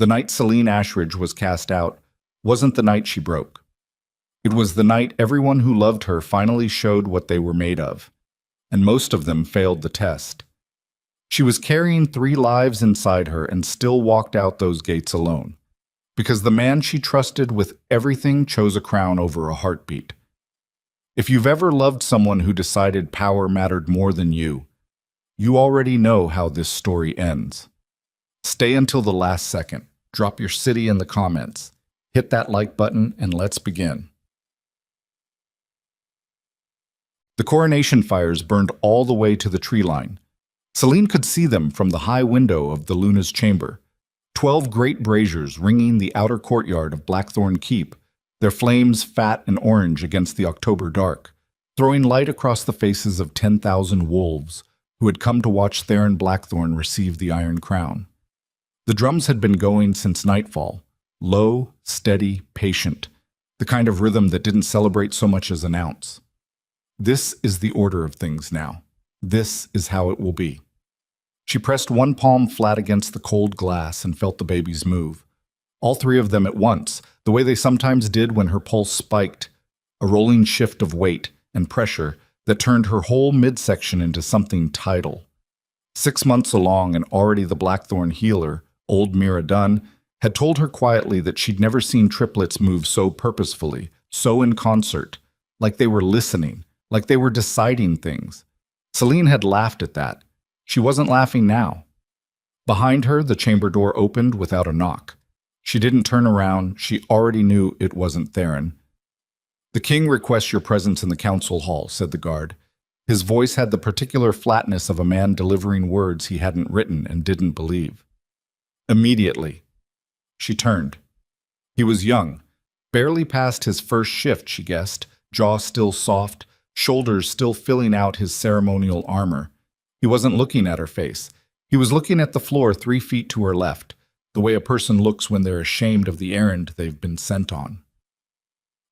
The night Celine Ashridge was cast out wasn't the night she broke. It was the night everyone who loved her finally showed what they were made of, and most of them failed the test. She was carrying 3 lives inside her and still walked out those gates alone, because the man she trusted with everything chose a crown over a heartbeat. If you've ever loved someone who decided power mattered more than you already know how this story ends. Stay until the last second. Drop your city in the comments. Hit that like button and let's begin. The coronation fires burned all the way to the tree line. Celine could see them from the high window of the Luna's chamber. 12 great braziers ringing the outer courtyard of Blackthorn Keep, their flames fat and orange against the October dark, throwing light across the faces of 10,000 wolves who had come to watch Theron Blackthorn receive the Iron Crown. The drums had been going since nightfall, low, steady, patient, the kind of rhythm that didn't celebrate so much as an ounce. This is the order of things now. This is how it will be. She pressed one palm flat against the cold glass and felt the babies move. All 3 of them at once, the way they sometimes did when her pulse spiked, a rolling shift of weight and pressure that turned her whole midsection into something tidal. 6 months along and already the Blackthorn healer, old Mira Dunn, had told her quietly that she'd never seen triplets move so purposefully, so in concert, like they were listening, like they were deciding things. Celine had laughed at that. She wasn't laughing now. Behind her, the chamber door opened without a knock. She didn't turn around. She already knew it wasn't Theron. "The king requests your presence in the council hall," said the guard. His voice had the particular flatness of a man delivering words he hadn't written and didn't believe. Immediately. She turned. He was young, barely past his first shift, she guessed, jaw still soft, shoulders still filling out his ceremonial armor. He wasn't looking at her face. He was looking at the floor 3 feet to her left, the way a person looks when they're ashamed of the errand they've been sent on.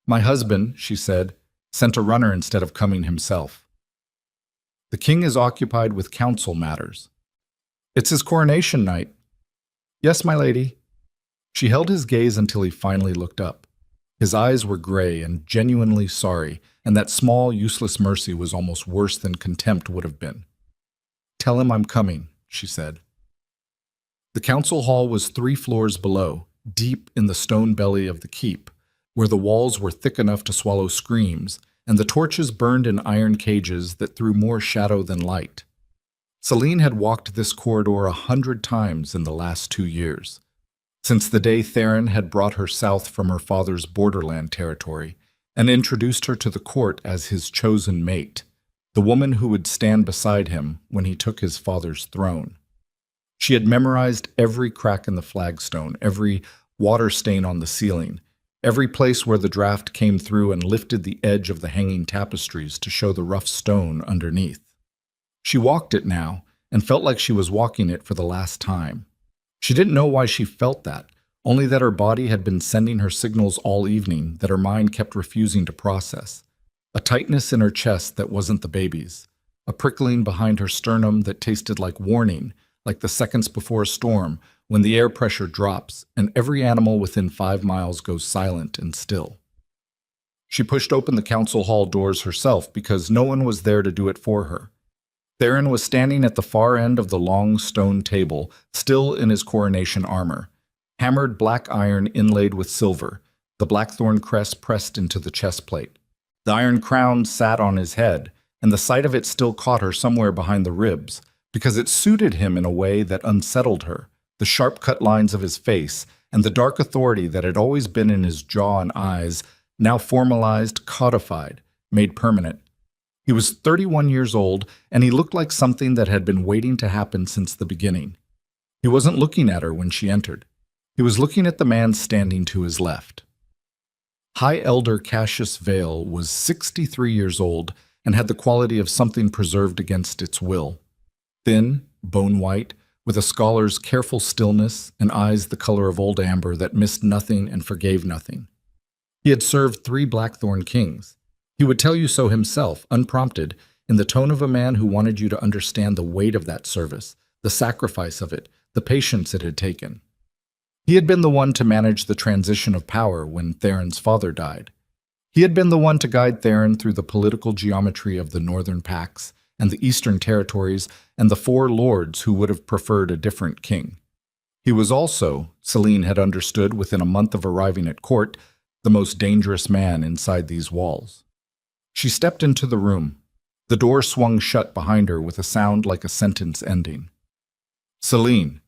"My husband," she said, "sent a runner instead of coming himself. The king is occupied with council matters." "It's his coronation night." "Yes, my lady." She held his gaze until he finally looked up. His eyes were gray and genuinely sorry, and that small, useless mercy was almost worse than contempt would have been. "Tell him I'm coming," she said. The council hall was 3 floors below, deep in the stone belly of the keep, where the walls were thick enough to swallow screams, and the torches burned in iron cages that threw more shadow than light. Celine had walked this corridor 100 times in the last 2 years, since the day Theron had brought her south from her father's borderland territory and introduced her to the court as his chosen mate, the woman who would stand beside him when he took his father's throne. She had memorized every crack in the flagstone, every water stain on the ceiling, every place where the draft came through and lifted the edge of the hanging tapestries to show the rough stone underneath. She walked it now and felt like she was walking it for the last time. She didn't know why she felt that, only that her body had been sending her signals all evening that her mind kept refusing to process. A tightness in her chest that wasn't the baby's, a prickling behind her sternum that tasted like warning, like the seconds before a storm when the air pressure drops and every animal within 5 miles goes silent and still. She pushed open the council hall doors herself because no one was there to do it for her. Theron was standing at the far end of the long stone table, still in his coronation armor, hammered black iron inlaid with silver, the blackthorn crest pressed into the chest plate. The iron crown sat on his head, and the sight of it still caught her somewhere behind the ribs, because it suited him in a way that unsettled her, the sharp-cut lines of his face, and the dark authority that had always been in his jaw and eyes, now formalized, codified, made permanent. He was 31 years old, and he looked like something that had been waiting to happen since the beginning. He wasn't looking at her when she entered. He was looking at the man standing to his left. High Elder Cassius Vale was 63 years old and had the quality of something preserved against its will. Thin, bone-white, with a scholar's careful stillness and eyes the color of old amber that missed nothing and forgave nothing. He had served 3 Blackthorn kings. He would tell you so himself, unprompted, in the tone of a man who wanted you to understand the weight of that service, the sacrifice of it, the patience it had taken. He had been the one to manage the transition of power when Theron's father died. He had been the one to guide Theron through the political geometry of the Northern Pax and the Eastern Territories and the four lords who would have preferred a different king. He was also, Celine had understood within a month of arriving at court, the most dangerous man inside these walls. She stepped into the room. The door swung shut behind her with a sound like a sentence ending. Celine.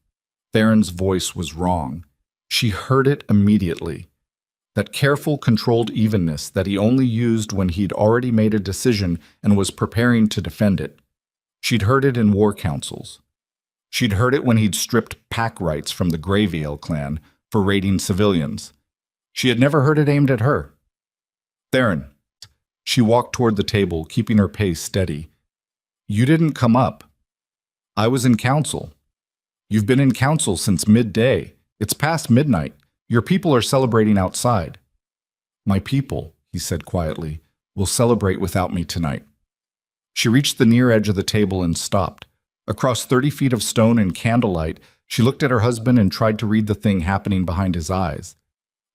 Theron's voice was wrong. She heard it immediately. That careful, controlled evenness that he only used when he'd already made a decision and was preparing to defend it. She'd heard it in war councils. She'd heard it when he'd stripped pack rights from the Greyvale clan for raiding civilians. She had never heard it aimed at her. Theron. She walked toward the table, keeping her pace steady. You didn't come up. I was in council. You've been in council since midday. It's past midnight. Your people are celebrating outside. My people, he said quietly, will celebrate without me tonight. She reached the near edge of the table and stopped. Across 30 feet of stone in candlelight, she looked at her husband and tried to read the thing happening behind his eyes.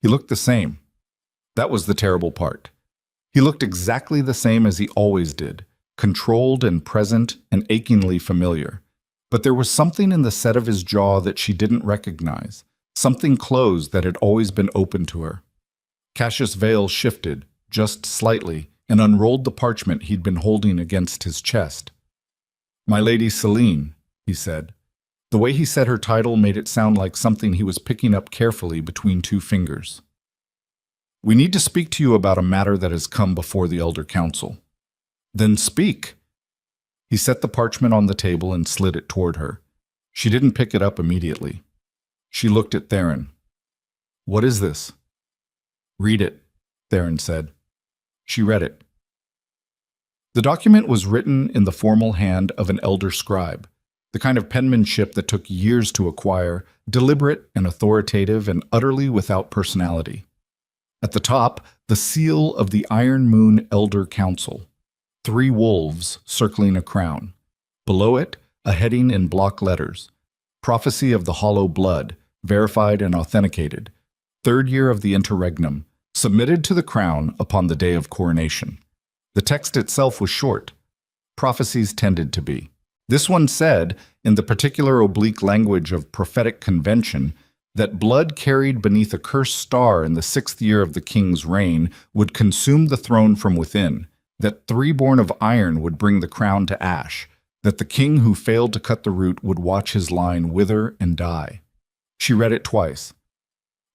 He looked the same. That was the terrible part. He looked exactly the same as he always did, controlled and present and achingly familiar. But there was something in the set of his jaw that she didn't recognize, something closed that had always been open to her. Cassius' veil shifted, just slightly, and unrolled the parchment he'd been holding against his chest. My Lady Celine, he said. The way he said her title made it sound like something he was picking up carefully between two fingers. We need to speak to you about a matter that has come before the Elder Council. Then speak. He set the parchment on the table and slid it toward her. She didn't pick it up immediately. She looked at Theron. What is this? Read it, Theron said. She read it. The document was written in the formal hand of an elder scribe, the kind of penmanship that took years to acquire, deliberate and authoritative and utterly without personality. At the top, the seal of the Iron Moon Elder Council, 3 wolves circling a crown. Below it, a heading in block letters, Prophecy of the Hollow Blood, verified and authenticated, 3rd year of the interregnum, submitted to the crown upon the day of coronation. The text itself was short. Prophecies tended to be. This one said, in the particular oblique language of prophetic convention, that blood carried beneath a cursed star in the 6th year of the king's reign would consume the throne from within, that 3 born of iron would bring the crown to ash, that the king who failed to cut the root would watch his line wither and die. She read it twice.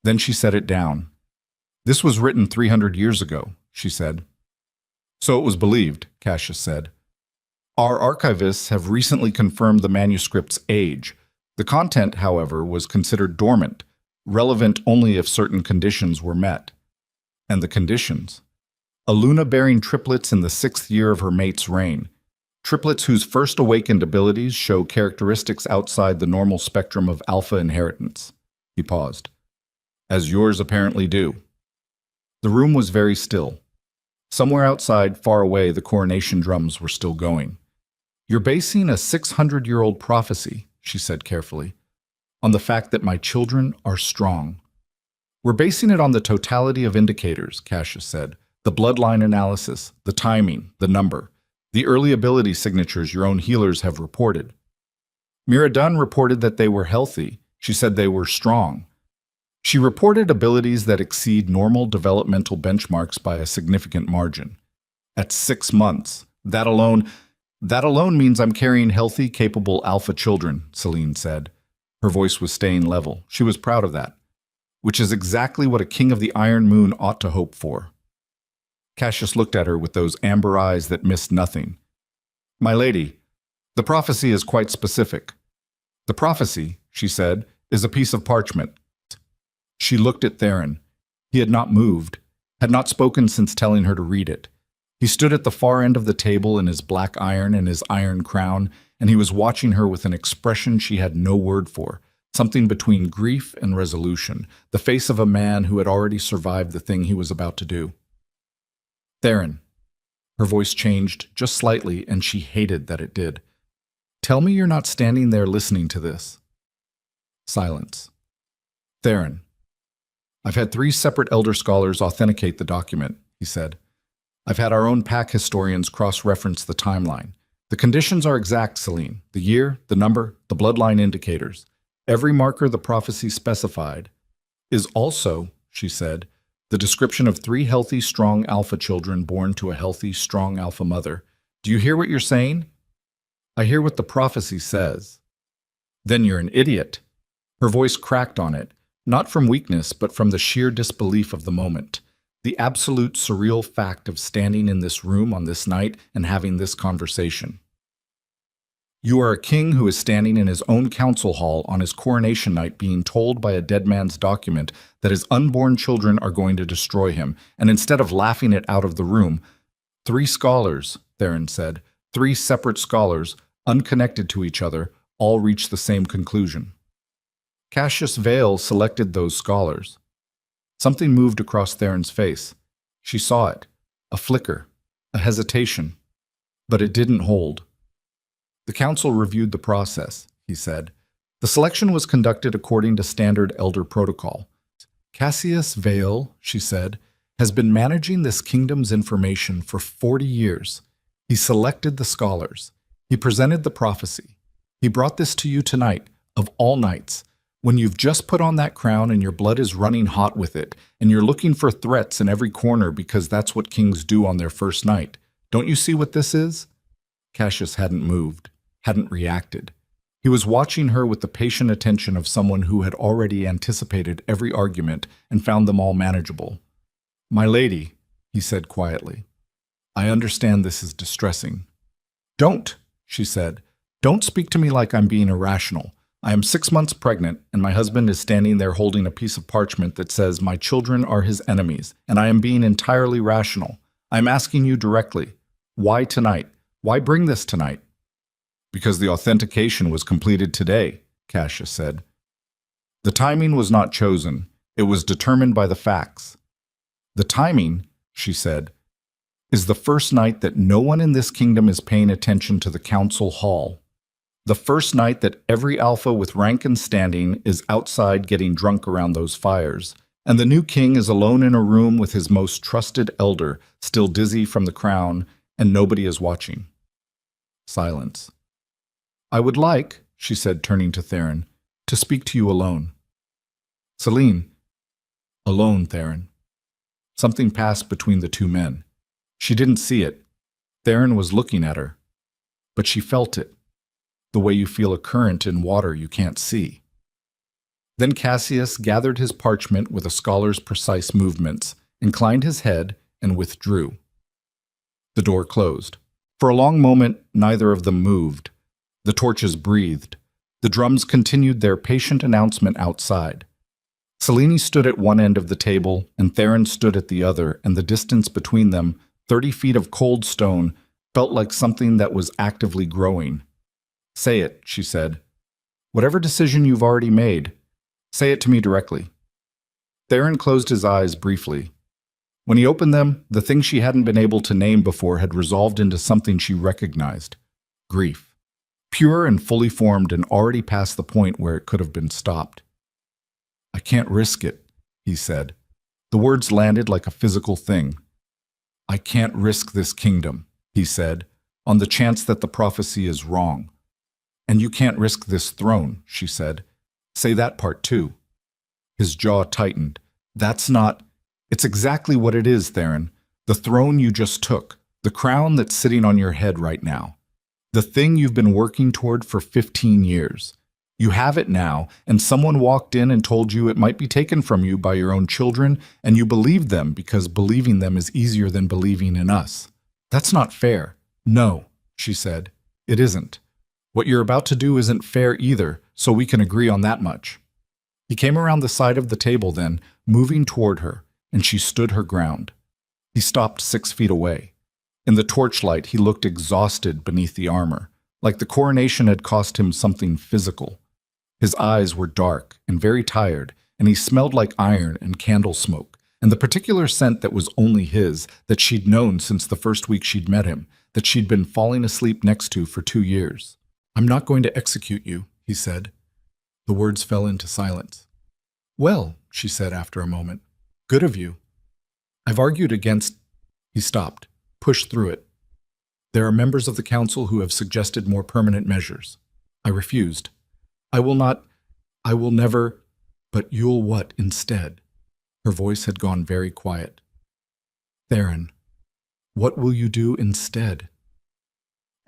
Then she set it down. This was written 300 years ago, she said. So it was believed, Cassius said. Our archivists have recently confirmed the manuscript's age. The content, however, was considered dormant, relevant only if certain conditions were met. And the conditions? A Luna bearing triplets in the 6th year of her mate's reign. Triplets whose first awakened abilities show characteristics outside the normal spectrum of alpha inheritance. He paused. As yours apparently do. The room was very still. Somewhere outside, far away, the coronation drums were still going. You're basing a 600-year-old prophecy, she said carefully, on the fact that my children are strong. We're basing it on the totality of indicators, Cassius said. The bloodline analysis, the timing, the number, the early ability signatures your own healers have reported. Mira Dunn reported that they were healthy. She said they were strong. She reported abilities that exceed normal developmental benchmarks by a significant margin. At 6 months, that alone means I'm carrying healthy, capable alpha children, Celine said. Her voice was staying level. She was proud of that, which is exactly what a king of the Iron Moon ought to hope for. Cassius looked at her with those amber eyes that missed nothing. My lady, the prophecy is quite specific. The prophecy, she said, is a piece of parchment. She looked at Theron. He had not moved, had not spoken since telling her to read it. He stood at the far end of the table in his black iron and his iron crown, and he was watching her with an expression she had no word for, something between grief and resolution, the face of a man who had already survived the thing he was about to do. Theron. Her voice changed just slightly, and she hated that it did. Tell me you're not standing there listening to this. Silence. Theron, I've had 3 separate elder scholars authenticate the document, he said. I've had our own pack historians cross-reference the timeline. The conditions are exact, Celine. The year, the number, the bloodline indicators. Every marker the prophecy specified is also, she said, the description of 3 healthy, strong alpha children born to a healthy, strong alpha mother. Do you hear what you're saying? I hear what the prophecy says. Then you're an idiot. Her voice cracked on it, not from weakness, but from the sheer disbelief of the moment. The absolute surreal fact of standing in this room on this night and having this conversation. You are a king who is standing in his own council hall on his coronation night being told by a dead man's document that his unborn children are going to destroy him, and instead of laughing it out of the room, 3 scholars, Theron said, 3 separate scholars, unconnected to each other, all reached the same conclusion. Cassius Vale selected those scholars. Something moved across Theron's face. She saw it, a flicker, a hesitation, but it didn't hold. The council reviewed the process, he said. The selection was conducted according to standard elder protocol. Cassius Vale, she said, has been managing this kingdom's information for 40 years. He selected the scholars. He presented the prophecy. He brought this to you tonight, of all nights, when you've just put on that crown and your blood is running hot with it, and you're looking for threats in every corner because that's what kings do on their first night. Don't you see what this is? Cassius hadn't moved, hadn't reacted. He was watching her with the patient attention of someone who had already anticipated every argument and found them all manageable. My lady, he said quietly, I understand this is distressing. Don't, she said. Don't speak to me like I'm being irrational. I am 6 months pregnant, and my husband is standing there holding a piece of parchment that says my children are his enemies, and I am being entirely rational. I am asking you directly, why tonight? Why bring this tonight? Because the authentication was completed today, Cassius said. The timing was not chosen. It was determined by the facts. The timing, she said, is the first night that no one in this kingdom is paying attention to the council hall. The first night that every alpha with rank and standing is outside getting drunk around those fires, and the new king is alone in a room with his most trusted elder, still dizzy from the crown, and nobody is watching. Silence. I would like, she said, turning to Theron, to speak to you alone. Celine. Alone, Theron. Something passed between the 2 men. She didn't see it. Theron was looking at her. But she felt it, the way you feel a current in water you can't see. Then Cassius gathered his parchment with a scholar's precise movements, inclined his head, and withdrew. The door closed. For a long moment, neither of them moved. The torches breathed. The drums continued their patient announcement outside. Celine stood at one end of the table, and Theron stood at the other, and the distance between them, 30 feet of cold stone, felt like something that was actively growing. Say it, she said. Whatever decision you've already made, say it to me directly. Theron closed his eyes briefly. When he opened them, the thing she hadn't been able to name before had resolved into something she recognized. Grief. Pure and fully formed and already past the point where it could have been stopped. I can't risk it, he said. The words landed like a physical thing. I can't risk this kingdom, he said, on the chance that the prophecy is wrong. And you can't risk this throne, she said. Say that part too. His jaw tightened. That's not... It's exactly what it is, Theron. The throne you just took. The crown that's sitting on your head right now. The thing you've been working toward for 15 years. You have it now, and someone walked in and told you it might be taken from you by your own children, and you believed them because believing them is easier than believing in us. That's not fair. No, she said. It isn't. What you're about to do isn't fair either, so we can agree on that much. He came around the side of the table then, moving toward her, and she stood her ground. He stopped 6 feet away. In the torchlight, he looked exhausted beneath the armor, like the coronation had cost him something physical. His eyes were dark and very tired, and he smelled like iron and candle smoke, and the particular scent that was only his, that she'd known since the first week she'd met him, that she'd been falling asleep next to for 2 years. I'm not going to execute you, he said. The words fell into silence. Well, she said after a moment, good of you. I've argued against. He stopped, pushed through it. There are members of the council who have suggested more permanent measures. I refused. I will not, I will never, but you'll what instead? Her voice had gone very quiet. Theron, what will you do instead?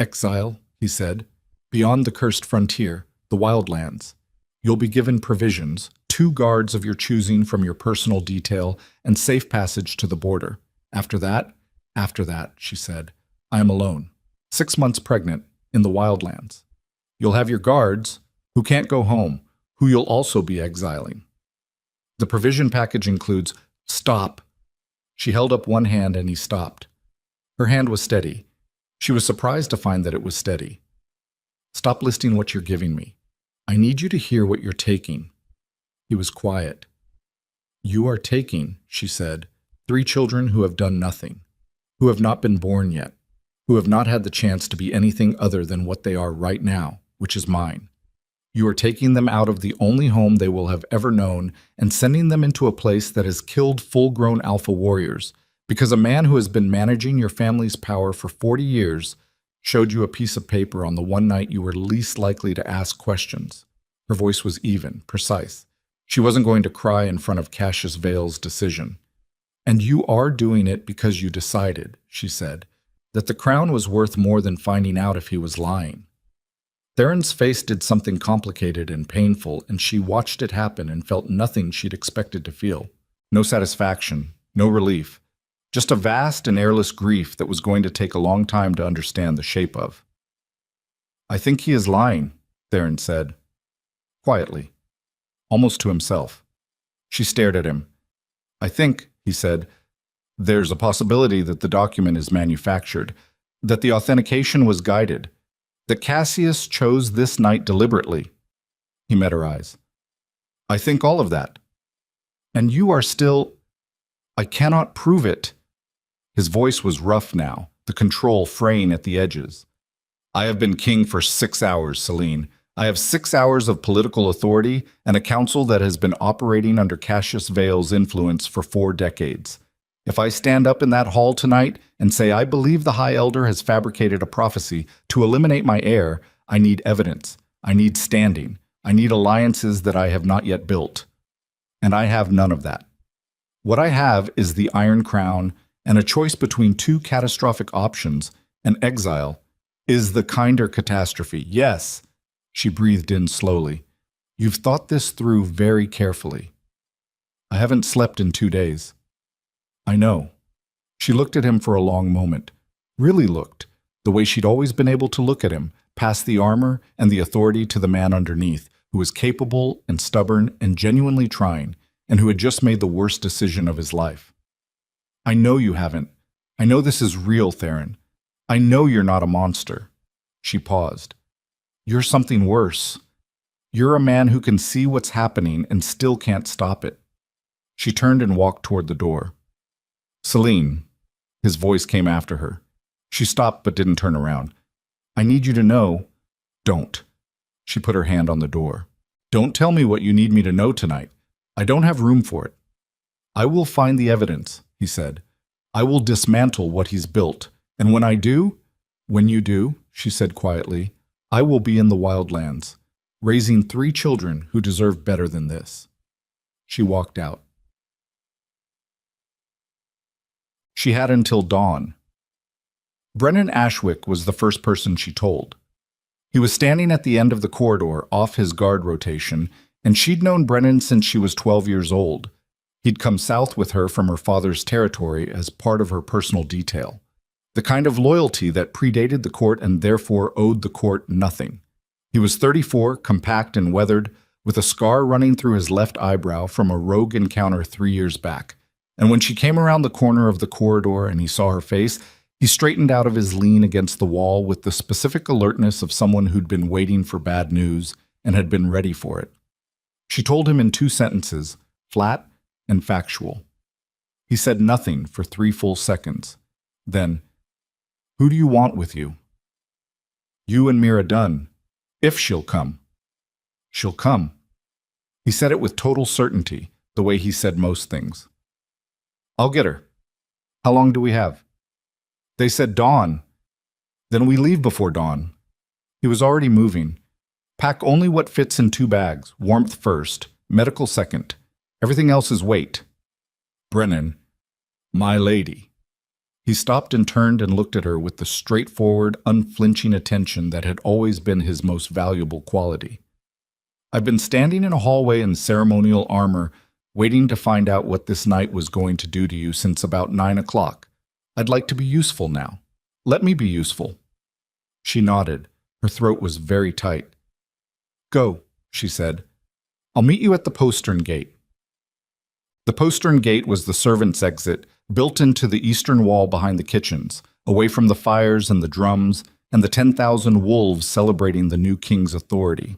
Exile, he said, beyond the cursed frontier, the wildlands. You'll be given provisions, 2 guards of your choosing from your personal detail, and safe passage to the border. After that, she said, I am alone, 6 months pregnant, in the wildlands. You'll have your guards, who can't go home, who you'll also be exiling. The provision package includes, stop. She held up one hand and he stopped. Her hand was steady. She was surprised to find that it was steady. Stop listing what you're giving me. I need you to hear what you're taking. He was quiet. You are taking, she said, 3 children who have done nothing, who have not been born yet, who have not had the chance to be anything other than what they are right now, which is mine. You are taking them out of the only home they will have ever known and sending them into a place that has killed full-grown alpha warriors, because a man who has been managing your family's power for 40 years showed you a piece of paper on the one night you were least likely to ask questions. Her voice was even, precise. She wasn't going to cry in front of Cassius Vale's decision. And you are doing it because you decided, she said, that the crown was worth more than finding out if he was lying. Theron's face did something complicated and painful, and she watched it happen and felt nothing she'd expected to feel. No satisfaction, no relief, just a vast and airless grief that was going to take a long time to understand the shape of. I think he is lying, Theron said, quietly, almost to himself. She stared at him. I think, he said, there's a possibility that the document is manufactured, that the authentication was guided, that Cassius chose this night deliberately. He met her eyes. I think all of that. And you are still... I cannot prove it. His voice was rough now, the control fraying at the edges. I have been king for 6 hours, Celine. I have 6 hours of political authority and a council that has been operating under Cassius Vale's influence for 4 decades. If I stand up in that hall tonight and say I believe the High Elder has fabricated a prophecy to eliminate my heir, I need evidence. I need standing. I need alliances that I have not yet built. And I have none of that. What I have is the Iron Crown and a choice between 2 catastrophic options, and exile is the kinder catastrophe. Yes, she breathed in slowly. You've thought this through very carefully. I haven't slept in 2 days. I know. She looked at him for a long moment, really looked, the way she'd always been able to look at him, past the armor and the authority to the man underneath, who was capable and stubborn and genuinely trying, and who had just made the worst decision of his life. I know you haven't. I know this is real, Theron. I know you're not a monster. She paused. You're something worse. You're a man who can see what's happening and still can't stop it. She turned and walked toward the door. Celine, his voice came after her. She stopped but didn't turn around. I need you to know. Don't. She put her hand on the door. Don't tell me what you need me to know tonight. I don't have room for it. I will find the evidence, he said. I will dismantle what he's built. And when I do, when you do, she said quietly, I will be in the wildlands, raising 3 children who deserve better than this. She walked out. She had until dawn. Brennan Ashwick was the first person she told. He was standing at the end of the corridor off his guard rotation, and she'd known Brennan since she was 12 years old. He'd come south with her from her father's territory as part of her personal detail. The kind of loyalty that predated the court and therefore owed the court nothing. He was 34, compact and weathered, with a scar running through his left eyebrow from a rogue encounter 3 years back. And when she came around the corner of the corridor and he saw her face, he straightened out of his lean against the wall with the specific alertness of someone who'd been waiting for bad news and had been ready for it. She told him in 2 sentences, flat and factual. He said nothing for 3 full seconds. Then, who do you want with you? You and Mira Dunn. If she'll come. She'll come. He said it with total certainty, the way he said most things. "I'll get her. How long do we have?" They said dawn. Then we leave before dawn. He was already moving. "Pack only what fits in 2 bags, warmth first, medical second. Everything else is weight." Brennan, "My lady." He stopped and turned and looked at her with the straightforward, unflinching attention that had always been his most valuable quality. "I've been standing in a hallway in ceremonial armor, waiting to find out what this night was going to do to you since about 9 o'clock. I'd like to be useful now. Let me be useful." She nodded. Her throat was very tight. "Go," she said. "I'll meet you at the postern gate." The postern gate was the servants' exit, built into the eastern wall behind the kitchens, away from the fires and the drums and the 10,000 wolves celebrating the new king's authority.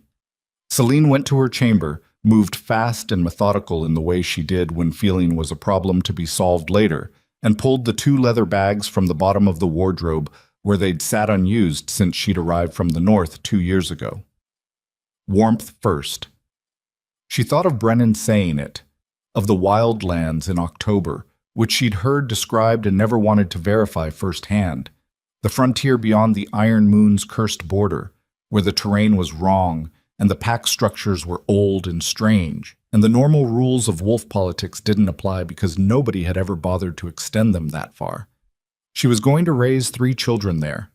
Celine went to her chamber, moved fast and methodical in the way she did when feeling was a problem to be solved later, and pulled the 2 leather bags from the bottom of the wardrobe where they'd sat unused since she'd arrived from the north 2 years ago. Warmth first. She thought of Brennan saying it, of the wild lands in October, which she'd heard described and never wanted to verify firsthand, the frontier beyond the Iron Moon's cursed border, where the terrain was wrong and the pack structures were old and strange, and the normal rules of wolf politics didn't apply because nobody had ever bothered to extend them that far. She was going to raise 3 children there.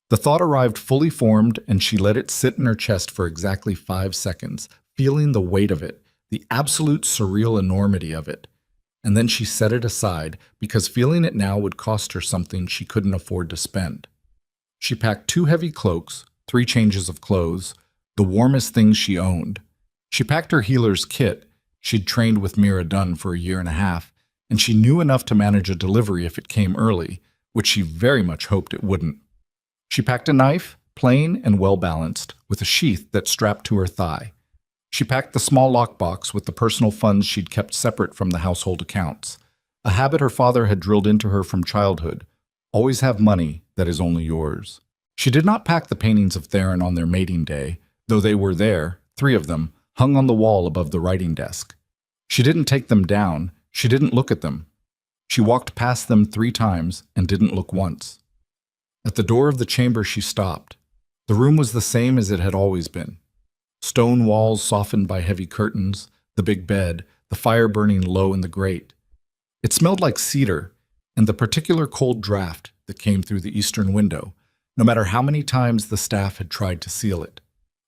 The thought arrived fully formed, and she let it sit in her chest for exactly 5 seconds, feeling the weight of it, the absolute surreal enormity of it. And then she set it aside, because feeling it now would cost her something she couldn't afford to spend. She packed 2 heavy cloaks, 3 changes of clothes, the warmest things she owned. She packed her healer's kit. She'd trained with Mira Dunn for a year and a half, and she knew enough to manage a delivery if it came early, which she very much hoped it wouldn't. She packed a knife, plain and well-balanced, with a sheath that strapped to her thigh. She packed the small lockbox with the personal funds she'd kept separate from the household accounts, a habit her father had drilled into her from childhood. Always have money that is only yours. She did not pack the paintings of Theron on their mating day, though they were there, 3 of them, hung on the wall above the writing desk. She didn't take them down. She didn't look at them. She walked past them 3 times and didn't look once. At the door of the chamber she stopped. The room was the same as it had always been. Stone walls softened by heavy curtains, the big bed, the fire burning low in the grate. It smelled like cedar and the particular cold draft that came through the eastern window, no matter how many times the staff had tried to seal it.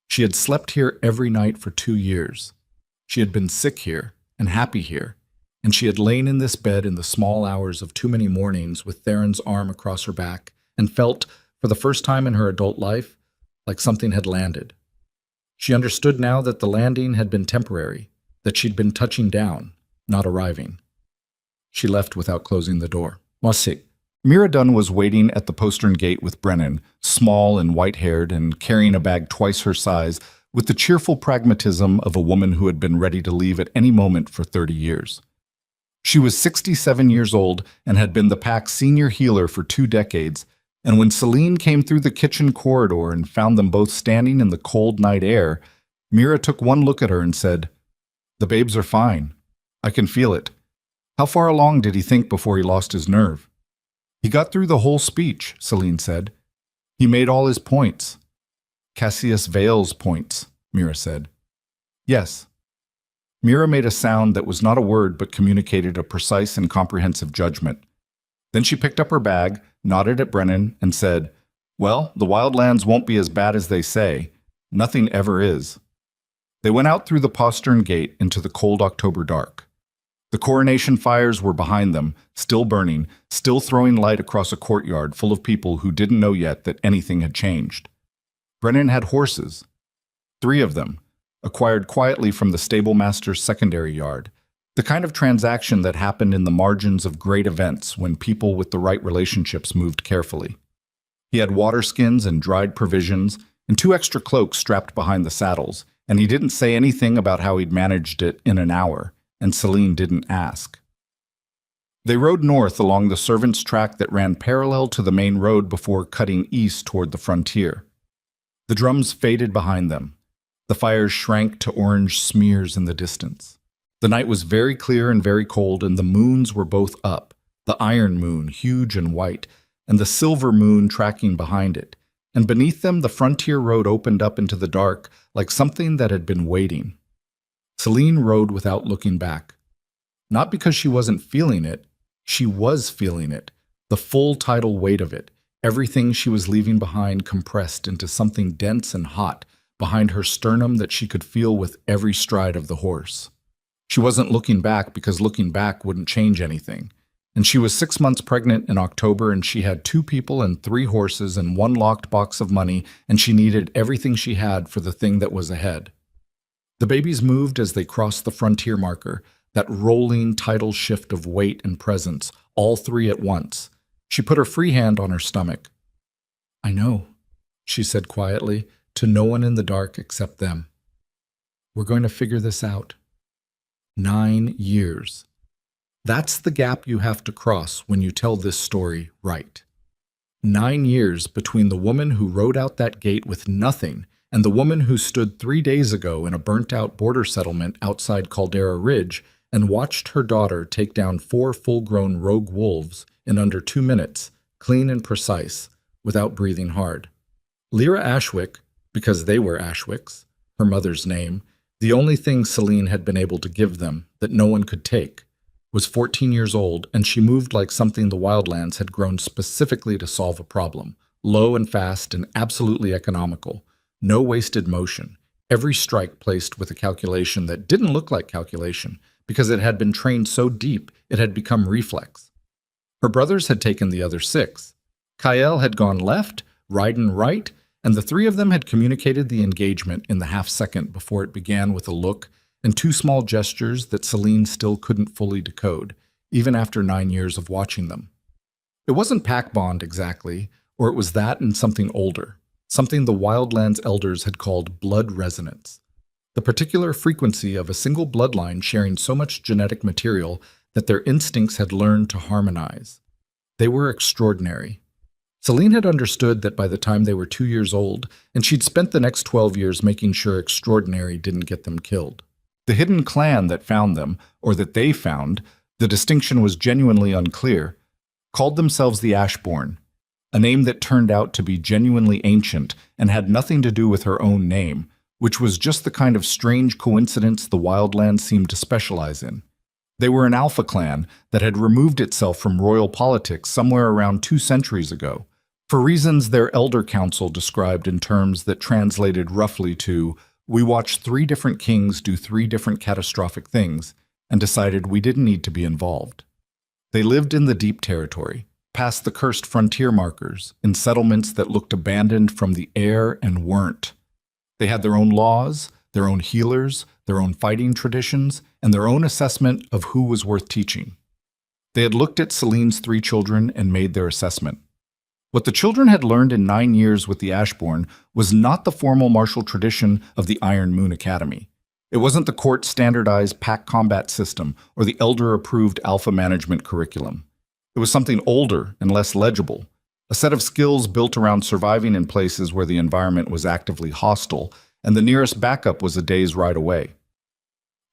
She had slept here every night for 2 years. She had been sick here and happy here, and she had lain in this bed in the small hours of too many mornings with Theron's arm across her back and felt, for the first time in her adult life, like something had landed. She understood now that the landing had been temporary, that she'd been touching down, not arriving. She left without closing the door. Mossig. Mira Dunn was waiting at the postern gate with Brennan, small and white-haired and carrying a bag twice her size, with the cheerful pragmatism of a woman who had been ready to leave at any moment for 30 years. She was 67 years old and had been the pack's senior healer for 2 decades, and when Celine came through the kitchen corridor and found them both standing in the cold night air, Mira took one look at her and said, "The babes are fine. I can feel it. How far along did he think before he lost his nerve?" "He got through the whole speech," Celine said. "He made all his points." "Cassius Vale's points," Mira said. "Yes." Mira made a sound that was not a word but communicated a precise and comprehensive judgment. Then she picked up her bag, nodded at Brennan, and said, "Well, the wildlands won't be as bad as they say. Nothing ever is." They went out through the postern gate into the cold October dark. The coronation fires were behind them, still burning, still throwing light across a courtyard full of people who didn't know yet that anything had changed. Brennan had horses. 3 of them, acquired quietly from the stablemaster's secondary yard, the kind of transaction that happened in the margins of great events when people with the right relationships moved carefully. He had water skins and dried provisions, and 2 extra cloaks strapped behind the saddles, and he didn't say anything about how he'd managed it in an hour, and Celine didn't ask. They rode north along the servants' track that ran parallel to the main road before cutting east toward the frontier. The drums faded behind them. The fires shrank to orange smears in the distance. The night was very clear and very cold, and the moons were both up, the iron moon, huge and white, and the silver moon tracking behind it. And beneath them, the frontier road opened up into the dark, like something that had been waiting. Celine rode without looking back. Not because she wasn't feeling it, she was feeling it, the full tidal weight of it, everything she was leaving behind compressed into something dense and hot behind her sternum that she could feel with every stride of the horse. She wasn't looking back because looking back wouldn't change anything. And she was 6 months pregnant in October, and she had 2 people and 3 horses and 1 locked box of money, and she needed everything she had for the thing that was ahead. The babies moved as they crossed the frontier marker, that rolling tidal shift of weight and presence, all 3 at once. She put her free hand on her stomach. "I know," she said quietly, to no one in the dark except them. "We're going to figure this out." 9 years. That's the gap you have to cross when you tell this story right. 9 years between the woman who rode out that gate with nothing and the woman who stood 3 days ago in a burnt-out border settlement outside Caldera Ridge and watched her daughter take down 4 full-grown rogue wolves in under 2 minutes, clean and precise, without breathing hard. Lyra Ashwick, because they were Ashwicks, her mother's name, the only thing Celine had been able to give them that no one could take, was 14 years old, and she moved like something the Wildlands had grown specifically to solve a problem, low and fast and absolutely economical, no wasted motion, every strike placed with a calculation that didn't look like calculation because it had been trained so deep it had become reflex. Her brothers had taken the other 6. Kyle had gone left, Ryden right, and the 3 of them had communicated the engagement in the half-second before it began with a look and 2 small gestures that Celine still couldn't fully decode, even after 9 years of watching them. It wasn't pack bond exactly, or it was that and something older, something the Wildlands elders had called blood resonance, the particular frequency of a single bloodline sharing so much genetic material that their instincts had learned to harmonize. They were extraordinary. Celine had understood that by the time they were 2 years old, and she'd spent the next 12 years making sure extraordinary didn't get them killed. The hidden clan that found them, or that they found, the distinction was genuinely unclear, called themselves the Ashbourne, a name that turned out to be genuinely ancient and had nothing to do with her own name, which was just the kind of strange coincidence the Wildlands seemed to specialize in. They were an alpha clan that had removed itself from royal politics somewhere around 2 centuries ago, for reasons their elder council described in terms that translated roughly to, "We watched 3 different kings do 3 different catastrophic things and decided we didn't need to be involved." They lived in the deep territory, past the cursed frontier markers, in settlements that looked abandoned from the air and weren't. They had their own laws, their own healers, their own fighting traditions, and their own assessment of who was worth teaching. They had looked at Celine's 3 children and made their assessment. What the children had learned in 9 years with the Ashbourne was not the formal martial tradition of the Iron Moon Academy. It wasn't the court-standardized pack combat system or the elder-approved alpha management curriculum. It was something older and less legible, a set of skills built around surviving in places where the environment was actively hostile, and the nearest backup was a day's ride away.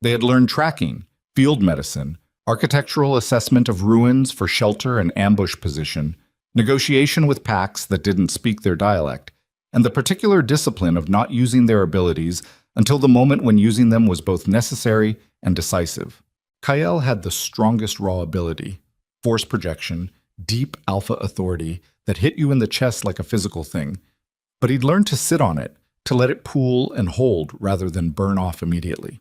They had learned tracking, field medicine, architectural assessment of ruins for shelter and ambush position, negotiation with packs that didn't speak their dialect, and the particular discipline of not using their abilities until the moment when using them was both necessary and decisive. Kyle had the strongest raw ability, force projection, deep alpha authority that hit you in the chest like a physical thing, but he'd learned to sit on it, to let it pool and hold rather than burn off immediately.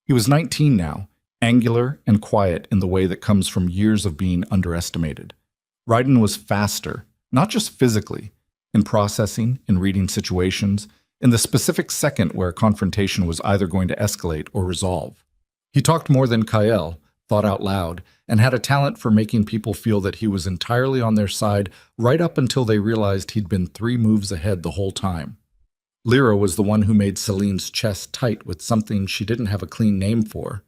He was 19 now, angular and quiet in the way that comes from years of being underestimated. Ryden was faster, not just physically, in processing, in reading situations, in the specific second where a confrontation was either going to escalate or resolve. He talked more than Kyle, thought out loud, and had a talent for making people feel that he was entirely on their side right up until they realized he'd been 3 moves ahead the whole time. Lyra was the one who made Celine's chest tight with something she didn't have a clean name for.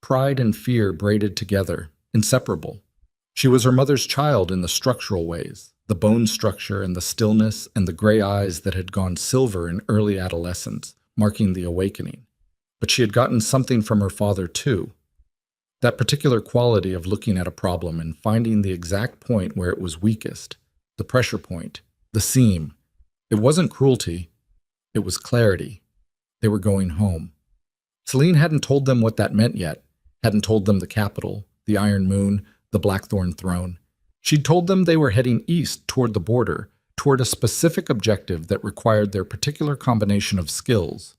Pride and fear braided together, inseparable. She was her mother's child in the structural ways, the bone structure and the stillness and the gray eyes that had gone silver in early adolescence, marking the awakening. But she had gotten something from her father too. That particular quality of looking at a problem and finding the exact point where it was weakest, the pressure point, the seam. It wasn't cruelty, it was clarity. They were going home. Celine hadn't told them what that meant yet, hadn't told them the capital, the Iron Moon, the Blackthorn Throne. She'd told them they were heading east toward the border, toward a specific objective that required their particular combination of skills.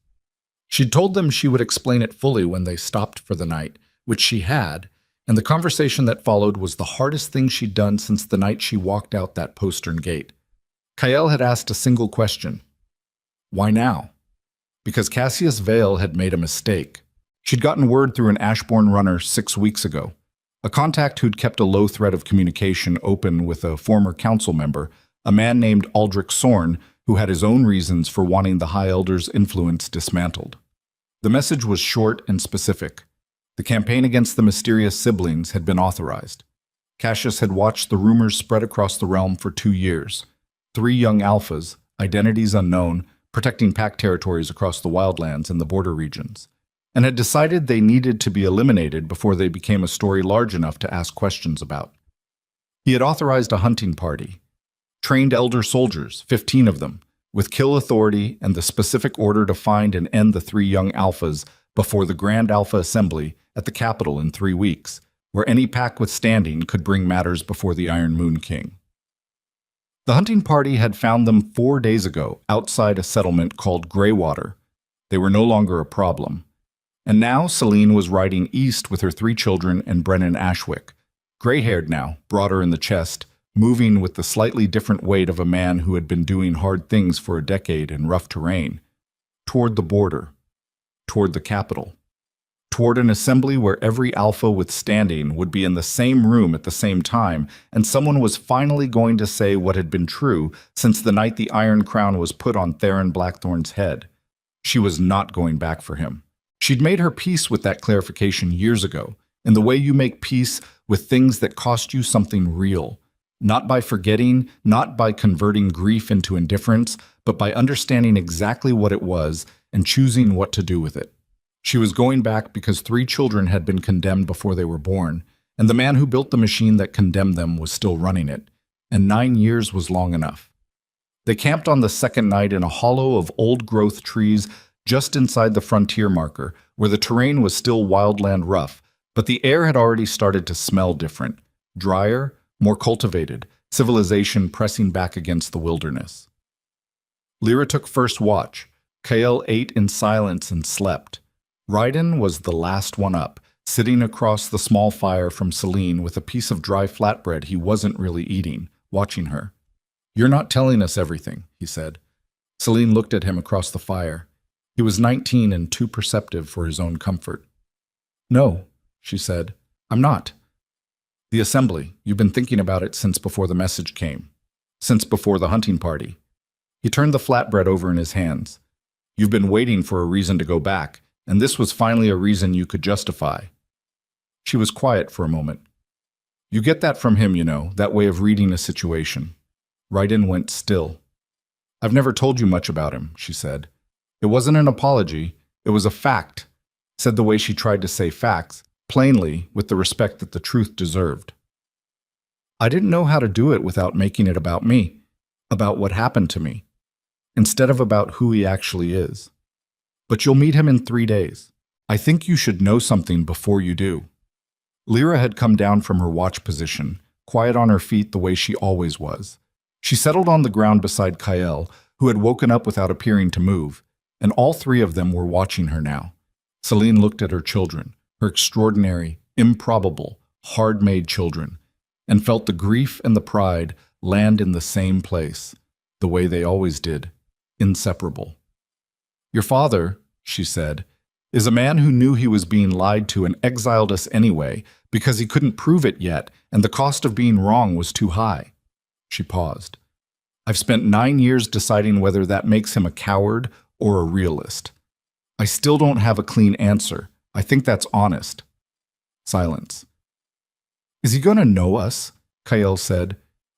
She'd told them she would explain it fully when they stopped for the night, which she had, and the conversation that followed was the hardest thing she'd done since the night she walked out that postern gate. Kael had asked a single question. Why now? Because Cassius Vale had made a mistake. She'd gotten word through an Ashbourne runner 6 weeks ago, a contact who'd kept a low thread of communication open with a former council member, a man named Aldrich Sorn, who had his own reasons for wanting the High Elder's influence dismantled. The message was short and specific. The campaign against the mysterious siblings had been authorized. Cassius had watched the rumors spread across the realm for 2 years. 3 young alphas, identities unknown, protecting pack territories across the wildlands and the border regions, and had decided they needed to be eliminated before they became a story large enough to ask questions about. He had authorized a hunting party, trained elder soldiers, 15 of them, with kill authority and the specific order to find and end the 3 young alphas before the Grand Alpha Assembly at the capital in 3 weeks, where any pack with standing could bring matters before the Iron Moon King. The hunting party had found them 4 days ago outside a settlement called Greywater. They were no longer a problem. And now Celine was riding east with her 3 children and Brennan Ashwick, gray-haired now, broader in the chest, moving with the slightly different weight of a man who had been doing hard things for a decade in rough terrain, toward the border, toward the capital, toward an assembly where every alpha with standing would be in the same room at the same time, and someone was finally going to say what had been true since the night the Iron Crown was put on Theron Blackthorn's head. She was not going back for him. She'd made her peace with that clarification years ago, in the way you make peace with things that cost you something real, not by forgetting, not by converting grief into indifference, but by understanding exactly what it was and choosing what to do with it. She was going back because 3 children had been condemned before they were born, and the man who built the machine that condemned them was still running it, and 9 years was long enough. They camped on the second night in a hollow of old-growth trees just inside the frontier marker, where the terrain was still wildland rough, but the air had already started to smell different, drier, more cultivated, civilization pressing back against the wilderness. Lyra took first watch. Kael ate in silence and slept. Ryden was the last one up, sitting across the small fire from Celine with a piece of dry flatbread he wasn't really eating, watching her. "You're not telling us everything," he said. Celine looked at him across the fire. He was 19 and too perceptive for his own comfort. "No," she said, "I'm not. The assembly, you've been thinking about it since before the message came. Since before the hunting party." He turned the flatbread over in his hands. "You've been waiting for a reason to go back, and this was finally a reason you could justify." She was quiet for a moment. "You get that from him, you know, that way of reading a situation." Ryden went still. "I've never told you much about him," she said. It wasn't an apology, it was a fact, said the way she tried to say facts, plainly, with the respect that the truth deserved. "I didn't know how to do it without making it about me, about what happened to me, instead of about who he actually is. But you'll meet him in 3 days. I think you should know something before you do." Lyra had come down from her watch position, quiet on her feet the way she always was. She settled on the ground beside Kael, who had woken up without appearing to move, and all 3 of them were watching her now. Celine looked at her children, her extraordinary, improbable, hard-made children, and felt the grief and the pride land in the same place, the way they always did, inseparable. "Your father," she said, "is a man who knew he was being lied to and exiled us anyway because he couldn't prove it yet and the cost of being wrong was too high." She paused. "I've spent 9 years deciding whether that makes him a coward or a realist. I still don't have a clean answer. I think that's honest." Silence. "Is he going to know us?" Kael said.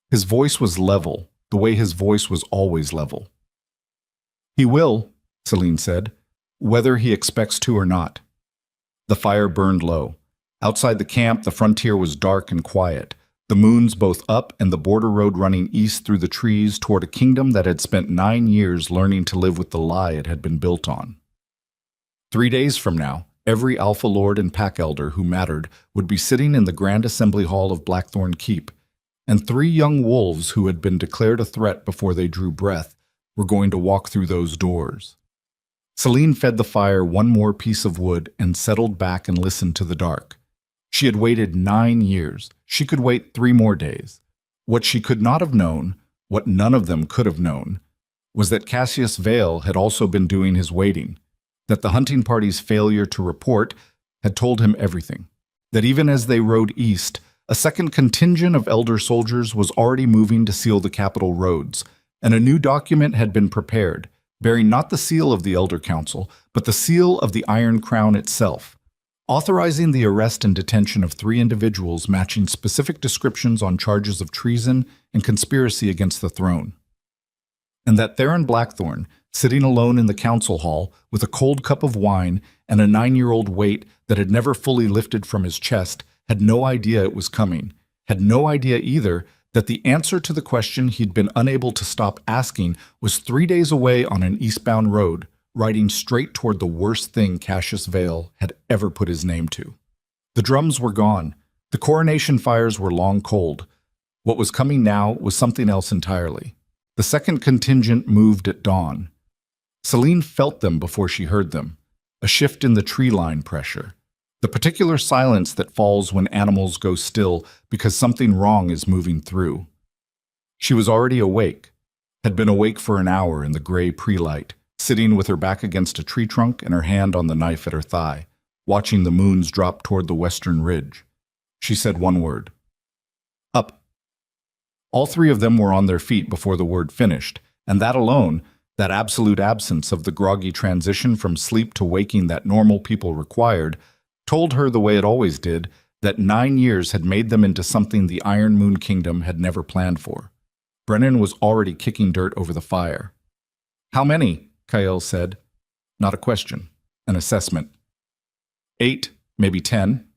His voice was level, the way his voice was always level. "He will," Celine said. whether he expects to or not. The fire burned low. Outside the camp, the frontier was dark and quiet, the moons both up and the border road running east through the trees toward a kingdom that had spent 9 years learning to live with the lie it had been built on. 3 days from now, every Alpha Lord and Pack Elder who mattered would be sitting in the Grand Assembly Hall of Blackthorn Keep, and 3 young wolves who had been declared a threat before they drew breath were going to walk through those doors. Celine fed the fire one more piece of wood and settled back and listened to the dark. She had waited 9 years. She could wait 3 more days. What she could not have known, what none of them could have known, was that Cassius Vale had also been doing his waiting, that the hunting party's failure to report had told him everything, that even as they rode east, a second contingent of elder soldiers was already moving to seal the capital roads, and a new document had been prepared, bearing not the seal of the Elder Council, but the seal of the Iron Crown itself, authorizing the arrest and detention of 3 individuals matching specific descriptions on charges of treason and conspiracy against the throne. And that Theron Blackthorn, sitting alone in the council hall with a cold cup of wine and a 9-year-old weight that had never fully lifted from his chest, had no idea it was coming, had no idea either that the answer to the question he'd been unable to stop asking was 3 days away on an eastbound road, riding straight toward the worst thing Cassius Vale had ever put his name to. The drums were gone. The coronation fires were long cold. What was coming now was something else entirely. The second contingent moved at dawn. Celine felt them before she heard them, a shift in the tree line pressure, the particular silence that falls when animals go still because something wrong is moving through. She was already awake, had been awake for an hour in the gray pre-light, sitting with her back against a tree trunk and her hand on the knife at her thigh, watching the moons drop toward the western ridge. She said one word. Up. All 3 of them were on their feet before the word finished, and that alone, that absolute absence of the groggy transition from sleep to waking that normal people required, told her the way it always did, that 9 years had made them into something the Iron Moon Kingdom had never planned for. Brennan was already kicking dirt over the fire. How many? Kael said. Not a question, an assessment. 8, maybe 10.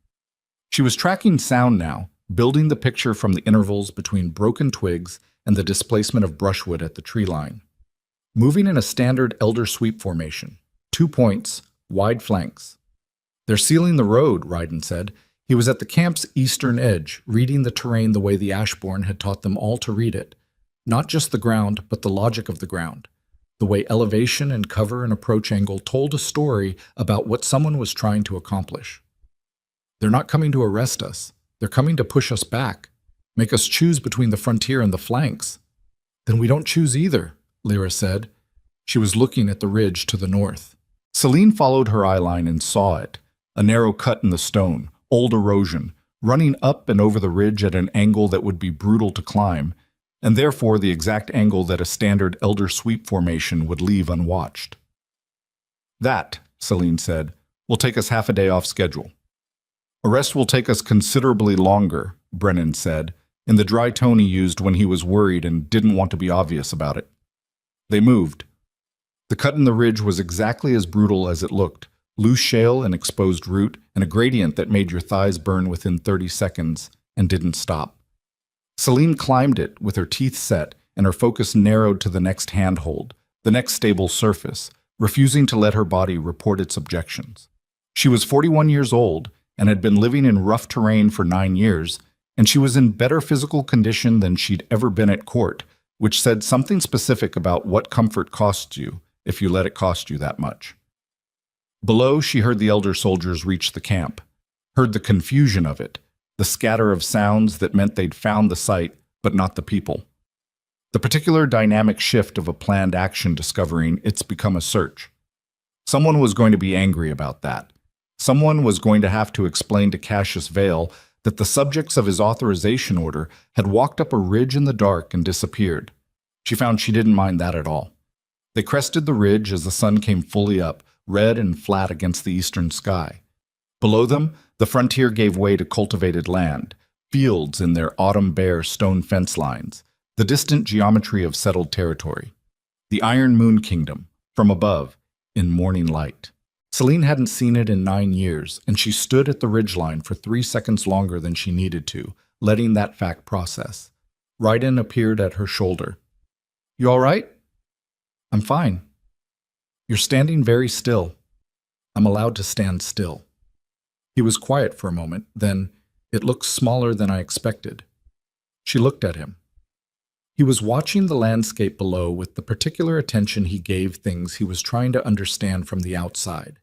She was tracking sound now, building the picture from the intervals between broken twigs and the displacement of brushwood at the tree line. Moving in a standard elder sweep formation, 2 points, wide flanks. They're sealing the road, Ryden said. He was at the camp's eastern edge, reading the terrain the way the Ashborn had taught them all to read it. Not just the ground, but the logic of the ground. The way elevation and cover and approach angle told a story about what someone was trying to accomplish. They're not coming to arrest us. They're coming to push us back, make us choose between the frontier and the flanks. Then we don't choose either, Lyra said. She was looking at the ridge to the north. Celine followed her eyeline and saw it, a narrow cut in the stone, old erosion, running up and over the ridge at an angle that would be brutal to climb, and therefore the exact angle that a standard elder sweep formation would leave unwatched. That, Celine said, will take us half a day off schedule. Arrest will take us considerably longer, Brennan said, in the dry tone he used when he was worried and didn't want to be obvious about it. They moved. The cut in the ridge was exactly as brutal as it looked, loose shale and exposed root, and a gradient that made your thighs burn within 30 seconds, and didn't stop. Celine climbed it with her teeth set and her focus narrowed to the next handhold, the next stable surface, refusing to let her body report its objections. She was 41 years old and had been living in rough terrain for 9 years, and she was in better physical condition than she'd ever been at court, which said something specific about what comfort costs you if you let it cost you that much. Below, she heard the elder soldiers reach the camp, heard the confusion of it, the scatter of sounds that meant they'd found the site, but not the people. The particular dynamic shift of a planned action discovering it's become a search. Someone was going to be angry about that. Someone was going to have to explain to Cassius Vale that the subjects of his authorization order had walked up a ridge in the dark and disappeared. She found she didn't mind that at all. They crested the ridge as the sun came fully up, red and flat against the eastern sky. Below them, the frontier gave way to cultivated land, fields in their autumn-bare stone fence lines, the distant geometry of settled territory. The Iron Moon Kingdom, from above, in morning light. Celine hadn't seen it in 9 years, and she stood at the ridgeline for 3 seconds longer than she needed to, letting that fact process. Ryden appeared at her shoulder. "You all right?" "I'm fine." "You're standing very still." "I'm allowed to stand still." He was quiet for a moment, then, "It looks smaller than I expected." She looked at him. He was watching the landscape below with the particular attention he gave things he was trying to understand from the outside.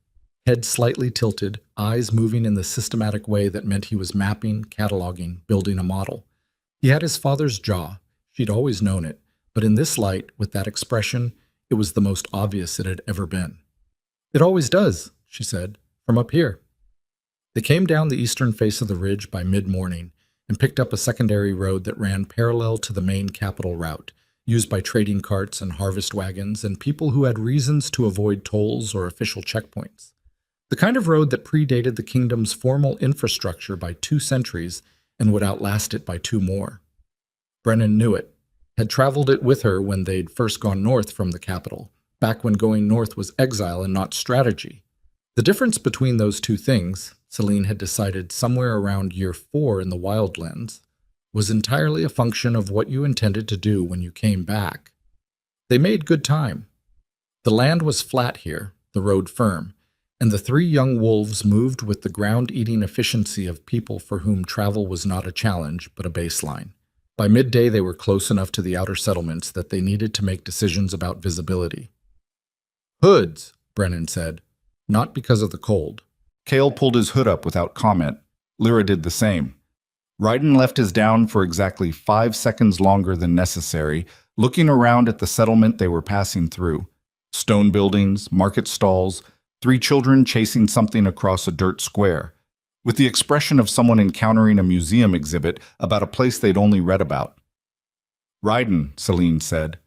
Head slightly tilted, eyes moving in the systematic way that meant he was mapping, cataloging, building a model. He had his father's jaw. She'd always known it, but in this light, with that expression, it was the most obvious it had ever been. "It always does," she said, "from up here." They came down the eastern face of the ridge by mid-morning and picked up a secondary road that ran parallel to the main capital route, used by trading carts and harvest wagons and people who had reasons to avoid tolls or official checkpoints. The kind of road that predated the kingdom's formal infrastructure by 2 centuries and would outlast it by 2 more. Brennan knew it, had traveled it with her when they'd first gone north from the capital, back when going north was exile and not strategy. The difference between those two things, Celine had decided somewhere around year 4 in the Wildlands, was entirely a function of what you intended to do when you came back. They made good time. The land was flat here, the road firm, and the 3 young wolves moved with the ground-eating efficiency of people for whom travel was not a challenge but a baseline. By midday they were close enough to the outer settlements that they needed to make decisions about visibility. "Hoods," Brennan said, not because of the cold. Cale pulled his hood up without comment. Lyra did the same. Ryden left his down for exactly 5 seconds longer than necessary, looking around at the settlement they were passing through. Stone buildings, market stalls, 3 children chasing something across a dirt square, with the expression of someone encountering a museum exhibit about a place they'd only read about. "Ryden," Celine said.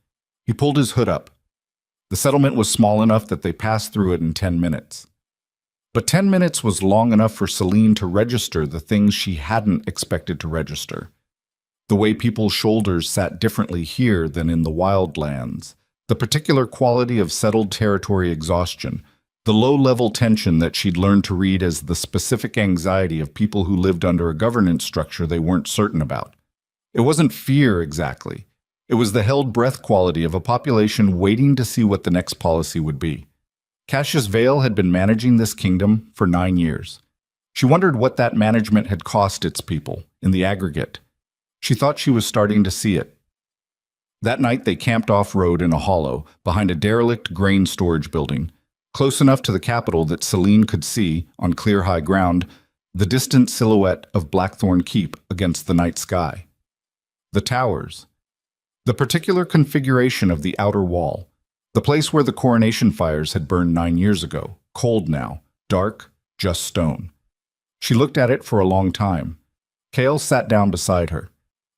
He pulled his hood up. The settlement was small enough that they passed through it in 10 minutes. But 10 minutes was long enough for Celine to register the things she hadn't expected to register. The way people's shoulders sat differently here than in the Wildlands, the particular quality of settled territory exhaustion, the low-level tension that she'd learned to read as the specific anxiety of people who lived under a governance structure they weren't certain about. It wasn't fear exactly. It was the held-breath quality of a population waiting to see what the next policy would be. Cassius Vale had been managing this kingdom for 9 years. She wondered what that management had cost its people, in the aggregate. She thought she was starting to see it. That night they camped off-road in a hollow, behind a derelict grain storage building, close enough to the capital that Celine could see, on clear high ground, the distant silhouette of Blackthorn Keep against the night sky. The towers. The particular configuration of the outer wall. The place where the coronation fires had burned 9 years ago, cold now, dark, just stone. She looked at it for a long time. Cale sat down beside her.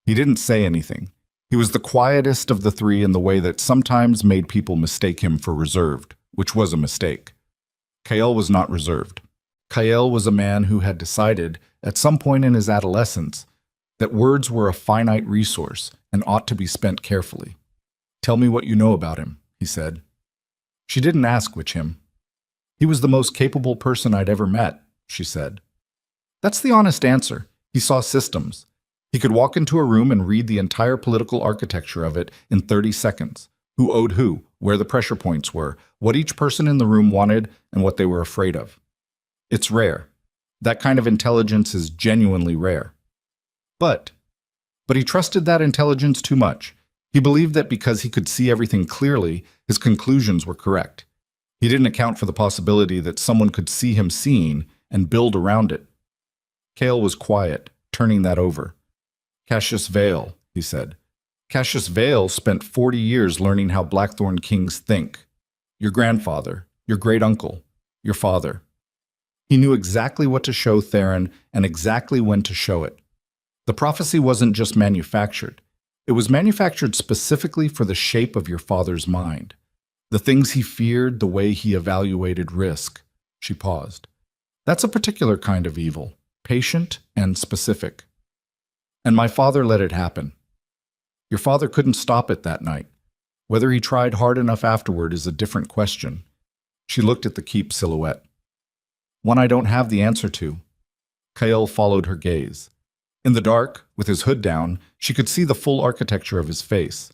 He didn't say anything. He was the quietest of the 3 in the way that sometimes made people mistake him for reserved, which was a mistake. Cale was not reserved. Cale was a man who had decided, at some point in his adolescence, that words were a finite resource and ought to be spent carefully. "Tell me what you know about him," he said. She didn't ask which him. "He was the most capable person I'd ever met," she said. That's the honest answer. He saw systems. He could walk into a room and read the entire political architecture of it in 30 seconds. Who owed who, where the pressure points were, what each person in the room wanted, and what they were afraid of. It's rare. That kind of intelligence is genuinely rare. But he trusted that intelligence too much. He believed that because he could see everything clearly, his conclusions were correct. He didn't account for the possibility that someone could see him seeing and build around it. Cale was quiet, turning that over. "Cassius Vale," he said. "Cassius Vale spent 40 years learning how Blackthorn kings think. Your grandfather, your great-uncle, your father. He knew exactly what to show Theron and exactly when to show it. The prophecy wasn't just manufactured. It was manufactured specifically for the shape of your father's mind. The things he feared, the way he evaluated risk." She paused. "That's a particular kind of evil, patient and specific. And my father let it happen. Your father couldn't stop it that night. Whether he tried hard enough afterward is a different question." She looked at the keep silhouette. one I don't have the answer to. Kael followed her gaze. In the dark, with his hood down, she could see the full architecture of his face.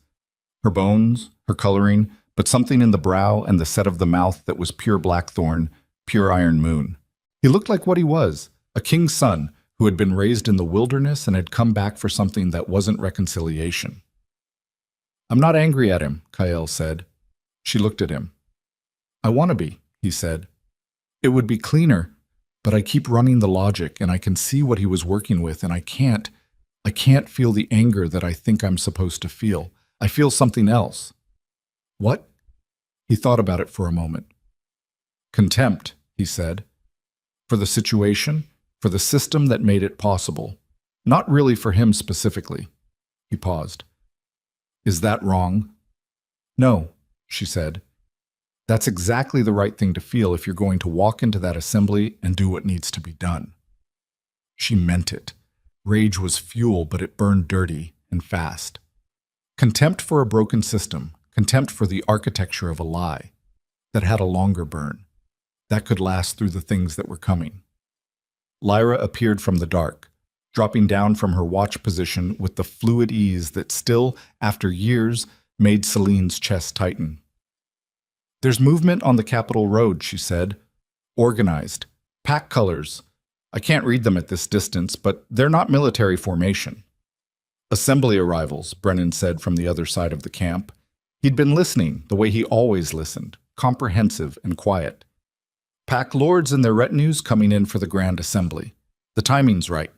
Her bones, her coloring, but something in the brow and the set of the mouth that was pure blackthorn, pure iron moon. He looked like what he was, a king's son who had been raised in the wilderness and had come back for something that wasn't reconciliation. I'm not angry at him, Kael said. She looked at him. I want to be, he said. It would be cleaner, but I keep running the logic and I can see what he was working with and I can't feel the anger that I think I'm supposed to feel. I feel something else. What? He thought about it for a moment. Contempt, he said. For the situation, for the system that made it possible. Not really for him specifically. He paused. Is that wrong? No, she said. That's exactly the right thing to feel if you're going to walk into that assembly and do what needs to be done. She meant it. Rage was fuel, but it burned dirty and fast. Contempt for a broken system, contempt for the architecture of a lie that had a longer burn, that could last through the things that were coming. Lyra appeared from the dark, dropping down from her watch position with the fluid ease that still, after years, made Celine's chest tighten. There's movement on the Capitol Road, she said. Organized. Pack colors. I can't read them at this distance, but they're not military formation. Assembly arrivals, Brennan said from the other side of the camp. He'd been listening the way he always listened, comprehensive and quiet. Pack lords and their retinues coming in for the Grand Assembly. The timing's right.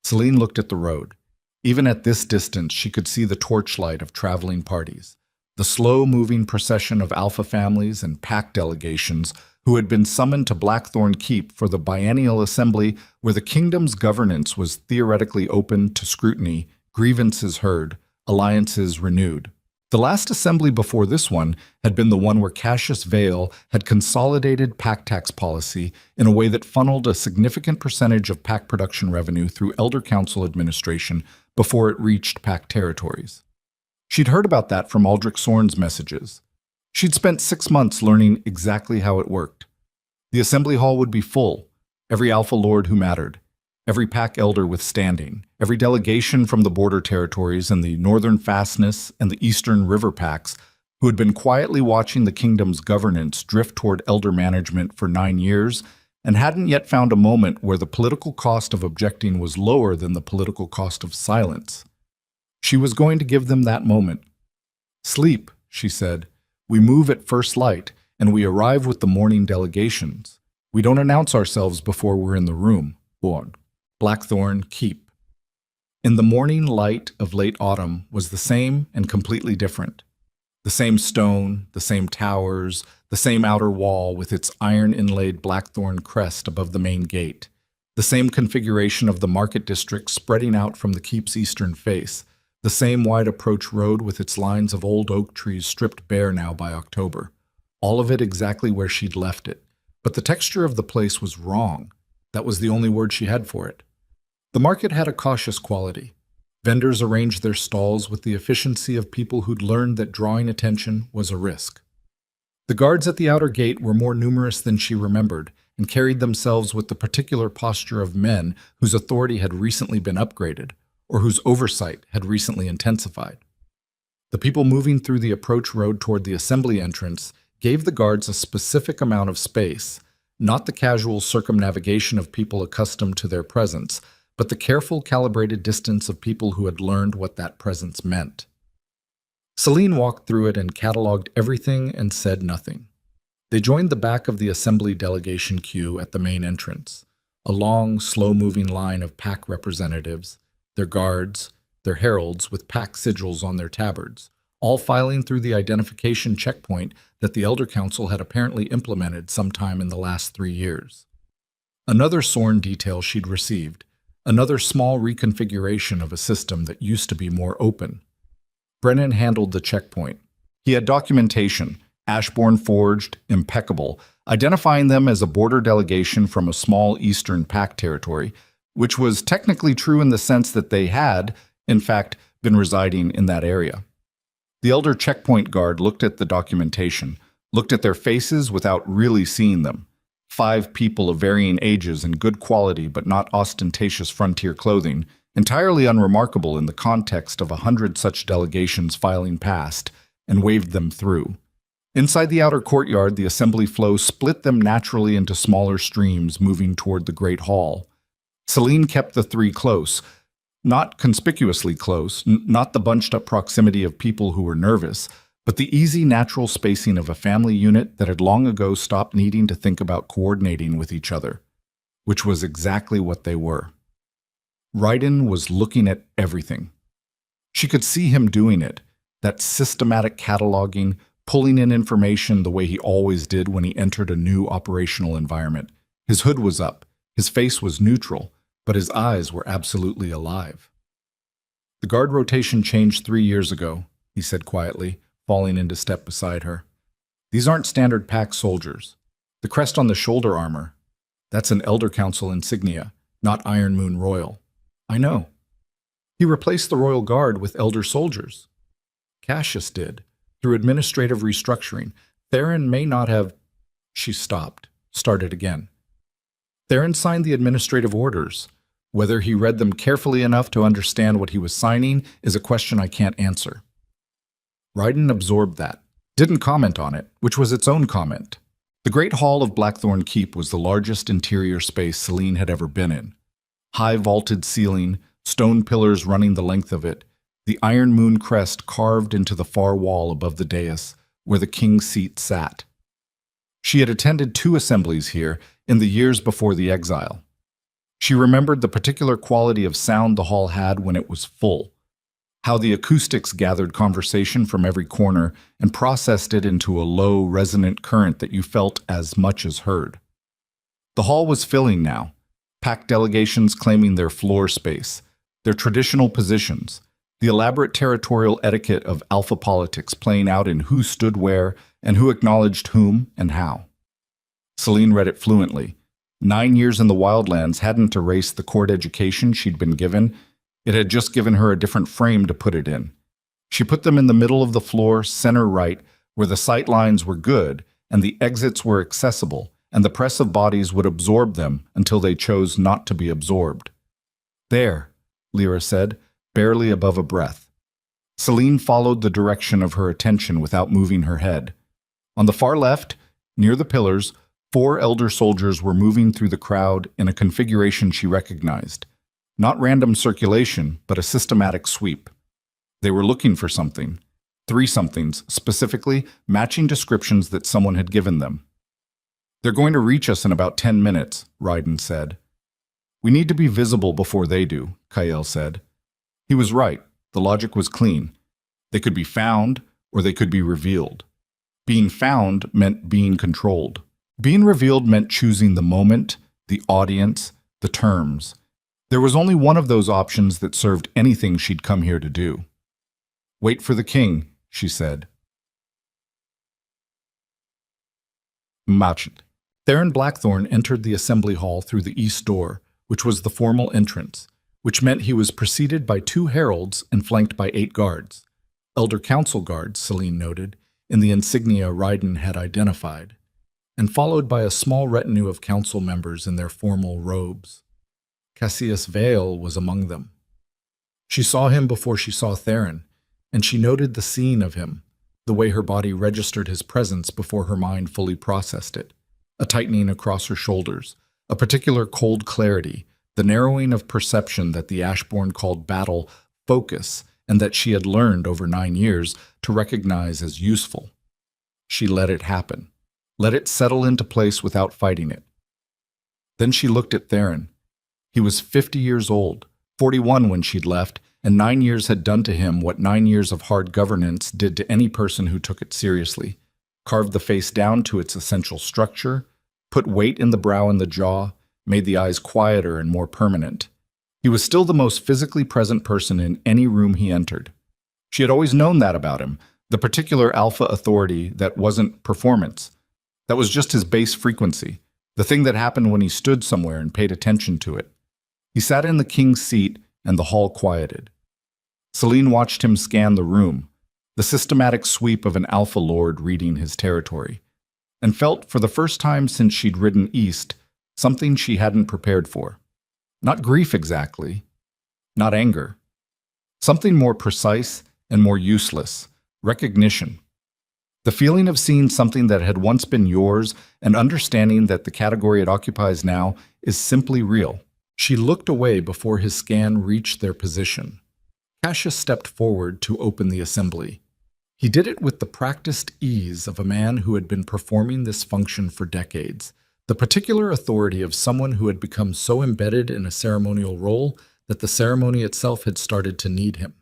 Celine looked at the road. Even at this distance, she could see the torchlight of traveling parties, the slow-moving procession of alpha families and pack delegations who had been summoned to Blackthorn Keep for the biennial assembly where the kingdom's governance was theoretically open to scrutiny, grievances heard, alliances renewed. The last assembly before this one had been the one where Cassius Vale had consolidated pack tax policy in a way that funneled a significant percentage of pack production revenue through Elder Council administration before it reached pack territories. She'd heard about that from Aldrich Sorn's messages. She'd spent 6 months learning exactly how it worked. The assembly hall would be full, every alpha lord who mattered, every pack elder with standing, every delegation from the border territories and the northern fastness and the eastern river packs who had been quietly watching the kingdom's governance drift toward elder management for 9 years and hadn't yet found a moment where the political cost of objecting was lower than the political cost of silence. She was going to give them that moment. Sleep, she said. We move at first light, and we arrive with the morning delegations. We don't announce ourselves before we're in the room. Blackthorn Keep. In the morning light of late autumn was the same and completely different. The same stone, the same towers, the same outer wall with its iron-inlaid blackthorn crest above the main gate, the same configuration of the market district spreading out from the keep's eastern face, the same wide approach road with its lines of old oak trees stripped bare now by October. All of it exactly where she'd left it. But the texture of the place was wrong. That was the only word she had for it. The market had a cautious quality. Vendors arranged their stalls with the efficiency of people who'd learned that drawing attention was a risk. The guards at the outer gate were more numerous than she remembered and carried themselves with the particular posture of men whose authority had recently been upgraded, or whose oversight had recently intensified. The people moving through the approach road toward the assembly entrance gave the guards a specific amount of space, not the casual circumnavigation of people accustomed to their presence, but the careful, calibrated distance of people who had learned what that presence meant. Celine walked through it and cataloged everything and said nothing. They joined the back of the assembly delegation queue at the main entrance, a long, slow-moving line of pack representatives, their guards, their heralds with pack sigils on their tabards, all filing through the identification checkpoint that the Elder Council had apparently implemented sometime in the last 3 years. Another Sorn detail she'd received, another small reconfiguration of a system that used to be more open. Brennan handled the checkpoint. He had documentation, Ashbourne forged, impeccable, identifying them as a border delegation from a small eastern pack territory, which was technically true in the sense that they had, in fact, been residing in that area. The elder checkpoint guard looked at the documentation, looked at their faces without really seeing them, 5 people of varying ages in good quality but not ostentatious frontier clothing, entirely unremarkable in the context of 100 such delegations filing past, and waved them through. Inside the outer courtyard, the assembly flow split them naturally into smaller streams moving toward the great hall. Celine kept the 3 close, not conspicuously close, not the bunched-up proximity of people who were nervous, but the easy, natural spacing of a family unit that had long ago stopped needing to think about coordinating with each other, which was exactly what they were. Ryden was looking at everything. She could see him doing it, that systematic cataloging, pulling in information the way he always did when he entered a new operational environment. His hood was up, his face was neutral, but his eyes were absolutely alive. "The guard rotation changed 3 years ago," he said quietly, falling into step beside her. "These aren't standard pack soldiers. The crest on the shoulder armor, that's an Elder Council insignia, not Iron Moon Royal." "I know." "He replaced the Royal Guard with Elder soldiers." "Cassius did, through administrative restructuring. Theron may not have—" She stopped, started again. "Theron signed the administrative orders. Whether he read them carefully enough to understand what he was signing is a question I can't answer." Ryden absorbed that, didn't comment on it, which was its own comment. The Great Hall of Blackthorn Keep was the largest interior space Celine had ever been in. High vaulted ceiling, stone pillars running the length of it, the Iron Moon crest carved into the far wall above the dais, where the king's seat sat. She had attended 2 assemblies here in the years before the exile. She remembered the particular quality of sound the hall had when it was full, how the acoustics gathered conversation from every corner and processed it into a low, resonant current that you felt as much as heard. The hall was filling now, packed delegations claiming their floor space, their traditional positions, the elaborate territorial etiquette of alpha politics playing out in who stood where and who acknowledged whom and how. Celine read it fluently. 9 years in the wildlands hadn't erased the court education she'd been given. It had just given her a different frame to put it in. She put them in the middle of the floor, center right, where the sight lines were good and the exits were accessible, and the press of bodies would absorb them until they chose not to be absorbed. "There," Lyra said, barely above a breath. Celine followed the direction of her attention without moving her head. On the far left, near the pillars, 4 elder soldiers were moving through the crowd in a configuration she recognized. Not random circulation, but a systematic sweep. They were looking for something. 3 somethings, specifically, matching descriptions that someone had given them. "They're going to reach us in about 10 minutes, Ryden said. "We need to be visible before they do," Kael said. He was right. The logic was clean. They could be found, or they could be revealed. Being found meant being controlled. Being revealed meant choosing the moment, the audience, the terms. There was only one of those options that served anything she'd come here to do. "Wait for the king," she said. Merchant. Theron Blackthorn entered the assembly hall through the east door, which was the formal entrance, which meant he was preceded by 2 heralds and flanked by 8 guards. Elder Council guards, Celine noted, in the insignia Ryden had identified, and followed by a small retinue of council members in their formal robes. Cassius Vale was among them. She saw him before she saw Theron, and she noted the scene of him, the way her body registered his presence before her mind fully processed it, a tightening across her shoulders, a particular cold clarity, the narrowing of perception that the Ashborn called battle focus and that she had learned over 9 years to recognize as useful. She let it happen, let it settle into place without fighting it. Then she looked at Theron. He was 50 years old, 41 when she'd left, and 9 years had done to him what 9 years of hard governance did to any person who took it seriously. Carved the face down to its essential structure, put weight in the brow and the jaw, made the eyes quieter and more permanent. He was still the most physically present person in any room he entered. She had always known that about him, the particular alpha authority that wasn't performance. That was just his base frequency, the thing that happened when he stood somewhere and paid attention to it. He sat in the king's seat, and the hall quieted. Celine watched him scan the room, the systematic sweep of an alpha lord reading his territory. and felt, for the first time since she'd ridden east, something she hadn't prepared for. Not grief exactly, not anger. Something more precise and more useless: recognition. The feeling of seeing something that had once been yours and understanding that the category it occupies now is simply real. She looked away before his scan reached their position. Cassius stepped forward to open the assembly. He did it with the practiced ease of a man who had been performing this function for decades, the particular authority of someone who had become so embedded in a ceremonial role that the ceremony itself had started to need him.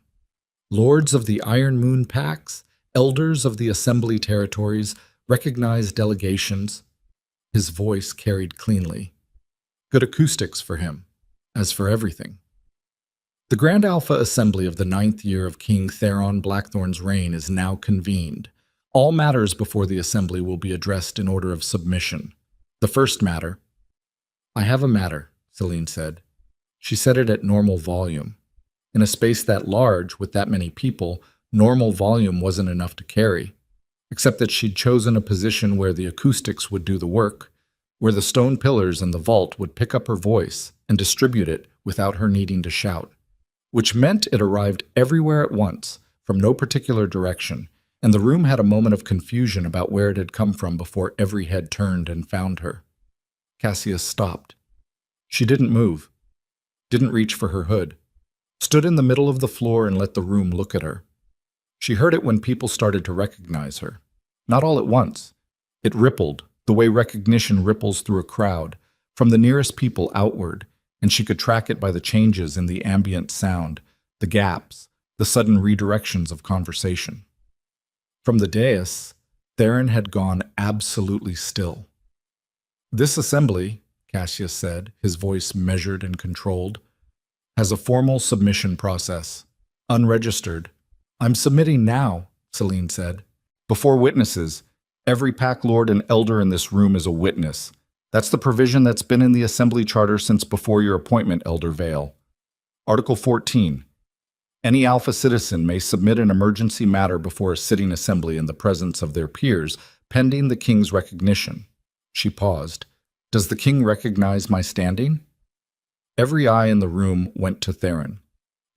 Lords of the Iron Moon Pacts, elders of the assembly territories, recognized delegations. His voice carried cleanly. Good acoustics for him, as for everything. The Grand Alpha Assembly of the 9th year of King Theron Blackthorn's reign is now convened. All matters before the assembly will be addressed in order of submission. The first matter— "I have a matter," Celine said. She said it at normal volume. In a space that large, with that many people, normal volume wasn't enough to carry, except that she'd chosen a position where the acoustics would do the work, where the stone pillars and the vault would pick up her voice and distribute it without her needing to shout, which meant it arrived everywhere at once, from no particular direction, and the room had a moment of confusion about where it had come from before every head turned and found her. Cassius stopped. She didn't move, didn't reach for her hood, stood in the middle of the floor and let the room look at her. She heard it when people started to recognize her. Not all at once. It rippled, the way recognition ripples through a crowd, from the nearest people outward, and she could track it by the changes in the ambient sound, the gaps, the sudden redirections of conversation. From the dais, Theron had gone absolutely still. "This assembly," Cassius said, his voice measured and controlled, "has a formal submission process. Unregistered." "I'm submitting now," Celine said. "Before witnesses. Every pack lord and elder in this room is a witness. That's the provision that's been in the Assembly Charter since before your appointment, Elder Vale. Article 14. Any Alpha citizen may submit an emergency matter before a sitting assembly in the presence of their peers, pending the king's recognition." She paused. "Does the king recognize my standing?" Every eye in the room went to Theron.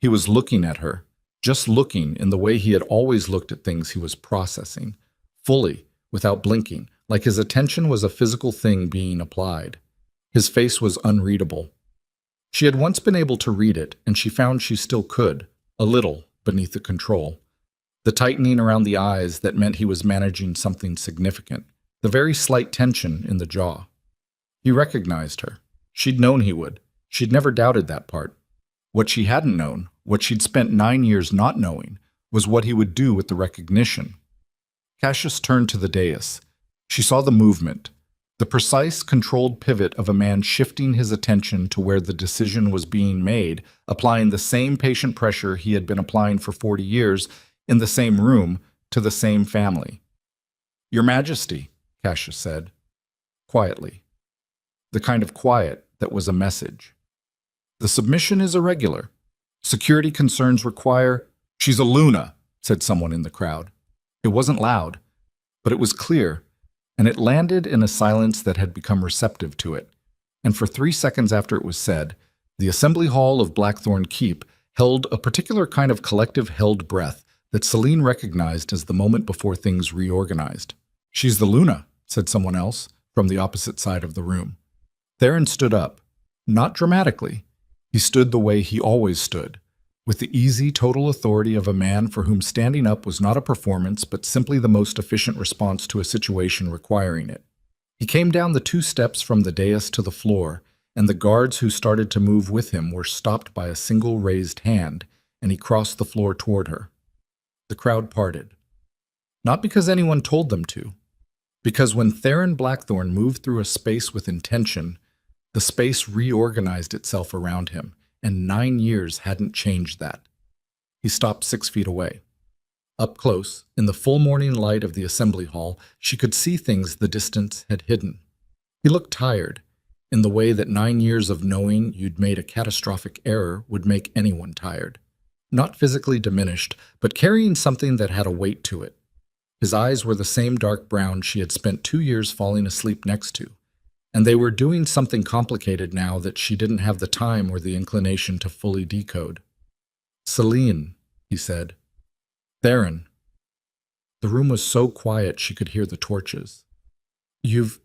He was looking at her, just looking in the way he had always looked at things he was processing, fully, without blinking, like his attention was a physical thing being applied. His face was unreadable. She had once been able to read it, and she found she still could, a little, beneath the control. The tightening around the eyes that meant he was managing something significant, the very slight tension in the jaw. He recognized her. She'd known he would. She'd never doubted that part. What she hadn't known, what she'd spent 9 years not knowing, was what he would do with the recognition. Cassius turned to the dais. She saw the movement, the precise, controlled pivot of a man shifting his attention to where the decision was being made, applying the same patient pressure he had been applying for 40 years in the same room to the same family. "Your Majesty," Cassius said, quietly, the kind of quiet that was a message. "The submission is irregular. Security concerns require—" "She's a Luna," said someone in the crowd. It wasn't loud, but it was clear, and it landed in a silence that had become receptive to it. And for 3 seconds after it was said, the assembly hall of Blackthorn Keep held a particular kind of collective held breath that Celine recognized as the moment before things reorganized. "She's the Luna," said someone else, from the opposite side of the room. Theron stood up, not dramatically. He stood the way he always stood, with the easy, total authority of a man for whom standing up was not a performance but simply the most efficient response to a situation requiring it. He came down the 2 steps from the dais to the floor, and the guards who started to move with him were stopped by a single raised hand, and he crossed the floor toward her. The crowd parted. Not because anyone told them to, because when Theron Blackthorn moved through a space with intention, the space reorganized itself around him, and 9 years hadn't changed that. He stopped 6 feet away. Up close, in the full morning light of the assembly hall, she could see things the distance had hidden. He looked tired, in the way that 9 years of knowing you'd made a catastrophic error would make anyone tired. Not physically diminished, but carrying something that had a weight to it. His eyes were the same dark brown she had spent 2 years falling asleep next to, and they were doing something complicated now that she didn't have the time or the inclination to fully decode. "Celine," he said. "Theron." The room was so quiet she could hear the torches. "You've—"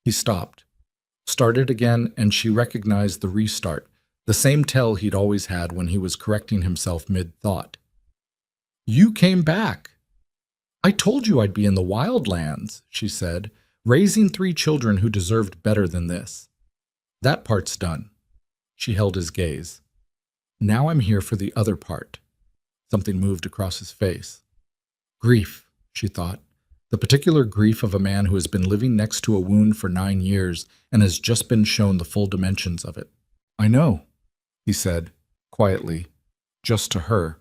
He stopped, started again, and she recognized the restart, the same tell he'd always had when he was correcting himself mid-thought. "You came back. I told you I'd be in the wildlands," she said, "raising 3 children who deserved better than this. That part's done." She held his gaze. "Now I'm here for the other part." Something moved across his face. Grief, she thought. The particular grief of a man who has been living next to a wound for 9 years and has just been shown the full dimensions of it. "I know," he said, quietly, just to her.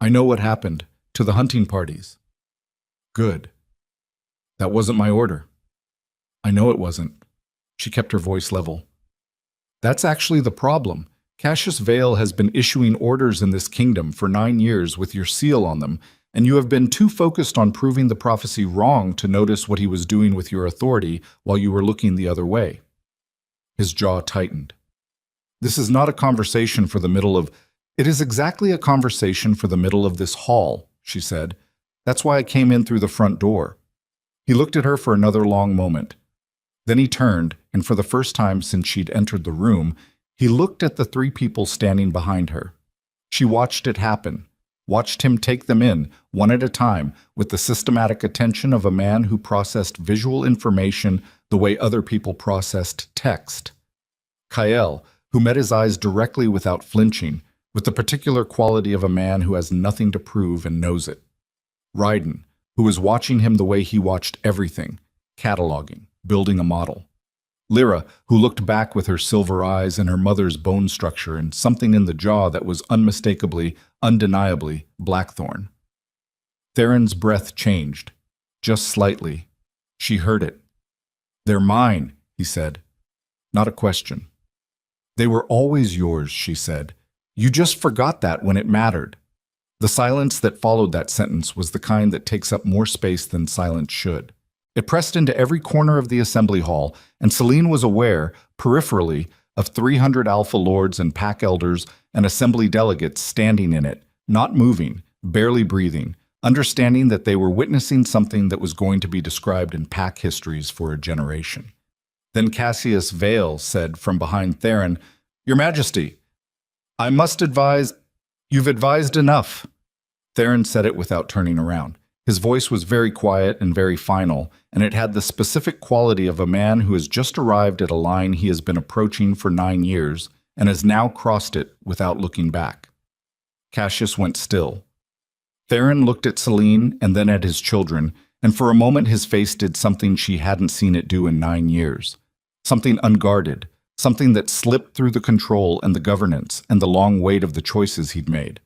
"I know what happened, to the hunting parties." "Good. That wasn't my order." "I know it wasn't." She kept her voice level. "That's actually the problem. Cassius Vale has been issuing orders in this kingdom for 9 years with your seal on them, and you have been too focused on proving the prophecy wrong to notice what he was doing with your authority while you were looking the other way." His jaw tightened. "This is not a conversation for the middle of—" "It is exactly a conversation for the middle of this hall," she said. "That's why I came in through the front door." He looked at her for another long moment. Then he turned, and for the first time since she'd entered the room, he looked at the 3 people standing behind her. She watched it happen, watched him take them in, one at a time, with the systematic attention of a man who processed visual information the way other people processed text. Kyle, who met his eyes directly without flinching, with the particular quality of a man who has nothing to prove and knows it. Ryden, who was watching him the way he watched everything, cataloging, building a model. Lyra, who looked back with her silver eyes and her mother's bone structure and something in the jaw that was unmistakably, undeniably Blackthorn. Theron's breath changed, just slightly. She heard it. "They're mine," he said. Not a question. "They were always yours," she said. "You just forgot that when it mattered." The silence that followed that sentence was the kind that takes up more space than silence should. It pressed into every corner of the assembly hall, and Celine was aware, peripherally, of 300 Alpha Lords and Pack Elders and assembly delegates standing in it, not moving, barely breathing, understanding that they were witnessing something that was going to be described in Pack histories for a generation. Then Cassius Vale said from behind Theron, "Your Majesty, I must advise—" "You've advised enough." Theron said it without turning around. His voice was very quiet and very final, and it had the specific quality of a man who has just arrived at a line he has been approaching for 9 years and has now crossed it without looking back. Cassius went still. Theron looked at Celine and then at his children, and for a moment his face did something she hadn't seen it do in 9 years. Something unguarded, something that slipped through the control and the governance and the long weight of the choices he'd made.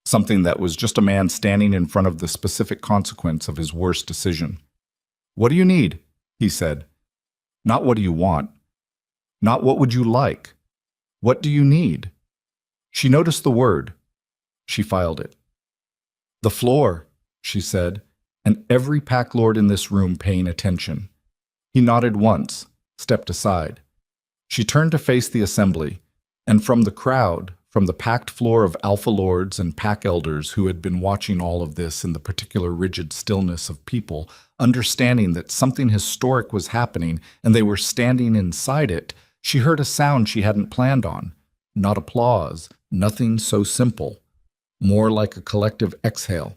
Something that was just a man standing in front of the specific consequence of his worst decision. "What do you need?" he said. "Not what do you want. Not what would you like. What do you need?" She noticed the word. She filed it. "The floor," she said, and every Pack Lord in this room paying attention. He nodded once, stepped aside. She turned to face the assembly, and from the crowd, from the packed floor of Alpha Lords and Pack Elders who had been watching all of this in the particular rigid stillness of people, understanding that something historic was happening and they were standing inside it, she heard a sound she hadn't planned on. Not applause, nothing so simple. More like a collective exhale.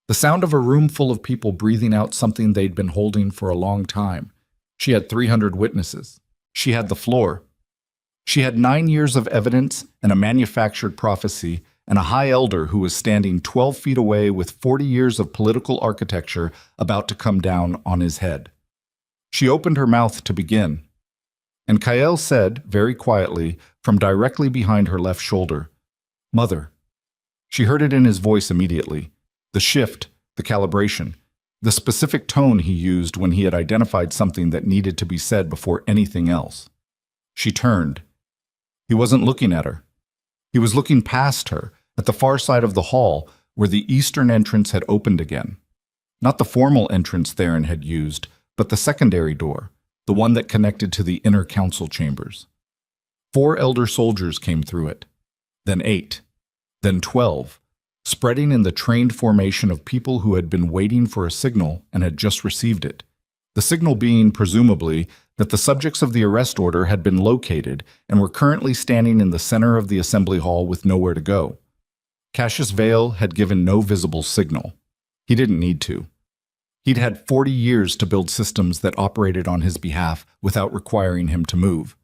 The sound of a room full of people breathing out something they'd been holding for a long time. She had 300 witnesses. She had the floor. She had 9 years of evidence and a manufactured prophecy and a high elder who was standing 12 feet away with 40 years of political architecture about to come down on his head. She opened her mouth to begin. And Kyle said, very quietly, from directly behind her left shoulder, "Mother." She heard it in his voice immediately. The shift, the calibration, the specific tone he used when he had identified something that needed to be said before anything else. She turned. He wasn't looking at her. He was looking past her, at the far side of the hall, where the eastern entrance had opened again. Not the formal entrance Theron had used, but the secondary door, the one that connected to the inner council chambers. 4 elder soldiers came through it, then 8, then 12, spreading in the trained formation of people who had been waiting for a signal and had just received it. The signal being, presumably, that the subjects of the arrest order had been located and were currently standing in the center of the assembly hall with nowhere to go. Cassius Vale had given no visible signal. He didn't need to. He'd had 40 years to build systems that operated on his behalf without requiring him to move.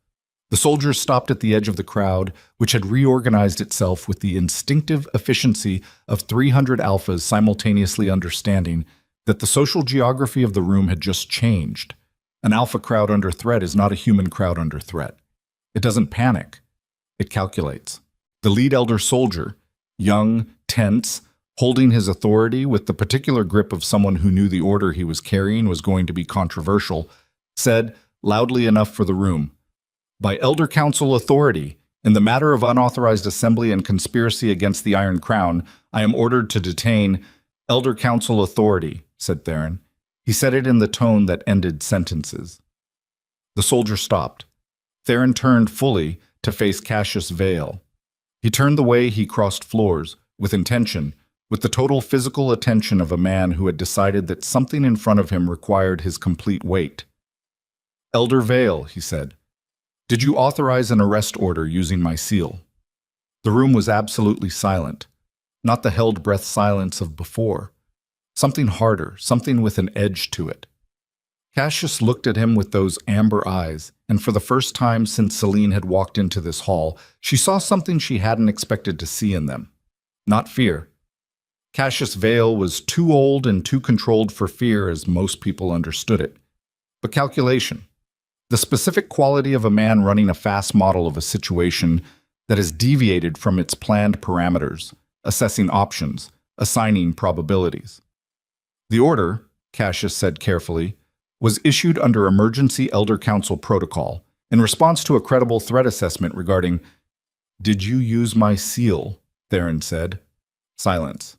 The soldiers stopped at the edge of the crowd, which had reorganized itself with the instinctive efficiency of 300 alphas simultaneously understanding that the social geography of the room had just changed. An alpha crowd under threat is not a human crowd under threat. It doesn't panic. It calculates. The lead elder soldier, young, tense, holding his authority with the particular grip of someone who knew the order he was carrying was going to be controversial, said, loudly enough for the room, "By Elder Council authority, in the matter of unauthorized assembly and conspiracy against the Iron Crown, I am ordered to detain Elder Council authority," said Theron. He said it in the tone that ended sentences. The soldier stopped. Theron turned fully to face Cassius Vale. He turned the way he crossed floors, with intention, with the total physical attention of a man who had decided that something in front of him required his complete weight. "Elder Vale," he said, "did you authorize an arrest order using my seal?" The room was absolutely silent, not the held-breath silence of before. Something harder, something with an edge to it. Cassius looked at him with those amber eyes, and for the first time since Celine had walked into this hall, she saw something she hadn't expected to see in them. Not fear. Cassius Vale was too old and too controlled for fear as most people understood it. But calculation. The specific quality of a man running a fast model of a situation that has deviated from its planned parameters, assessing options, assigning probabilities. The order, Cassius said carefully, was issued under Emergency Elder Council Protocol in response to a credible threat assessment regarding, "Did you use my seal?" Theron said. Silence.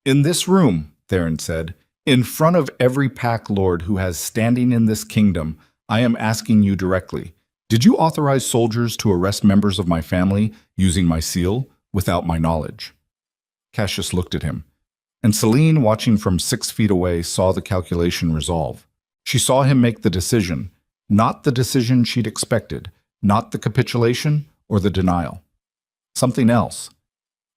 "In this room," Theron said, "in front of every pack lord who has standing in this kingdom, I am asking you directly, did you authorize soldiers to arrest members of my family using my seal without my knowledge?" Cassius looked at him, and Celine, watching from 6 feet away, saw the calculation resolve. She saw him make the decision, not the decision she'd expected, not the capitulation or the denial. Something else.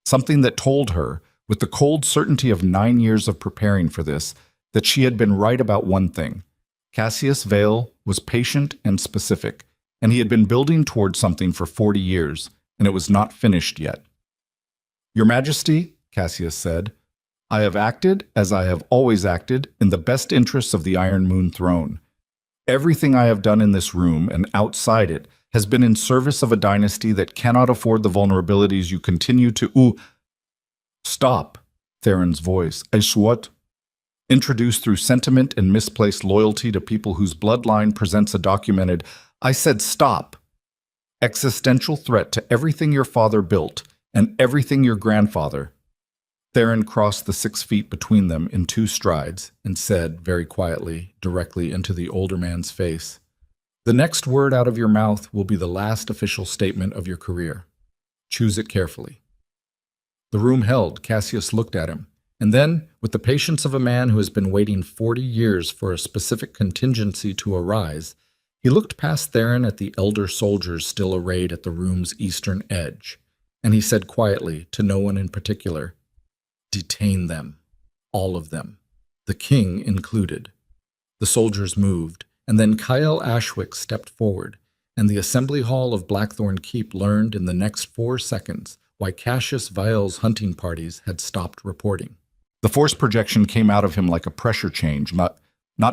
Something that told her, with the cold certainty of 9 years of preparing for this, that she had been right about one thing. Cassius Vale was patient and specific, and he had been building toward something for 40 years, and it was not finished yet. "Your Majesty," Cassius said, "I have acted, as I have always acted, in the best interests of the Iron Moon throne. Everything I have done in this room and outside it has been in service of a dynasty that cannot afford the vulnerabilities you continue to Stop, Theron's voice. I swat. Introduced through sentiment and misplaced loyalty to people whose bloodline presents a documented, I said stop. Existential threat to everything your father built and everything your grandfather. Theron crossed the 6 feet between them in 2 strides and said, very quietly, directly into the older man's face, "The next word out of your mouth will be the last official statement of your career. Choose it carefully." The room held. Cassius looked at him, and then, with the patience of a man who has been waiting 40 years for a specific contingency to arise, he looked past Theron at the elder soldiers still arrayed at the room's eastern edge, and he said quietly, to no one in particular, "Detain them, all of them, the king included." The soldiers moved, and then Kyle Ashwick stepped forward, and the assembly hall of Blackthorn Keep learned in the next 4 seconds why Cassius Vale's hunting parties had stopped reporting. The force projection came out of him like a pressure change, not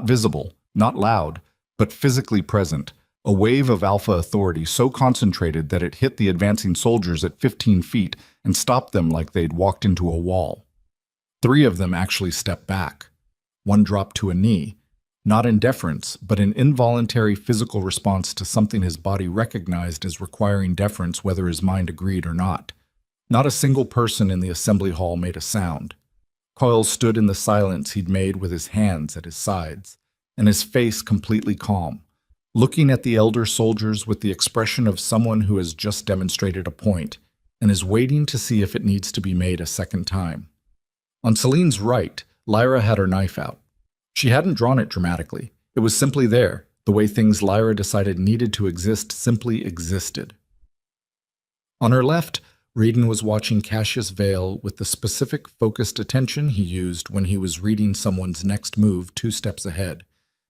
visible, not loud, but physically present, a wave of alpha authority so concentrated that it hit the advancing soldiers at 15 feet and stopped them like they'd walked into a wall. 3 of them actually stepped back. 1 dropped to a knee, not in deference, but in involuntary physical response to something his body recognized as requiring deference whether his mind agreed or not. Not a single person in the assembly hall made a sound. Coyle stood in the silence he'd made with his hands at his sides, and his face completely calm, looking at the elder soldiers with the expression of someone who has just demonstrated a point and is waiting to see if it needs to be made a second time. On Celine's right, Lyra had her knife out. She hadn't drawn it dramatically. It was simply there, the way things Lyra decided needed to exist simply existed. On her left, Reedon was watching Cassius Vale with the specific focused attention he used when he was reading someone's next move 2 steps ahead,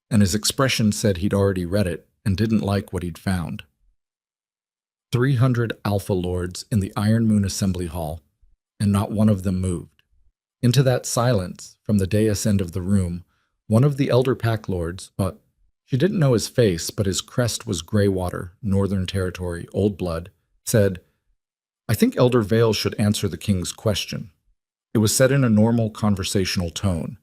and his expression said he'd already read it and didn't like what he'd found. 300 Alpha Lords in the Iron Moon Assembly Hall, and not one of them moved. Into that silence, from the dais end of the room, one of the Elder Pack Lords, but she didn't know his face, but his crest was Greywater, Northern Territory, Old Blood, said, "I think Elder Vale should answer the king's question." It was said in a normal conversational tone,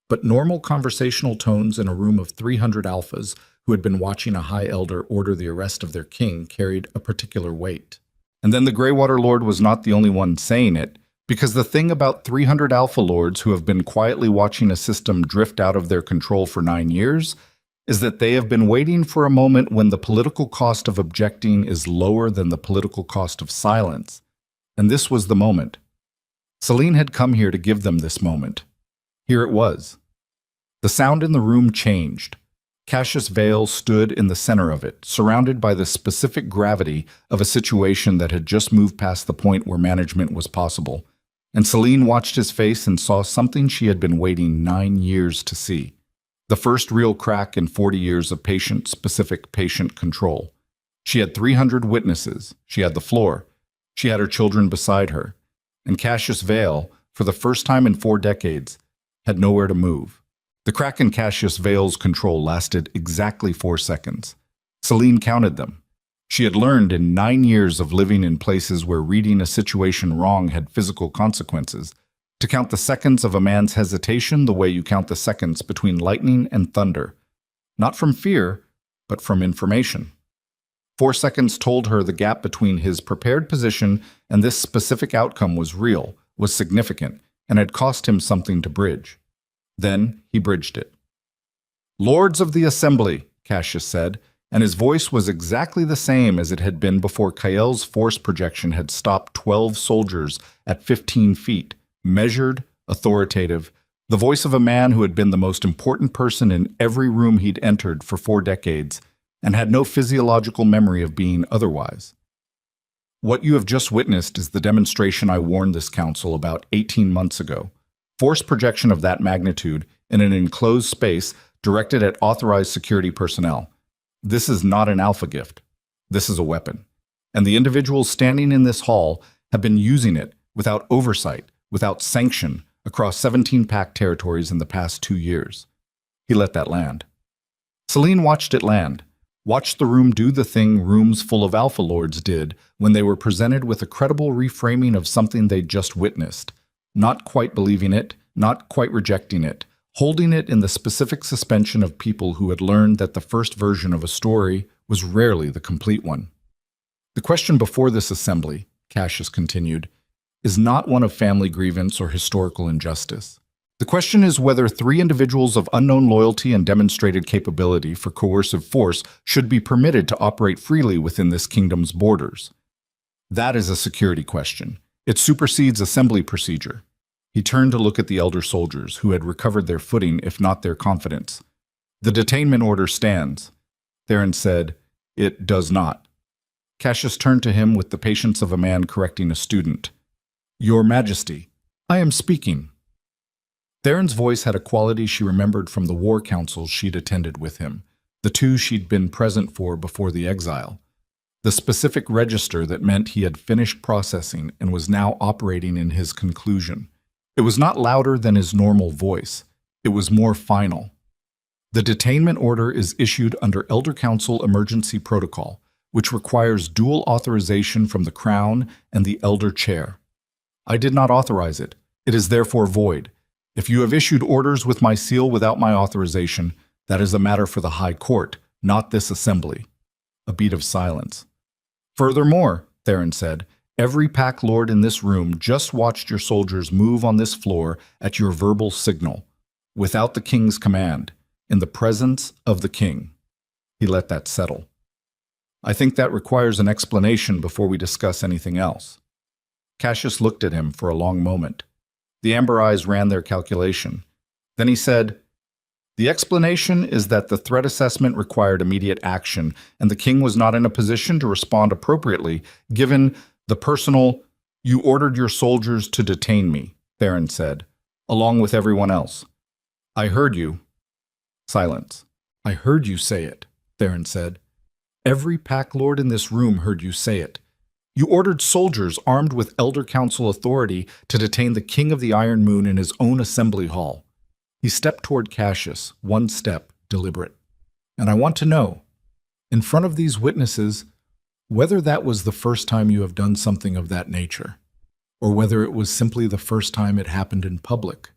but normal conversational tones in a room of 300 alphas who had been watching a high elder order the arrest of their king carried a particular weight. And then the Greywater Lord was not the only one saying it, because the thing about 300 alpha lords who have been quietly watching a system drift out of their control for 9 years is that they have been waiting for a moment when the political cost of objecting is lower than the political cost of silence. And this was the moment. Celine had come here to give them this moment. Here it was. The sound in the room changed. Cassius Vale stood in the center of it, surrounded by the specific gravity of a situation that had just moved past the point where management was possible. And Celine watched his face and saw something she had been waiting 9 years to see. The first real crack in 40 years of patient-specific patient control. She had 300 witnesses. She had the floor. She had her children beside her. And Cassius Vale, for the first time in 4 decades, had nowhere to move. The crack in Cassius Vale's control lasted exactly 4 seconds. Celine counted them. She had learned in 9 years of living in places where reading a situation wrong had physical consequences to count the seconds of a man's hesitation the way you count the seconds between lightning and thunder. Not from fear, but from information. 4 seconds told her the gap between his prepared position and this specific outcome was real, was significant, and had cost him something to bridge. Then he bridged it. "Lords of the Assembly," Cassius said, and his voice was exactly the same as it had been before Kael's force projection had stopped 12 soldiers at 15 feet, measured, authoritative, the voice of a man who had been the most important person in every room he'd entered for 4 decades and had no physiological memory of being otherwise. "What you have just witnessed is the demonstration I warned this council about 18 months ago. Force projection of that magnitude in an enclosed space directed at authorized security personnel. This is not an alpha gift. This is a weapon. And the individuals standing in this hall have been using it without oversight, without sanction, across 17 pack territories in the past 2 years. He let that land. Celine watched it land, watched the room do the thing rooms full of alpha lords did when they were presented with a credible reframing of something they'd just witnessed, not quite believing it, not quite rejecting it, holding it in the specific suspension of people who had learned that the first version of a story was rarely the complete one. "The question before this assembly," Cassius continued, "is not one of family grievance or historical injustice. The question is whether 3 individuals of unknown loyalty and demonstrated capability for coercive force should be permitted to operate freely within this kingdom's borders. That is a security question. It supersedes assembly procedure." He turned to look at the elder soldiers, who had recovered their footing, if not their confidence. "The detainment order stands." Theron said, "It does not." Cassius turned to him with the patience of a man correcting a student. "Your Majesty, I am speaking." Theron's voice had a quality she remembered from the war councils she'd attended with him, the 2 she'd been present for before the exile. The specific register that meant he had finished processing and was now operating in his conclusion. It was not louder than his normal voice. It was more final. "The detainment order is issued under Elder Council Emergency Protocol, which requires dual authorization from the Crown and the Elder Chair. I did not authorize it. It is therefore void. If you have issued orders with my seal without my authorization, that is a matter for the High Court, not this assembly." A beat of silence. "Furthermore," Theron said, Every pack lord in this room just watched your soldiers move on this floor at your verbal signal, without the king's command, in the presence of the king. He let that settle. I think that requires an explanation before we discuss anything else. Cassius looked at him for a long moment. The amber eyes ran their calculation. Then he said, "The explanation is that the threat assessment required immediate action, and the king was not in a position to respond appropriately, given the personal, 'You ordered your soldiers to detain me,' Theron said, along with everyone else. I heard you." Silence. "I heard you say it," Theron said. "Every pack lord in this room heard you say it. You ordered soldiers armed with Elder Council authority to detain the King of the Iron Moon in his own assembly hall." He stepped toward Cassius, one step, deliberate. "And I want to know, in front of these witnesses, whether that was the first time you have done something of that nature, or whether it was simply the first time it happened in public."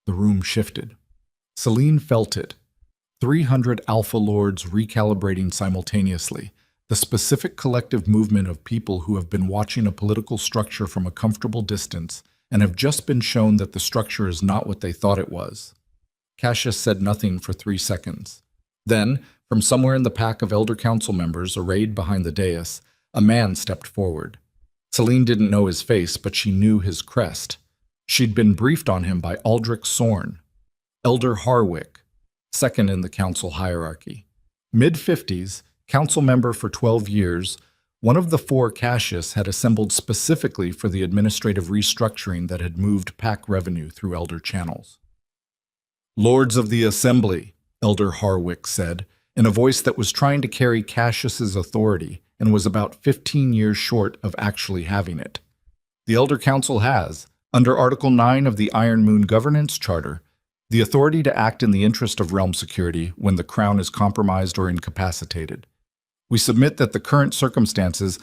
The room shifted. Celine felt it. 300 Alpha Lords recalibrating simultaneously, the specific collective movement of people who have been watching a political structure from a comfortable distance and have just been shown that the structure is not what they thought it was. Cassius said nothing for 3 seconds. Then, from somewhere in the pack of Elder Council members arrayed behind the dais, a man stepped forward. Celine didn't know his face, but she knew his crest. She'd been briefed on him by Aldrich Sorn, Elder Harwick, second in the council hierarchy. Mid-50s, council member for 12 years, one of the 4 Cassius had assembled specifically for the administrative restructuring that had moved pack revenue through Elder channels. "Lords of the Assembly," Elder Harwick said, in a voice that was trying to carry Cassius's authority and was about 15 years short of actually having it. "The Elder Council has, under Article 9 of the Iron Moon Governance Charter, the authority to act in the interest of realm security when the crown is compromised or incapacitated. We submit that the current circumstances—"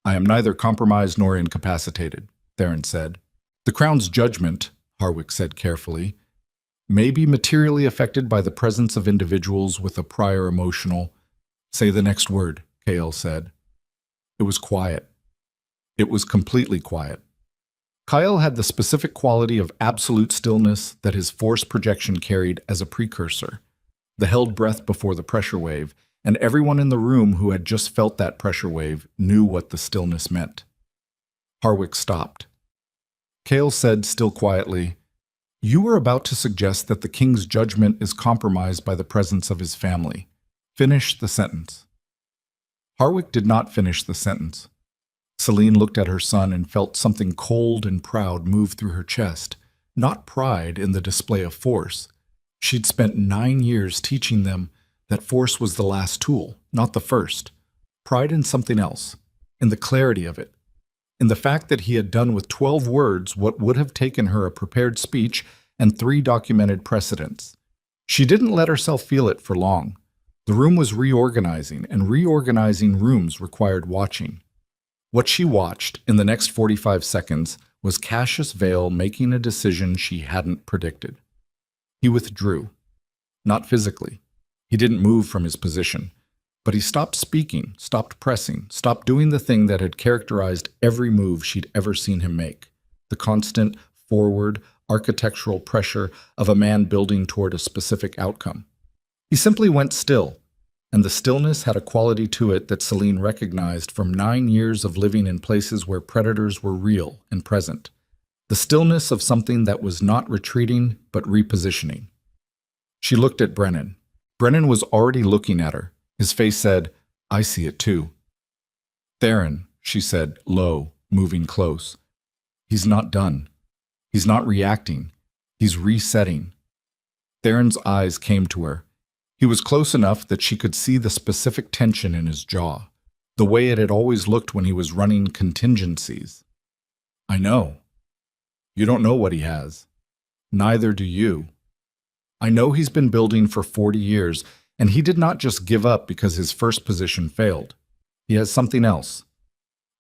"I am neither compromised nor incapacitated," Theron said. "The crown's judgment," Harwick said carefully, "may be materially affected by the presence of individuals with a prior emotional—" "Say the next word," Kael said. It was quiet. It was completely quiet. Kyle had the specific quality of absolute stillness that his force projection carried as a precursor, the held breath before the pressure wave, and everyone in the room who had just felt that pressure wave knew what the stillness meant. Harwick stopped. Kael said, still quietly, "You were about to suggest that the king's judgment is compromised by the presence of his family. Finish the sentence." Harwick did not finish the sentence. Celine looked at her son and felt something cold and proud move through her chest, not pride in the display of force. She'd spent 9 years teaching them that force was the last tool, not the first. Pride in something else, in the clarity of it, in the fact that he had done with 12 words what would have taken her a prepared speech and 3 documented precedents. She didn't let herself feel it for long. The room was reorganizing, and reorganizing rooms required watching. What she watched in the next 45 seconds was Cassius Vale making a decision she hadn't predicted. He withdrew. Not physically. He didn't move from his position. But he stopped speaking, stopped pressing, stopped doing the thing that had characterized every move she'd ever seen him make. The constant, forward, architectural pressure of a man building toward a specific outcome. He simply went still. And the stillness had a quality to it that Celine recognized from 9 years of living in places where predators were real and present. The stillness of something that was not retreating, but repositioning. She looked at Brennan. Brennan was already looking at her. His face said, "I see it too." "Theron," she said, low, moving close. "He's not done. He's not reacting. He's resetting." Theron's eyes came to her. He was close enough that she could see the specific tension in his jaw, the way it had always looked when he was running contingencies. "I know. You don't know what he has. Neither do you. I know he's been building for 40 years, and he did not just give up because his first position failed. He has something else."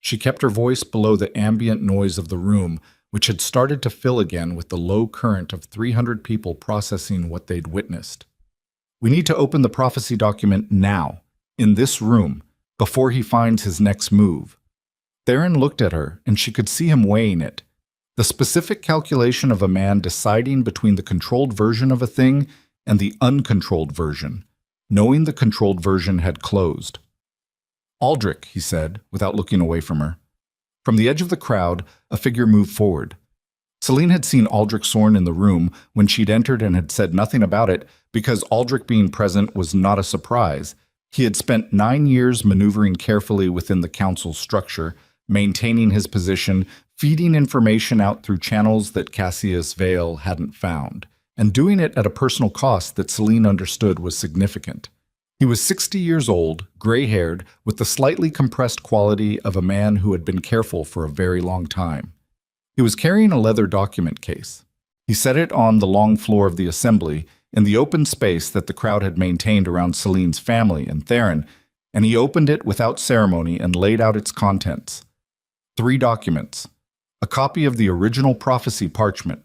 She kept her voice below the ambient noise of the room, which had started to fill again with the low current of 300 people processing what they'd witnessed. "We need to open the prophecy document now, in this room, before he finds his next move." Theron looked at her, and she could see him weighing it. The specific calculation of a man deciding between the controlled version of a thing and the uncontrolled version, knowing the controlled version had closed. "Aldrich," he said, without looking away from her. From the edge of the crowd, a figure moved forward. Celine had seen Aldrich Sorn in the room when she'd entered and had said nothing about it because Aldrich being present was not a surprise. He had spent 9 years maneuvering carefully within the council's structure, maintaining his position, feeding information out through channels that Cassius Vale hadn't found, and doing it at a personal cost that Celine understood was significant. He was 60 years old, gray-haired, with the slightly compressed quality of a man who had been careful for a very long time. He was carrying a leather document case. He set it on the long floor of the assembly, in the open space that the crowd had maintained around Celine's family and Theron, and he opened it without ceremony and laid out its contents. 3 documents: a copy of the original prophecy parchment,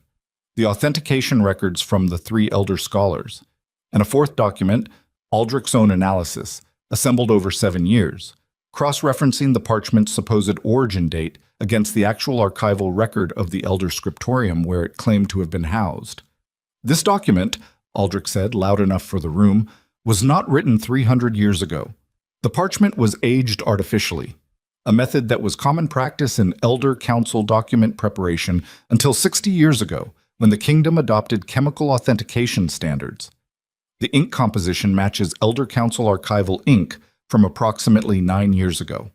the authentication records from the 3 elder scholars, and a 4th document, Aldrich's own analysis, assembled over 7 years, cross-referencing the parchment's supposed origin date against the actual archival record of the Elder Scriptorium where it claimed to have been housed. This document, Aldrich said, loud enough for the room, was not written 300 years ago. The parchment was aged artificially, a method that was common practice in Elder Council document preparation until 60 years ago, when the kingdom adopted chemical authentication standards. The ink composition matches Elder Council archival ink from approximately 9 years ago.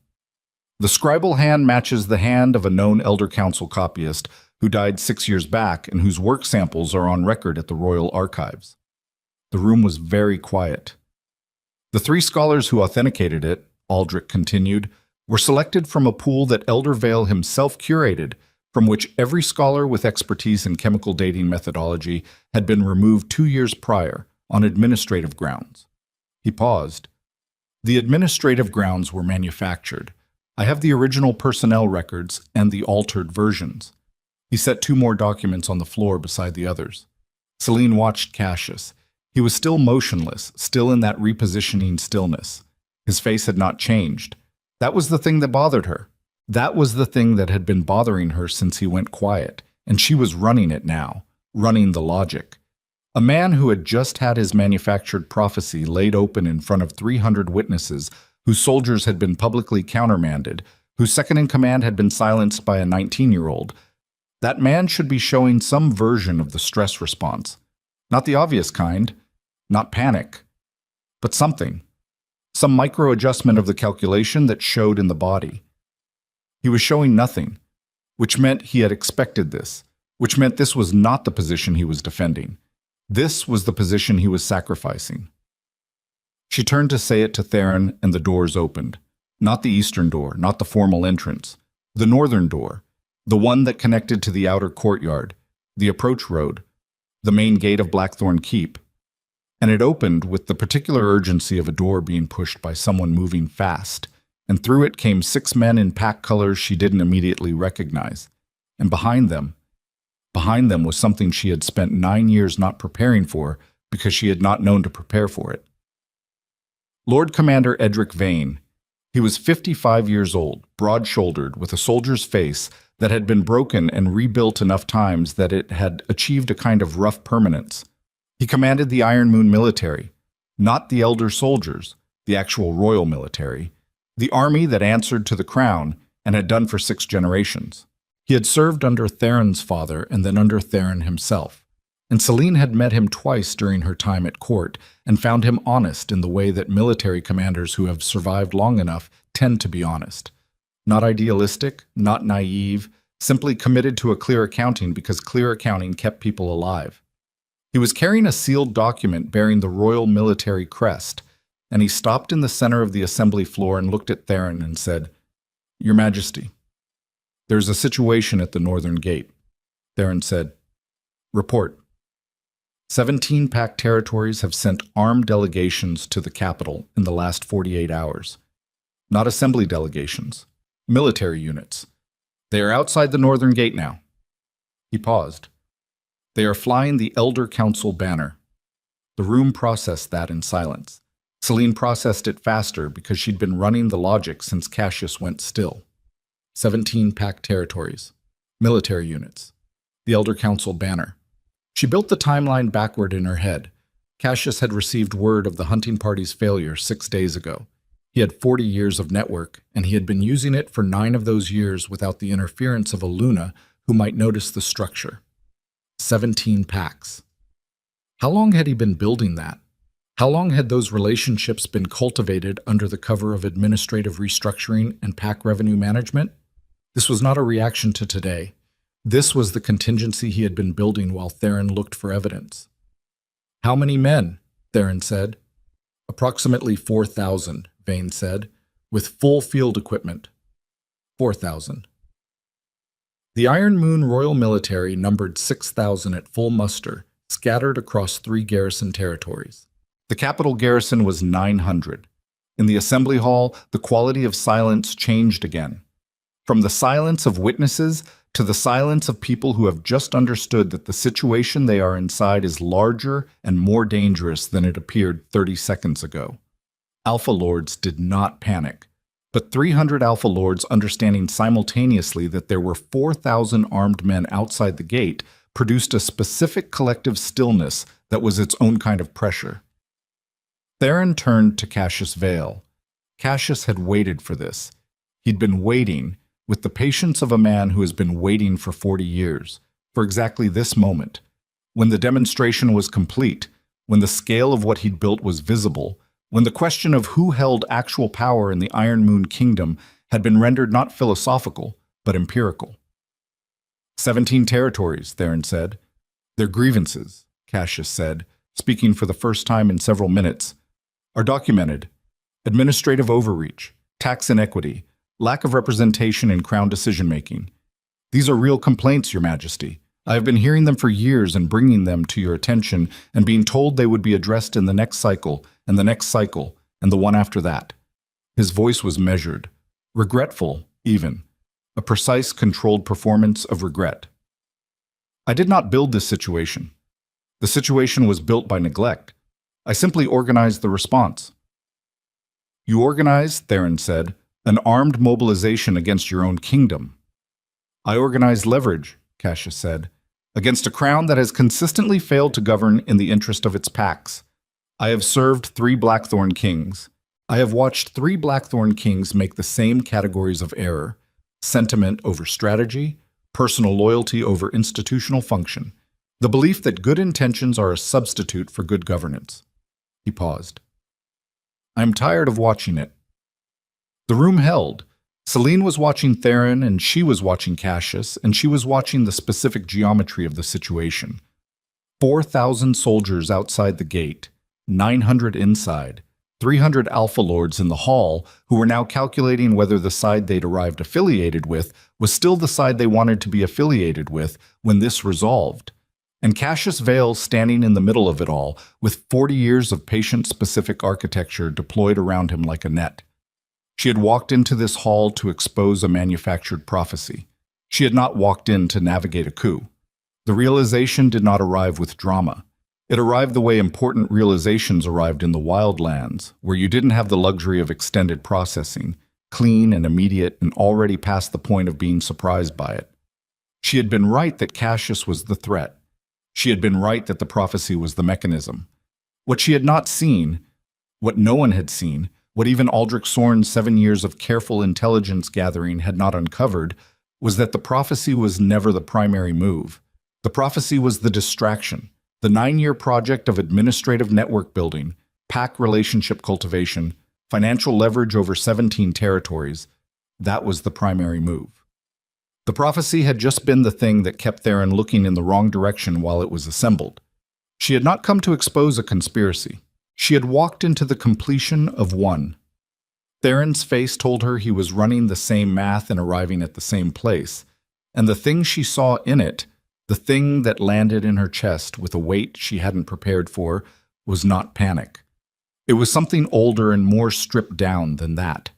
The scribal hand matches the hand of a known Elder Council copyist who died 6 years back and whose work samples are on record at the Royal Archives. The room was very quiet. The 3 scholars who authenticated it, Aldrich continued, were selected from a pool that Elder Vale himself curated, from which every scholar with expertise in chemical dating methodology had been removed 2 years prior on administrative grounds. He paused. The administrative grounds were manufactured. I have the original personnel records and the altered versions. He set 2 more documents on the floor beside the others. Celine watched Cassius. He was still motionless, still in that repositioning stillness. His face had not changed. That was the thing that bothered her. That was the thing that had been bothering her since he went quiet, and she was running it now, running the logic. A man who had just had his manufactured prophecy laid open in front of 300 witnesses, whose soldiers had been publicly countermanded, whose second-in-command had been silenced by a 19-year-old. That man should be showing some version of the stress response. Not the obvious kind, not panic, but something. Some micro-adjustment of the calculation that showed in the body. He was showing nothing, which meant he had expected this, which meant this was not the position he was defending. This was the position he was sacrificing. She turned to say it to Theron, and the doors opened. Not the eastern door, not the formal entrance. The northern door, the one that connected to the outer courtyard, the approach road, the main gate of Blackthorn Keep. And it opened with the particular urgency of a door being pushed by someone moving fast, and through it came 6 men in pack colors she didn't immediately recognize. And behind them was something she had spent 9 years not preparing for because she had not known to prepare for it. Lord Commander Edric Vane. He was 55 years old, broad-shouldered, with a soldier's face that had been broken and rebuilt enough times that it had achieved a kind of rough permanence. He commanded the Iron Moon military, not the elder soldiers, the actual royal military, the army that answered to the crown and had done for 6 generations. He had served under Theron's father and then under Theron himself. And Celine had met him twice during her time at court and found him honest in the way that military commanders who have survived long enough tend to be honest. Not idealistic, not naive, simply committed to a clear accounting because clear accounting kept people alive. He was carrying a sealed document bearing the Royal Military Crest, and he stopped in the center of the assembly floor and looked at Theron and said, "Your Majesty, there's a situation at the northern gate." Theron said, "Report." 17 pack territories have sent armed delegations to the capital in the last 48 hours. Not assembly delegations, military units. They are outside the northern gate now. He paused. They are flying the Elder Council banner. The room processed that in silence. Celine processed it faster because she'd been running the logic since Cassius went still. 17 packed territories, military units, the Elder Council banner. She built the timeline backward in her head. Cassius had received word of the hunting party's failure 6 days ago. He had 40 years of network, and he had been using it for 9 of those years without the interference of a Luna who might notice the structure. 17 packs. How long had he been building that? How long had those relationships been cultivated under the cover of administrative restructuring and pack revenue management? This was not a reaction to today. This was the contingency he had been building while Theron looked for evidence. How many men? Theron said. Approximately 4,000, Vane said, with full field equipment. 4,000. The Iron Moon Royal Military numbered 6,000 at full muster, scattered across 3 garrison territories. The capital garrison was 900. In the assembly hall, the quality of silence changed again. From the silence of witnesses to the silence of people who have just understood that the situation they are inside is larger and more dangerous than it appeared 30 seconds ago. Alpha Lords did not panic, but 300 Alpha Lords understanding simultaneously that there were 4,000 armed men outside the gate produced a specific collective stillness that was its own kind of pressure. Theron turned to Cassius Vale. Cassius had waited for this. He'd been waiting, with the patience of a man who has been waiting for 40 years, for exactly this moment. When the demonstration was complete, when the scale of what he'd built was visible, when the question of who held actual power in the Iron Moon Kingdom had been rendered not philosophical, but empirical. 17 territories, Theron said. Their grievances, Cassius said, speaking for the first time in several minutes, are documented. Administrative overreach, tax inequity, lack of representation in Crown decision-making. These are real complaints, Your Majesty. I have been hearing them for years and bringing them to your attention and being told they would be addressed in the next cycle, and the next cycle, and the one after that. His voice was measured, regretful, even, a precise, controlled performance of regret. I did not build this situation. The situation was built by neglect. I simply organized the response. You organized, Theron said, an armed mobilization against your own kingdom. I organized leverage, Cassius said, against a crown that has consistently failed to govern in the interest of its packs. I have served 3 Blackthorn kings. I have watched 3 Blackthorn kings make the same categories of error: sentiment over strategy, personal loyalty over institutional function, the belief that good intentions are a substitute for good governance. He paused. I am tired of watching it. The room held. Celine was watching Theron, and she was watching Cassius, and she was watching the specific geometry of the situation. 4,000 soldiers outside the gate, 900 inside, 300 Alpha Lords in the hall who were now calculating whether the side they'd arrived affiliated with was still the side they wanted to be affiliated with when this resolved. And Cassius Vale standing in the middle of it all, with 40 years of patient-specific architecture deployed around him like a net. She had walked into this hall to expose a manufactured prophecy. She had not walked in to navigate a coup. The realization did not arrive with drama. It arrived the way important realizations arrived in the wildlands, where you didn't have the luxury of extended processing, clean and immediate and already past the point of being surprised by it. She had been right that Cassius was the threat. She had been right that the prophecy was the mechanism. What she had not seen, what no one had seen, what even Aldrich Sorn's 7 years of careful intelligence gathering had not uncovered, was that the prophecy was never the primary move. The prophecy was the distraction, the 9-year project of administrative network building, pack relationship cultivation, financial leverage over 17 territories. That was the primary move. The prophecy had just been the thing that kept Theron looking in the wrong direction while it was assembled. She had not come to expose a conspiracy. She had walked into the completion of one. Theron's face told her he was running the same math and arriving at the same place, and the thing she saw in it, the thing that landed in her chest with a weight she hadn't prepared for, was not panic. It was something older and more stripped down than that.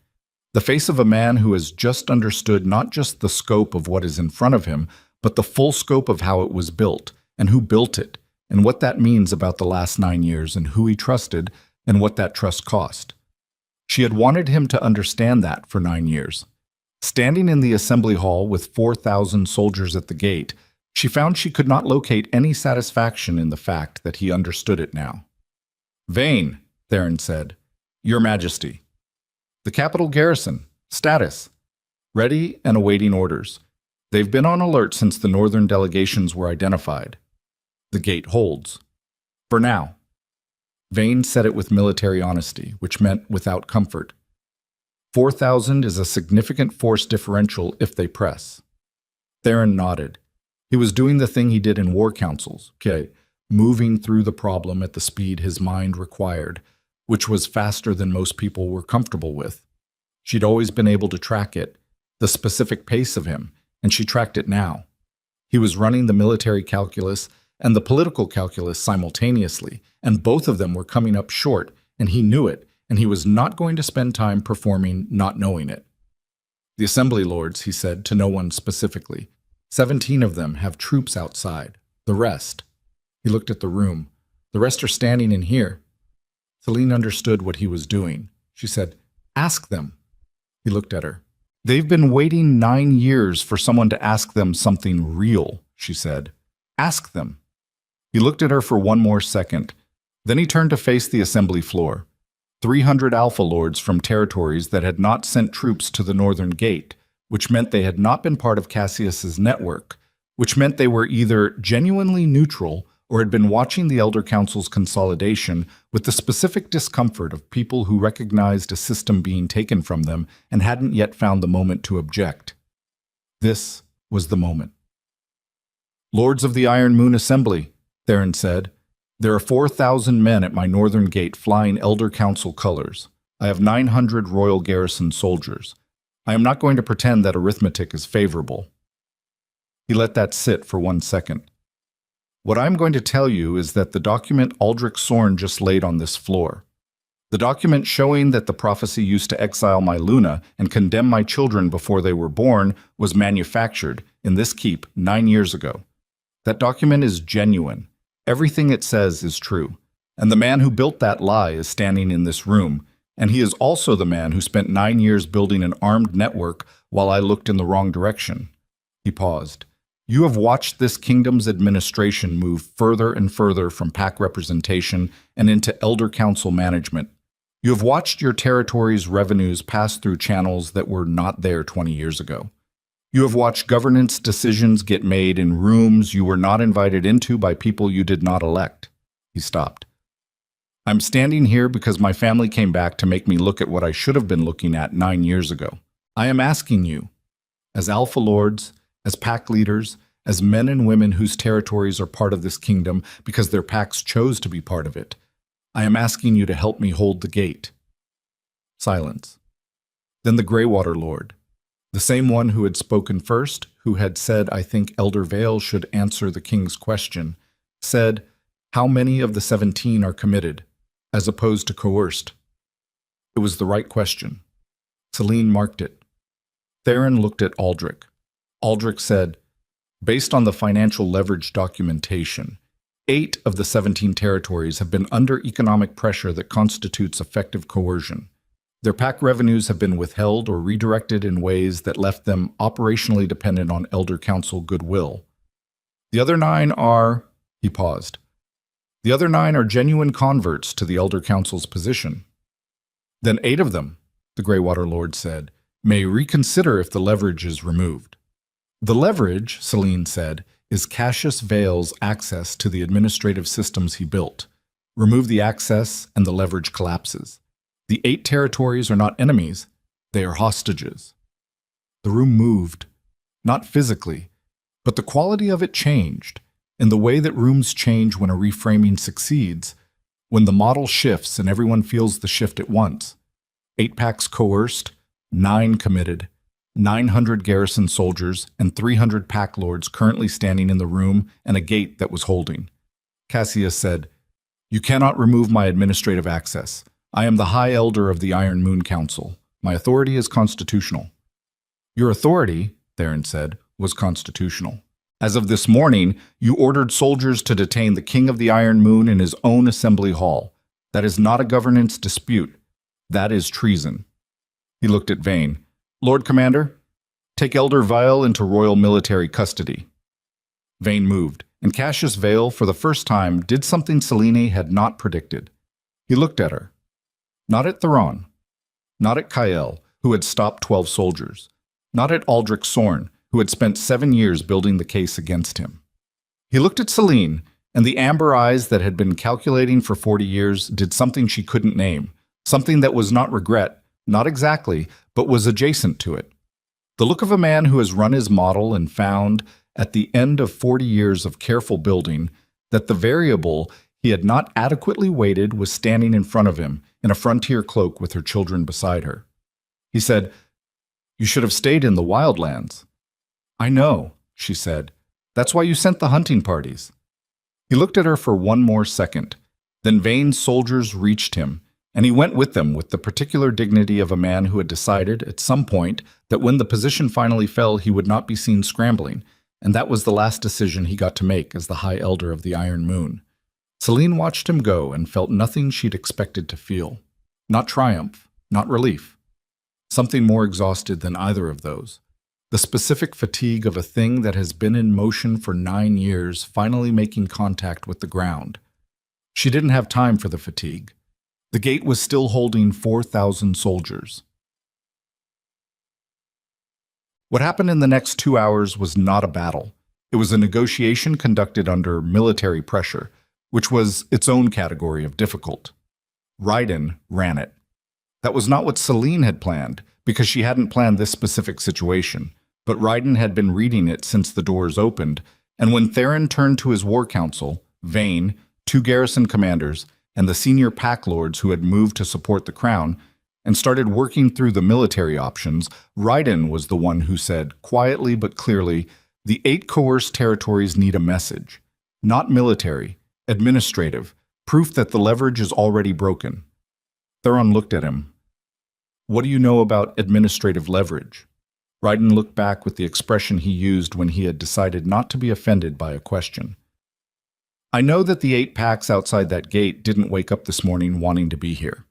The face of a man who has just understood not just the scope of what is in front of him, but the full scope of how it was built, and who built it, and what that means about the last 9 years, and who he trusted, and what that trust cost. She had wanted him to understand that for 9 years. Standing in the assembly hall with 4,000 soldiers at the gate, she found she could not locate any satisfaction in the fact that he understood it now. "Vane," Theron said. "Your Majesty." "The capital garrison. Status." "Ready and awaiting orders. They've been on alert since the northern delegations were identified. The gate holds. For now." Vane said it with military honesty, which meant without comfort. 4,000 is a significant force differential if they press. Theron nodded. He was doing the thing he did in war councils, moving through the problem at the speed his mind required, which was faster than most people were comfortable with. She'd always been able to track it, the specific pace of him, and she tracked it now. He was running the military calculus and the political calculus simultaneously, and both of them were coming up short, and he knew it, and he was not going to spend time performing not knowing it. "The Assembly Lords," he said to no one specifically. 17 of them have troops outside. The rest. He looked at the room. "The rest are standing in here." Celine understood what he was doing. She said, "Ask them." He looked at her. "They've been waiting 9 years for someone to ask them something real," she said. "Ask them." He looked at her for one more second. Then he turned to face the assembly floor. 300 Alpha Lords from territories that had not sent troops to the northern gate, which meant they had not been part of Cassius's network, which meant they were either genuinely neutral or had been watching the Elder Council's consolidation with the specific discomfort of people who recognized a system being taken from them and hadn't yet found the moment to object. This was the moment. "Lords of the Iron Moon Assembly," Theron said, "there are 4,000 men at my northern gate flying Elder Council colors. I have 900 Royal Garrison soldiers. I am not going to pretend that arithmetic is favorable." He let that sit for 1 second. "What I'm going to tell you is that the document Aldrich Sorn just laid on this floor, the document showing that the prophecy used to exile my Luna and condemn my children before they were born, was manufactured in this keep 9 years ago. That document is genuine. Everything it says is true. And the man who built that lie is standing in this room, and he is also the man who spent 9 years building an armed network while I looked in the wrong direction." He paused. "You have watched this kingdom's administration move further and further from pack representation and into Elder Council management. You have watched your territory's revenues pass through channels that were not there 20 years ago. You have watched governance decisions get made in rooms you were not invited into by people you did not elect." He stopped. "I'm standing here because my family came back to make me look at what I should have been looking at 9 years ago. I am asking you, as Alpha Lords, as pack leaders, as men and women whose territories are part of this kingdom because their packs chose to be part of it, I am asking you to help me hold the gate." Silence. Then the Greywater Lord, the same one who had spoken first, who had said, "I think Elder Vale should answer the king's question," said, "How many of the 17 are committed, as opposed to coerced?" It was the right question. Celine marked it. Theron looked at Aldrich. Aldrich said, "Based on the financial leverage documentation, 8 of the 17 territories have been under economic pressure that constitutes effective coercion. Their pack revenues have been withheld or redirected in ways that left them operationally dependent on Elder Council goodwill. The other 9 are..." He paused. "The other 9 are genuine converts to the Elder Council's position." "Then 8 of them," the Greywater Lord said, "may reconsider if the leverage is removed." "The leverage," Celine said, "is Cassius Vale's access to the administrative systems he built. Remove the access and the leverage collapses. The 8 territories are not enemies, they are hostages." The room moved, not physically, but the quality of it changed, in the way that rooms change when a reframing succeeds, when the model shifts and everyone feels the shift at once. 8 packs coerced, 9 committed, 900 garrison soldiers, and 300 pack lords currently standing in the room and a gate that was holding. Cassius said, "You cannot remove my administrative access. I am the High Elder of the Iron Moon Council. My authority is constitutional." "Your authority," Theron said, "was constitutional. As of this morning, you ordered soldiers to detain the King of the Iron Moon in his own assembly hall. That is not a governance dispute. That is treason." He looked at Vane. "Lord Commander, Take Elder Vile into royal military custody. Vane moved, and Cassius Vale, for the first time, did something Selene had not predicted. He looked at her. Not at Theron. Not at Kyle, who had stopped 12 soldiers. Not at Aldrich Sorn, who had spent 7 years building the case against him. He looked at Selene, and the amber eyes that had been calculating for 40 years did something she couldn't name, something that was not regret, not exactly, but was adjacent to it. The look of a man who has run his model and found, at the end of 40 years of careful building, that the variable he had not adequately weighted was standing in front of him in a frontier cloak with her children beside her. He said, "You should have stayed in the wildlands." "I know," she said. "That's why you sent the hunting parties." He looked at her for one more second. Then Vane's soldiers reached him, and he went with them with the particular dignity of a man who had decided, at some point, that when the position finally fell, he would not be seen scrambling, and that was the last decision he got to make as the High Elder of the Iron Moon. Selene watched him go and felt nothing she'd expected to feel. Not triumph, not relief. Something more exhausted than either of those. The specific fatigue of a thing that has been in motion for 9 years finally making contact with the ground. She didn't have time for the fatigue. The gate was still holding 4,000 soldiers. What happened in the next 2 hours was not a battle. It was a negotiation conducted under military pressure, which was its own category of difficult. Raiden ran it. That was not what Selene had planned, because she hadn't planned this specific situation, but Raiden had been reading it since the doors opened, and when Theron turned to his war council, Vane, 2 garrison commanders, and the senior pack lords who had moved to support the crown, and started working through the military options, Raiden was the one who said, quietly but clearly, the 8 coerced territories need a message. Not military, administrative, proof that the leverage is already broken. Theron looked at him. "What do you know about administrative leverage?" Raiden looked back with the expression he used when he had decided not to be offended by a question. "I know that the 8 packs outside that gate didn't wake up this morning wanting to be here.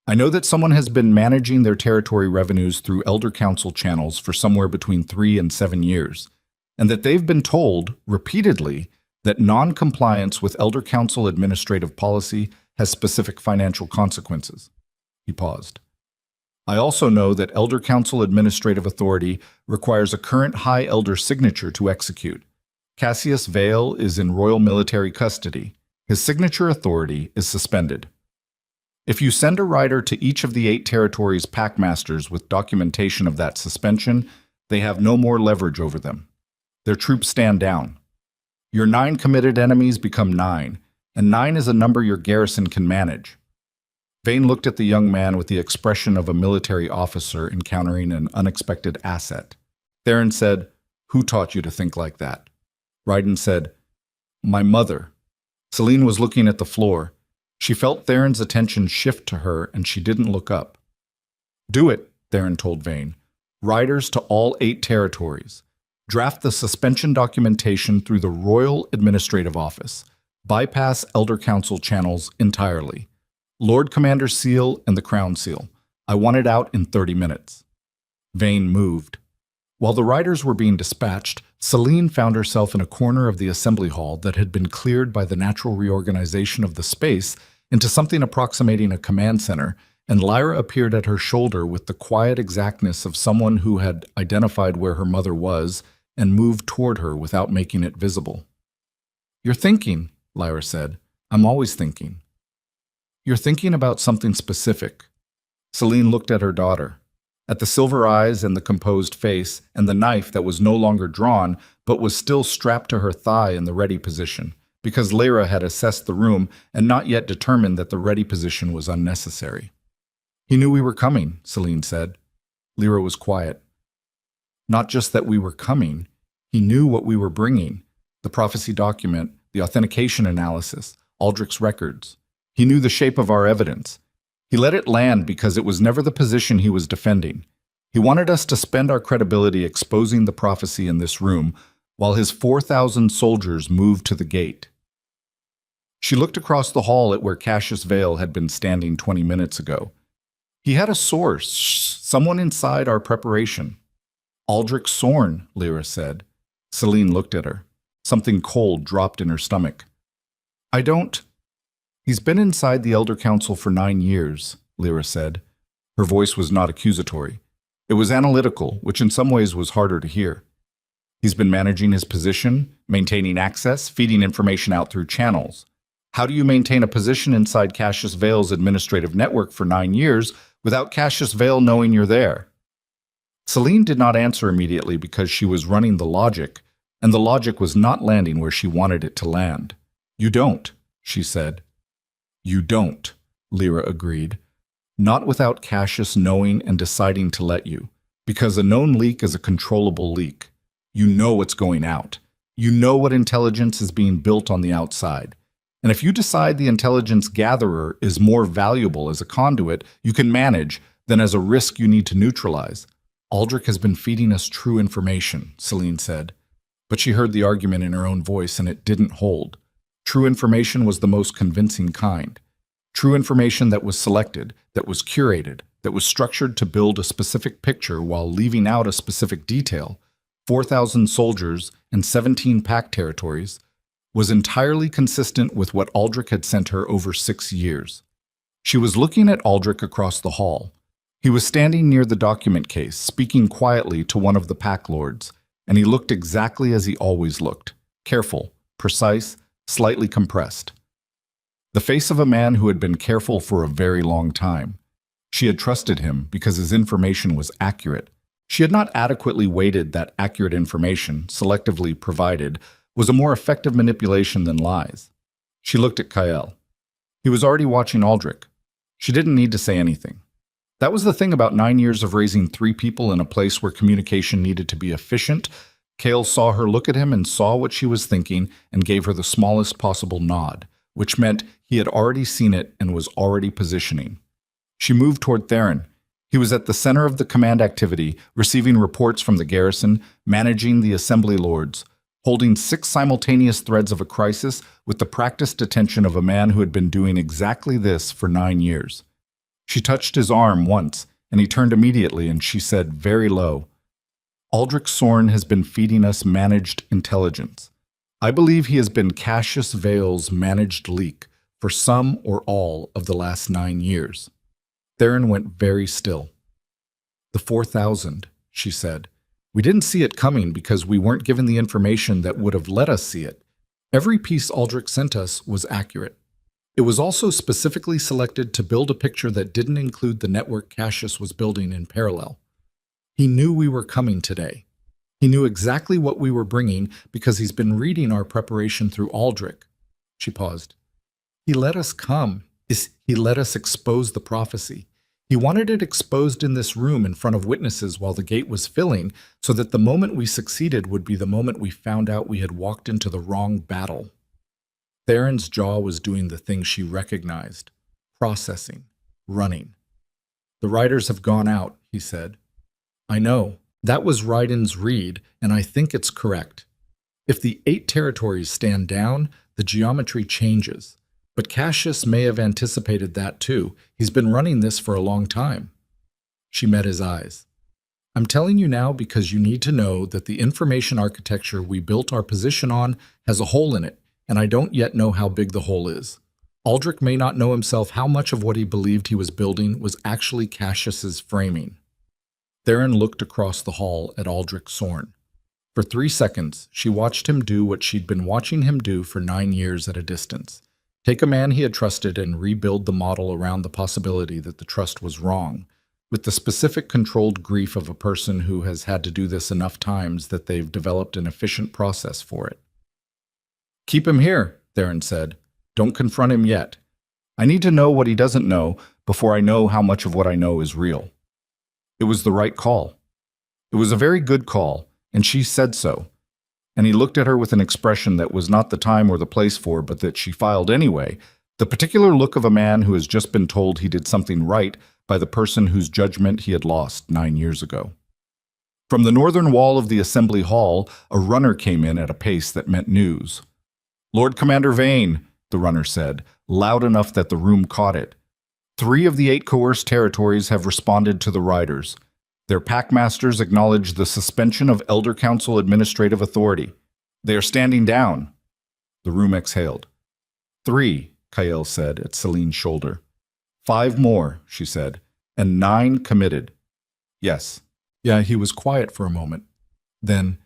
I know that someone has been managing their territory revenues through Elder Council channels for somewhere between 3 and 7 years, and that they've been told, repeatedly, that non-compliance with Elder Council administrative policy has specific financial consequences." He paused. "I also know that Elder Council administrative authority requires a current High Elder signature to execute. Cassius Vale is in royal military custody. His signature authority is suspended. If you send a rider to each of the 8 territories' packmasters with documentation of that suspension, they have no more leverage over them. Their troops stand down. Your 9 committed enemies become 9, and 9 is a number your garrison can manage." Vane looked at the young man with the expression of a military officer encountering an unexpected asset. Theron said, "Who taught you to think like that?" Raiden said, "My mother." Selene was looking at the floor. She felt Theron's attention shift to her, and she didn't look up. "Do it," Theron told Vane. "Riders to all 8 territories. Draft the suspension documentation through the Royal Administrative Office. Bypass Elder Council channels entirely. Lord Commander's seal and the Crown seal. I want it out in 30 minutes. Vane moved. While the riders were being dispatched, Selene found herself in a corner of the assembly hall that had been cleared by the natural reorganization of the space into something approximating a command center, and Lyra appeared at her shoulder with the quiet exactness of someone who had identified where her mother was and moved toward her without making it visible. "You're thinking," Lyra said. "I'm always thinking." "You're thinking about something specific." Selene looked at her daughter, at the silver eyes and the composed face, and the knife that was no longer drawn but was still strapped to her thigh in the ready position, because Lyra had assessed the room and not yet determined that the ready position was unnecessary. "He knew we were coming," Selene said. Lyra was quiet. "Not just that we were coming. He knew what we were bringing. The prophecy document, the authentication analysis, Aldrich's records. He knew the shape of our evidence. He let it land because it was never the position he was defending. He wanted us to spend our credibility exposing the prophecy in this room while his 4,000 soldiers moved to the gate." She looked across the hall at where Cassius Vale had been standing 20 minutes ago. "He had a source, someone inside our preparation." Aldrich Sorn, Lyra said. Celine looked at her. Something cold dropped in her stomach. I don't... He's been inside the Elder Council for 9 years, Lyra said. Her voice was not accusatory. It was analytical, which in some ways was harder to hear. He's been managing his position, maintaining access, feeding information out through channels. How do you maintain a position inside Cassius Vale's administrative network for 9 years without Cassius Vale knowing you're there? Celine did not answer immediately because she was running the logic, and the logic was not landing where she wanted it to land. You don't, she said. You don't, Lyra agreed. Not without Cassius knowing and deciding to let you, because a known leak is a controllable leak. You know what's going out. You know what intelligence is being built on the outside. And if you decide the intelligence gatherer is more valuable as a conduit you can manage than as a risk you need to neutralize. Aldrich has been feeding us true information, Celine said. But she heard the argument in her own voice and it didn't hold. True information was the most convincing kind. True information that was selected, that was curated, that was structured to build a specific picture while leaving out a specific detail. 4,000 soldiers and 17 pack territories was entirely consistent with what Aldrich had sent her over 6 years. She was looking at Aldrich across the hall. He was standing near the document case, speaking quietly to one of the pack lords, and he looked exactly as he always looked, careful, precise, slightly compressed. The face of a man who had been careful for a very long time. She had trusted him because his information was accurate. She had not adequately weighted that accurate information, selectively provided, was a more effective manipulation than lies. She looked at Kyle. He was already watching Aldrich. She didn't need to say anything. That was the thing about 9 years of raising 3 people in a place where communication needed to be efficient. Kale saw her look at him and saw what she was thinking and gave her the smallest possible nod, which meant he had already seen it and was already positioning. She moved toward Theron. He was at the center of the command activity, receiving reports from the garrison, managing the assembly lords, holding 6 simultaneous threads of a crisis with the practiced attention of a man who had been doing exactly this for 9 years. She touched his arm once, and he turned immediately, and she said very low, Aldrich Sorn has been feeding us managed intelligence. I believe he has been Cassius Vale's managed leak for some or all of the last 9 years. Theron went very still. The 4,000, she said. We didn't see it coming because we weren't given the information that would have let us see it. Every piece Aldrich sent us was accurate. It was also specifically selected to build a picture that didn't include the network Cassius was building in parallel. He knew we were coming today. He knew exactly what we were bringing because he's been reading our preparation through Aldrich. She paused. He let us come. He let us expose the prophecy. He wanted it exposed in this room in front of witnesses while the gate was filling, so that the moment we succeeded would be the moment we found out we had walked into the wrong battle. Theron's jaw was doing the thing she recognized, processing, running. The riders have gone out, he said. I know. That was Ryden's read, and I think it's correct. If the 8 territories stand down, the geometry changes. But Cassius may have anticipated that too. He's been running this for a long time. She met his eyes. I'm telling you now because you need to know that the information architecture we built our position on has a hole in it, and I don't yet know how big the hole is. Aldrich may not know himself how much of what he believed he was building was actually Cassius's framing. Theron looked across the hall at Aldrich Sorn. For 3 seconds, she watched him do what she'd been watching him do for 9 years at a distance. Take a man he had trusted and rebuild the model around the possibility that the trust was wrong, with the specific controlled grief of a person who has had to do this enough times that they've developed an efficient process for it. Keep him here, Theron said. Don't confront him yet. I need to know what he doesn't know before I know how much of what I know is real. It was the right call. It was a very good call, and she said so. And he looked at her with an expression that was not the time or the place for, but that she filed anyway, the particular look of a man who has just been told he did something right by the person whose judgment he had lost 9 years ago. From the northern wall of the assembly hall, a runner came in at a pace that meant news. Lord Commander Vane, the runner said, loud enough that the room caught it. 3 of the 8 coerced territories have responded to the riders. Their packmasters acknowledge the suspension of Elder Council administrative authority. They are standing down. The room exhaled. 3, Kael said at Celine's shoulder. 5 more, she said, and 9 committed. Yes. Yeah, he was quiet for a moment. Then,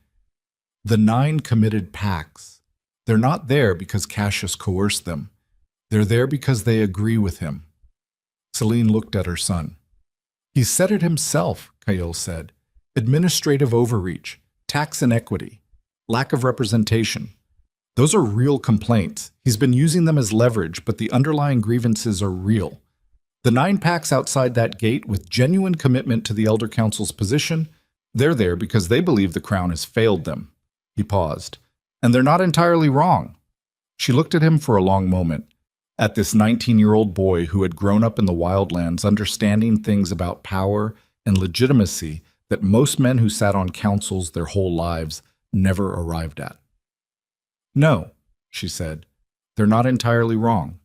the 9 committed packs. They're not there because Cassius coerced them. They're there because they agree with him. Celine looked at her son. He said it himself, Kael said. Administrative overreach, tax inequity, lack of representation. Those are real complaints. He's been using them as leverage, but the underlying grievances are real. The 9 packs outside that gate with genuine commitment to the Elder Council's position, they're there because they believe the crown has failed them. He paused. And they're not entirely wrong. She looked at him for a long moment, at this 19-year-old boy who had grown up in the wildlands understanding things about power and legitimacy that most men who sat on councils their whole lives never arrived at. No, she said, they're not entirely wrong.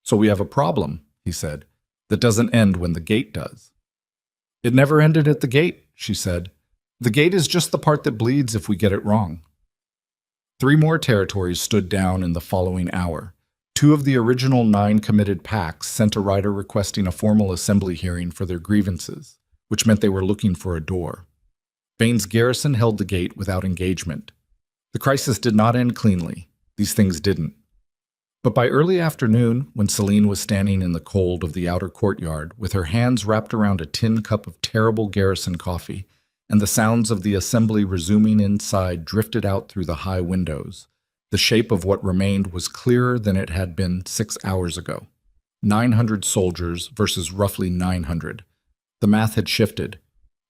So we have a problem, he said, that doesn't end when the gate does. It never ended at the gate, she said. The gate is just the part that bleeds if we get it wrong. 3 more territories stood down in the following hour. 2 of the original 9 committed packs sent a rider requesting a formal assembly hearing for their grievances, which meant they were looking for a door. Bane's garrison held the gate without engagement. The crisis did not end cleanly. These things didn't. But by early afternoon, when Celine was standing in the cold of the outer courtyard with her hands wrapped around a tin cup of terrible garrison coffee, and the sounds of the assembly resuming inside drifted out through the high windows, the shape of what remained was clearer than it had been 6 hours ago. 900 soldiers versus roughly 900. The math had shifted.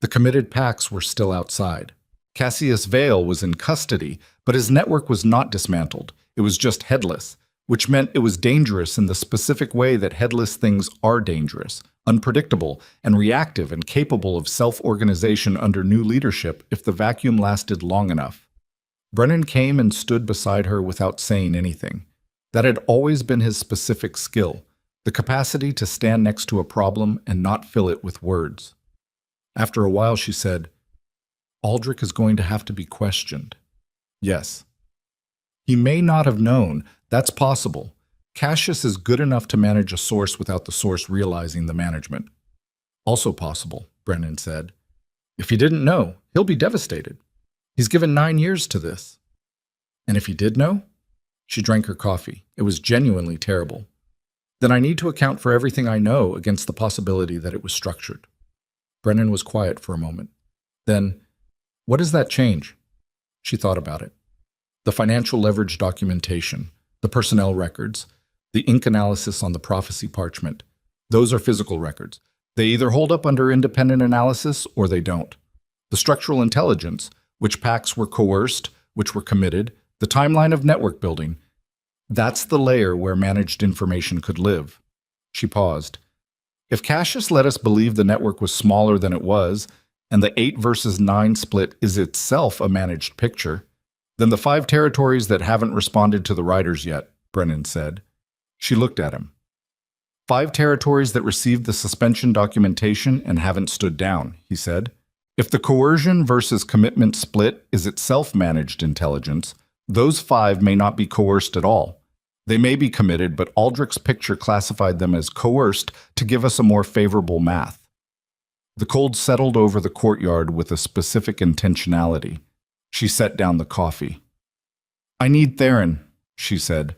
The committed packs were still outside. Cassius Vale was in custody, but his network was not dismantled. It was just headless, which meant it was dangerous in the specific way that headless things are dangerous, unpredictable, and reactive and capable of self-organization under new leadership if the vacuum lasted long enough. Brennan came and stood beside her without saying anything. That had always been his specific skill, the capacity to stand next to a problem and not fill it with words. After a while, she said, Aldrich is going to have to be questioned. Yes. He may not have known. That's possible. Cassius is good enough to manage a source without the source realizing the management. Also possible, Brennan said. If he didn't know, he'll be devastated. He's given 9 years to this. And if he did know? She drank her coffee. It was genuinely terrible. Then I need to account for everything I know against the possibility that it was structured. Brennan was quiet for a moment. Then, what does that change? She thought about it. The financial leverage documentation, the personnel records, the ink analysis on the prophecy parchment. Those are physical records. They either hold up under independent analysis or they don't. The structural intelligence, which packs were coerced, which were committed, the timeline of network building, that's the layer where managed information could live. She paused. If Cassius let us believe the network was smaller than it was, and the 8 versus 9 split is itself a managed picture, then the 5 territories that haven't responded to the riders yet, Brennan said. She looked at him. 5 territories that received the suspension documentation and haven't stood down, he said. If the coercion versus commitment split is itself managed intelligence, those 5 may not be coerced at all. They may be committed, but Aldrich's picture classified them as coerced to give us a more favorable math. The cold settled over the courtyard with a specific intentionality. She set down the coffee. I need Theron, she said.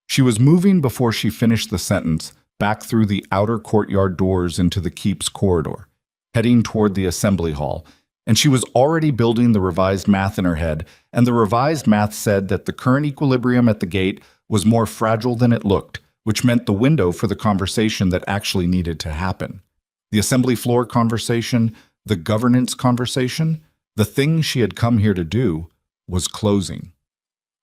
She was moving before she finished the sentence, back through the outer courtyard doors into the keep's corridor, heading toward the assembly hall, and she was already building the revised math in her head, and the revised math said that the current equilibrium at the gate was more fragile than it looked, which meant the window for the conversation that actually needed to happen. The assembly floor conversation, the governance conversation, the thing she had come here to do, was closing.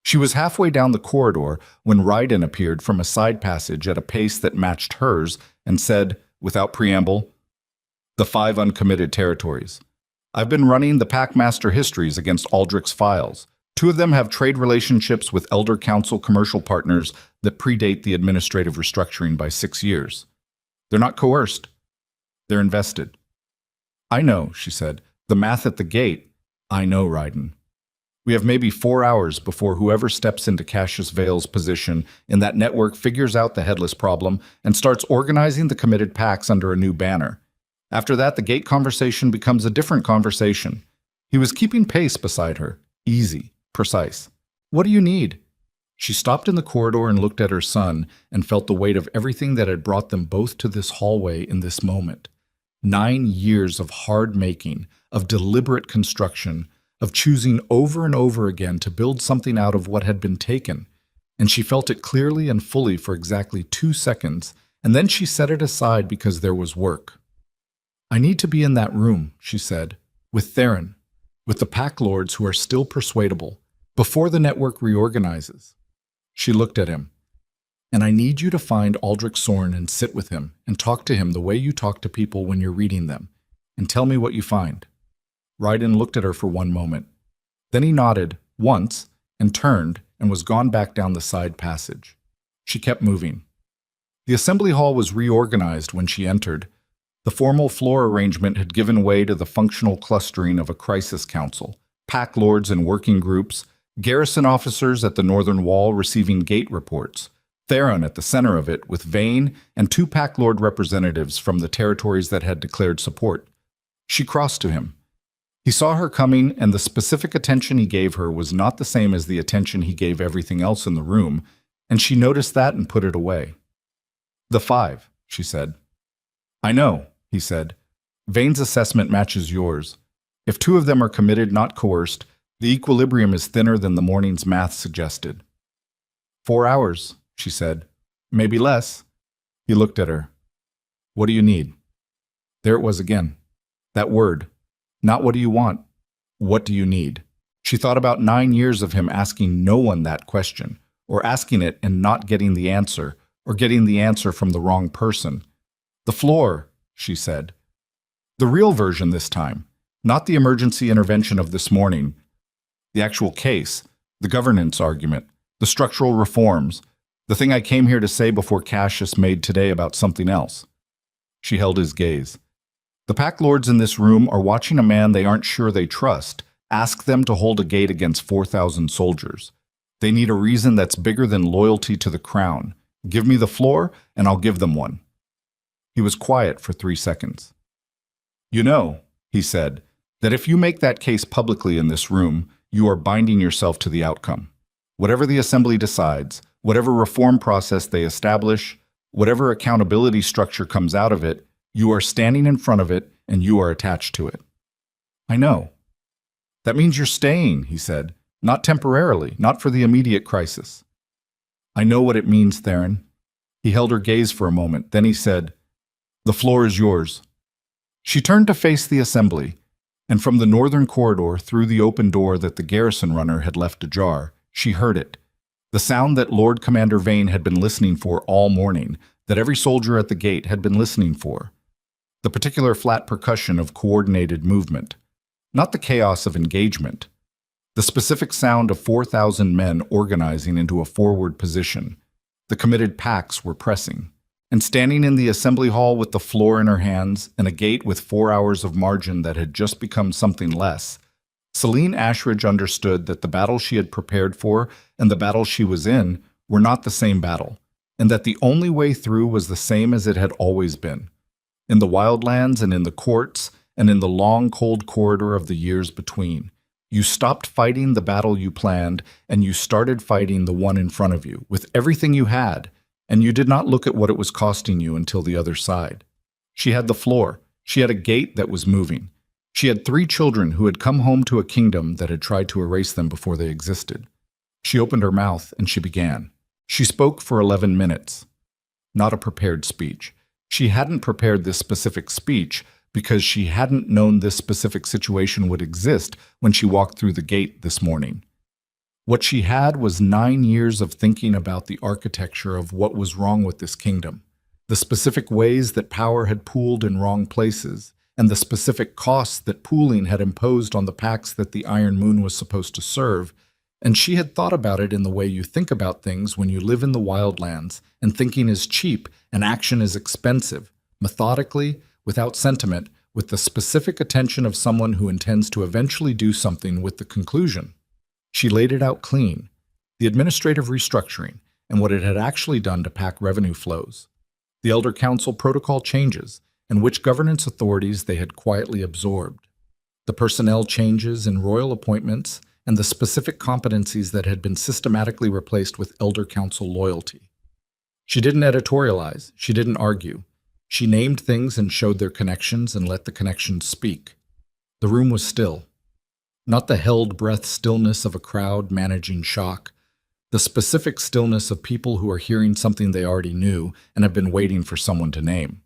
She was halfway down the corridor when Ryden appeared from a side passage at a pace that matched hers and said, without preamble, the 5 uncommitted territories. I've been running the Packmaster histories against Aldrich's files. 2 of them have trade relationships with Elder Council commercial partners that predate the administrative restructuring by 6 years. They're not coerced. They're invested. I know, she said. The math at the gate. I know, Ryden. We have maybe 4 hours before whoever steps into Cassius Vale's position in that network figures out the headless problem and starts organizing the committed packs under a new banner. After that, the gate conversation becomes a different conversation. He was keeping pace beside her. Easy, precise. What do you need? She stopped in the corridor and looked at her son and felt the weight of everything that had brought them both to this hallway in this moment. 9 years of hard making, of deliberate construction, of choosing over and over again to build something out of what had been taken. And she felt it clearly and fully for exactly 2 seconds, and then she set it aside because there was work. I need to be in that room, she said, with Theron, with the pack lords who are still persuadable, before the network reorganizes. She looked at him. And I need you to find Aldrich Sorn and sit with him and talk to him the way you talk to people when you're reading them, and tell me what you find. Ryden looked at her for one moment. Then he nodded, once, and turned and was gone back down the side passage. She kept moving. The assembly hall was reorganized when she entered. The formal floor arrangement had given way to the functional clustering of a crisis council, pack lords in working groups, garrison officers at the northern wall receiving gate reports, Theron at the center of it with Vane and 2 pack lord representatives from the territories that had declared support. She crossed to him. He saw her coming, and the specific attention he gave her was not the same as the attention he gave everything else in the room, and she noticed that and put it away. The 5, she said. I know, he said. Vane's assessment matches yours. If 2 of them are committed, not coerced, the equilibrium is thinner than the morning's math suggested. 4 hours, she said. Maybe less. He looked at her. What do you need? There it was again. That word. Not what do you want? What do you need? She thought about 9 years of him asking no one that question, or asking it and not getting the answer, or getting the answer from the wrong person. The floor, she said. The real version this time, not the emergency intervention of this morning. The actual case, the governance argument, the structural reforms, the thing I came here to say before Cassius made today about something else. She held his gaze. The pack lords in this room are watching a man they aren't sure they trust ask them to hold a gate against 4,000 soldiers. They need a reason that's bigger than loyalty to the crown. Give me the floor, and I'll give them one. He was quiet for 3 seconds. You know, he said, that if you make that case publicly in this room, you are binding yourself to the outcome. Whatever the assembly decides, whatever reform process they establish, whatever accountability structure comes out of it, you are standing in front of it and you are attached to it. I know. That means you're staying, he said, not temporarily, not for the immediate crisis. I know what it means, Theron. He held her gaze for a moment, then he said, The floor is yours. She turned to face the assembly, and from the northern corridor through the open door that the garrison runner had left ajar, she heard it. The sound that Lord Commander Vane had been listening for all morning, that every soldier at the gate had been listening for. The particular flat percussion of coordinated movement, not the chaos of engagement. The specific sound of 4,000 men organizing into a forward position. The committed packs were pressing. And standing in the assembly hall with the floor in her hands and a gate with 4 hours of margin that had just become something less, Celine Ashridge understood that the battle she had prepared for and the battle she was in were not the same battle, and that the only way through was the same as it had always been. In the wildlands and in the courts and in the long, cold corridor of the years between, you stopped fighting the battle you planned and you started fighting the one in front of you with everything you had, and you did not look at what it was costing you until the other side. She had the floor. She had a gate that was moving. She had 3 children who had come home to a kingdom that had tried to erase them before they existed. She opened her mouth and she began. She spoke for 11 minutes. Not a prepared speech. She hadn't prepared this specific speech because she hadn't known this specific situation would exist when she walked through the gate this morning. What she had was 9 years of thinking about the architecture of what was wrong with this kingdom, the specific ways that power had pooled in wrong places, and the specific costs that pooling had imposed on the packs that the Iron Moon was supposed to serve, and she had thought about it in the way you think about things when you live in the wildlands, and thinking is cheap and action is expensive, methodically, without sentiment, with the specific attention of someone who intends to eventually do something with the conclusion. She laid it out clean, the administrative restructuring, and what it had actually done to pack revenue flows, the Elder Council protocol changes, and which governance authorities they had quietly absorbed, the personnel changes in royal appointments, and the specific competencies that had been systematically replaced with Elder Council loyalty. She didn't editorialize, she didn't argue. She named things and showed their connections and let the connections speak. The room was still. Not the held breath stillness of a crowd managing shock, the specific stillness of people who are hearing something they already knew and have been waiting for someone to name.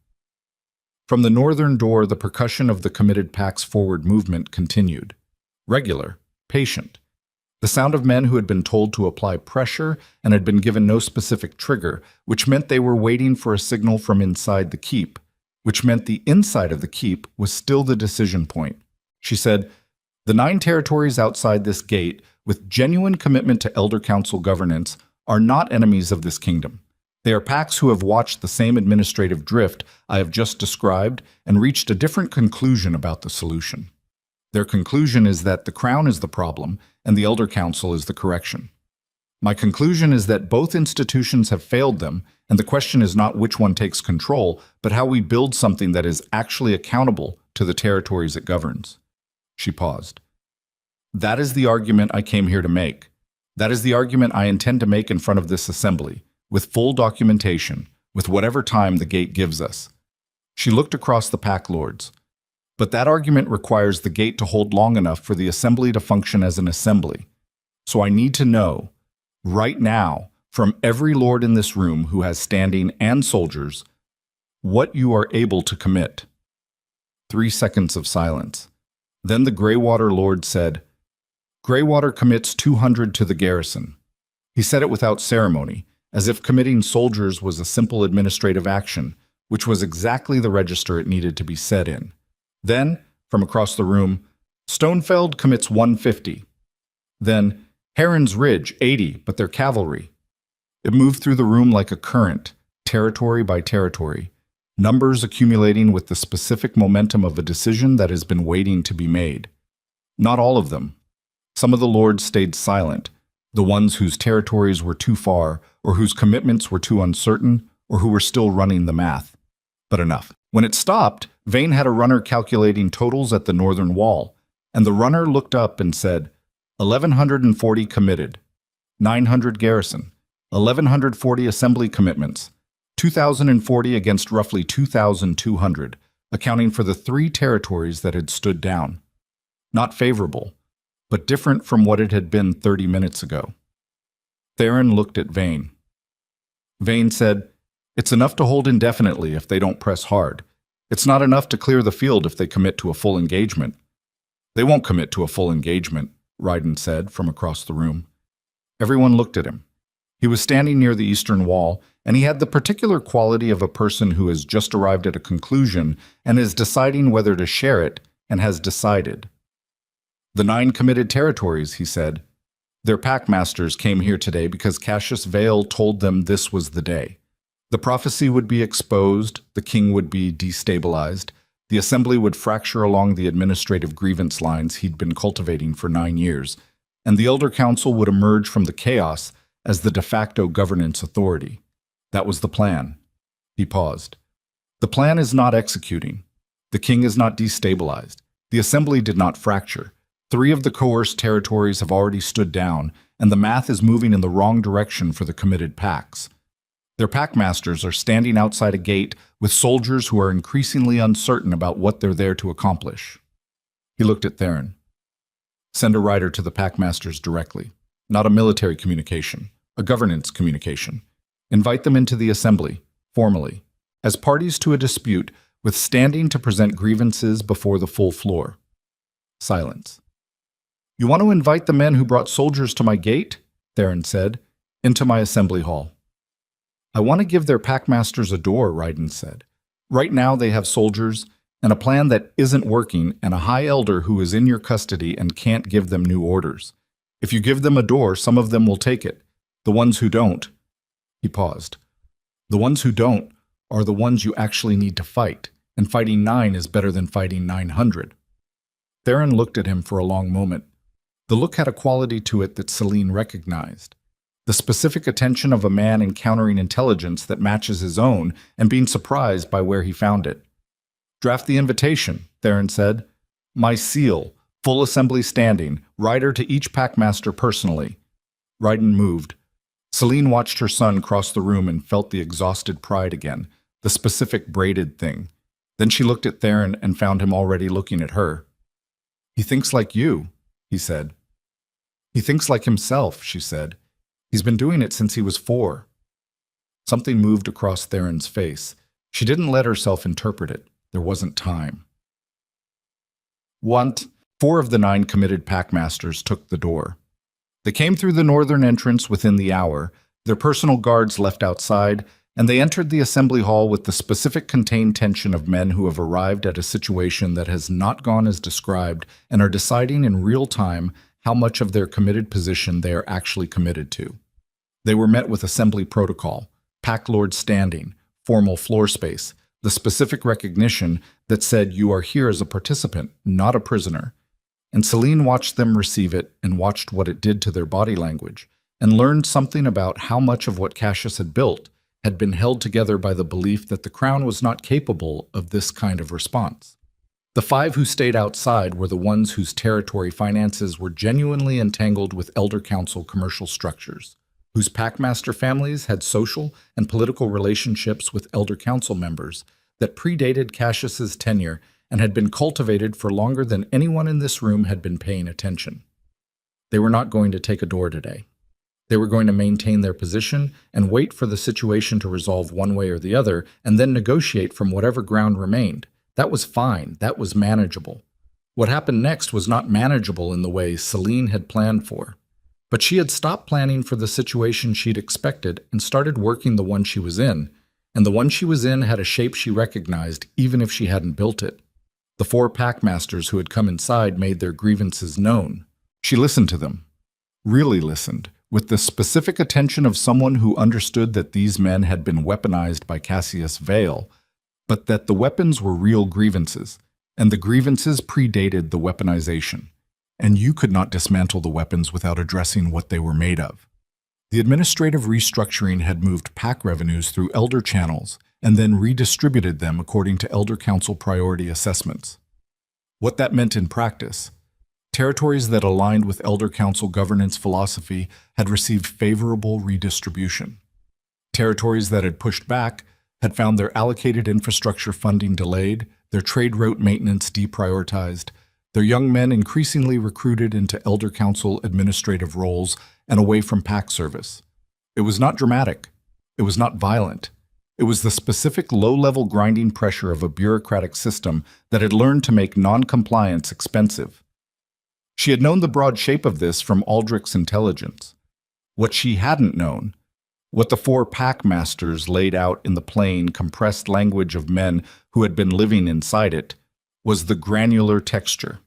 From the northern door, the percussion of the committed pack's forward movement continued. Regular, patient. The sound of men who had been told to apply pressure and had been given no specific trigger, which meant they were waiting for a signal from inside the keep, which meant the inside of the keep was still the decision point. She said, "The 9 territories outside this gate, with genuine commitment to Elder Council governance, are not enemies of this kingdom. They are packs who have watched the same administrative drift I have just described and reached a different conclusion about the solution. Their conclusion is that the crown is the problem and the Elder Council is the correction. My conclusion is that both institutions have failed them, and the question is not which one takes control, but how we build something that is actually accountable to the territories it governs." She paused. "That is the argument I came here to make. That is the argument I intend to make in front of this assembly, with full documentation, with whatever time the gate gives us." She looked across the pack lords. "But that argument requires the gate to hold long enough for the assembly to function as an assembly. So I need to know, right now, from every lord in this room who has standing and soldiers, what you are able to commit." 3 seconds of silence. Then the Greywater lord said, "Greywater commits 200 to the garrison." He said it without ceremony, as if committing soldiers was a simple administrative action, which was exactly the register it needed to be said in. Then, from across the room, "Stonefeld commits 150. Then, Heron's Ridge, 80, but they're cavalry." It moved through the room like a current, territory by territory, numbers accumulating with the specific momentum of a decision that has been waiting to be made. Not all of them. Some of the lords stayed silent, the ones whose territories were too far, or whose commitments were too uncertain, or who were still running the math. But enough. When it stopped, Vane had a runner calculating totals at the northern wall, and the runner looked up and said, 1,140 committed, 900 garrison, 1,140 assembly commitments, 2,040 against roughly 2,200, accounting for the 3 territories that had stood down. Not favorable, but different from what it had been 30 minutes ago. Theron looked at Vane. Vane said, "It's enough to hold indefinitely if they don't press hard. It's not enough to clear the field if they commit to a full engagement." "They won't commit to a full engagement," Ryden said from across the room. Everyone looked at him. He was standing near the eastern wall, and he had the particular quality of a person who has just arrived at a conclusion and is deciding whether to share it, and has decided. "The 9 committed territories," he said. "Their packmasters came here today because Cassius Vale told them this was the day. The prophecy would be exposed, the king would be destabilized, the assembly would fracture along the administrative grievance lines he'd been cultivating for 9 years, and the Elder Council would emerge from the chaos as the de facto governance authority. That was the plan." He paused. "The plan is not executing. The king is not destabilized. The assembly did not fracture. 3 of the coerced territories have already stood down, and the math is moving in the wrong direction for the committed packs. Their packmasters are standing outside a gate with soldiers who are increasingly uncertain about what they're there to accomplish." He looked at Theron. "Send a rider to the packmasters directly. Not a military communication, a governance communication. Invite them into the assembly, formally, as parties to a dispute, with standing to present grievances before the full floor." Silence. "You want to invite the men who brought soldiers to my gate," Theron said, "into my assembly hall." "I want to give their packmasters a door," Ryden said. "Right now they have soldiers, and a plan that isn't working, and a high elder who is in your custody and can't give them new orders. If you give them a door, some of them will take it. The ones who don't—" He paused. "The ones who don't are the ones you actually need to fight. and fighting 9 is better than fighting 900. Theron looked at him for a long moment. The look had a quality to it that Celine recognized. The specific attention of a man encountering intelligence that matches his own and being surprised by where he found it. "Draft the invitation," Theron said. "My seal, full assembly standing, rider to each packmaster personally." Ryden moved. Celine watched her son cross the room and felt the exhausted pride again, the specific braided thing. Then she looked at Theron and found him already looking at her. "He thinks like you," he said. "He thinks like himself," she said. "He's been doing it since he was 4. Something moved across Theron's face. She didn't let herself interpret it. There wasn't time. 4 of the 9 committed packmasters took the door. They came through the northern entrance within the hour, their personal guards left outside, and they entered the assembly hall with the specific contained tension of men who have arrived at a situation that has not gone as described and are deciding in real time how much of their committed position they are actually committed to. They were met with assembly protocol, pack lord standing, formal floor space, the specific recognition that said you are here as a participant, not a prisoner. And Celine watched them receive it and watched what it did to their body language, and learned something about how much of what Cassius had built had been held together by the belief that the crown was not capable of this kind of response. The 5 who stayed outside were the ones whose territory finances were genuinely entangled with Elder Council commercial structures, whose packmaster families had social and political relationships with Elder Council members that predated Cassius's tenure and had been cultivated for longer than anyone in this room had been paying attention. They were not going to take a door today. They were going to maintain their position and wait for the situation to resolve one way or the other, and then negotiate from whatever ground remained. That was fine. That was manageable. What happened next was not manageable in the way Celine had planned for. But she had stopped planning for the situation she'd expected and started working the one she was in, and the one she was in had a shape she recognized even if she hadn't built it. The 4 packmasters who had come inside made their grievances known. She listened to them. Really listened, with the specific attention of someone who understood that these men had been weaponized by Cassius Vale, but that the weapons were real grievances, and the grievances predated the weaponization, and you could not dismantle the weapons without addressing what they were made of. The administrative restructuring had moved pack revenues through elder channels and then redistributed them according to Elder Council priority assessments. What that meant in practice: territories that aligned with Elder Council governance philosophy had received favorable redistribution. Territories that had pushed back had found their allocated infrastructure funding delayed, their trade route maintenance deprioritized, their young men increasingly recruited into Elder Council administrative roles and away from pack service. It was not dramatic. It was not violent. It was the specific low-level grinding pressure of a bureaucratic system that had learned to make non-compliance expensive. She had known the broad shape of this from Aldrich's intelligence. What she hadn't known, what the 4 packmasters laid out in the plain, compressed language of men who had been living inside it, was the granular texture.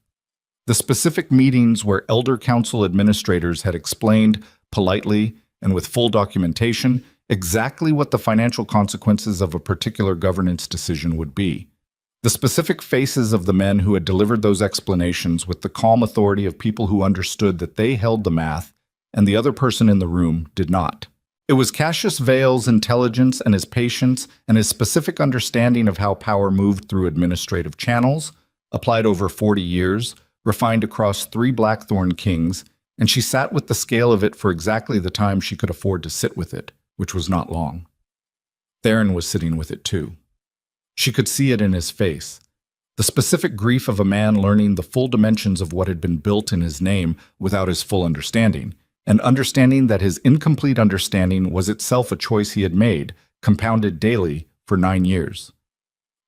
The specific meetings where Elder Council administrators had explained, politely and with full documentation, exactly what the financial consequences of a particular governance decision would be. The specific faces of the men who had delivered those explanations with the calm authority of people who understood that they held the math and the other person in the room did not. It was Cassius Vale's intelligence and his patience and his specific understanding of how power moved through administrative channels, applied over 40 years, refined across 3 Blackthorn kings, and she sat with the scale of it for exactly the time she could afford to sit with it, which was not long. Theron was sitting with it too. She could see it in his face. The specific grief of a man learning the full dimensions of what had been built in his name without his full understanding, and understanding that his incomplete understanding was itself a choice he had made, compounded daily for 9 years.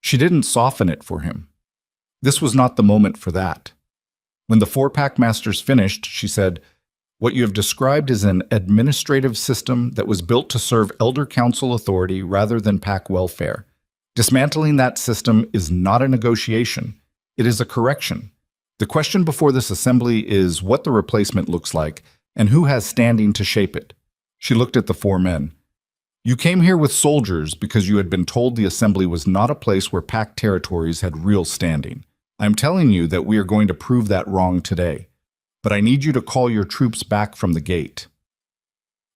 She didn't soften it for him. This was not the moment for that. When the 4 packmasters finished, she said, "What you have described is an administrative system that was built to serve Elder Council authority rather than pack welfare. Dismantling that system is not a negotiation. It is a correction. The question before this assembly is what the replacement looks like and who has standing to shape it." She looked at the 4 men. You came here with soldiers because you had been told the assembly was not a place where packed territories had real standing. I am telling you that we are going to prove that wrong today, but I need you to call your troops back from the gate."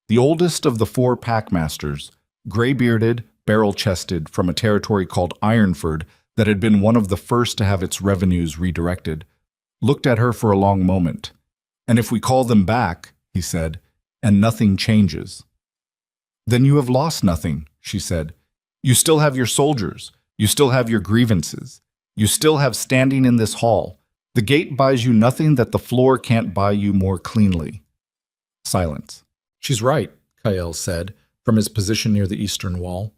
The oldest of the 4 packmasters, gray-bearded, barrel-chested, from a territory called Ironford that had been one of the first to have its revenues redirected, looked at her for a long moment. "And if we call them back," he said, "and nothing changes." "Then you have lost nothing," she said. "You still have your soldiers. You still have your grievances. You still have standing in this hall. The gate buys you nothing that the floor can't buy you more cleanly." Silence. "She's right," Kael said, from his position near the eastern wall.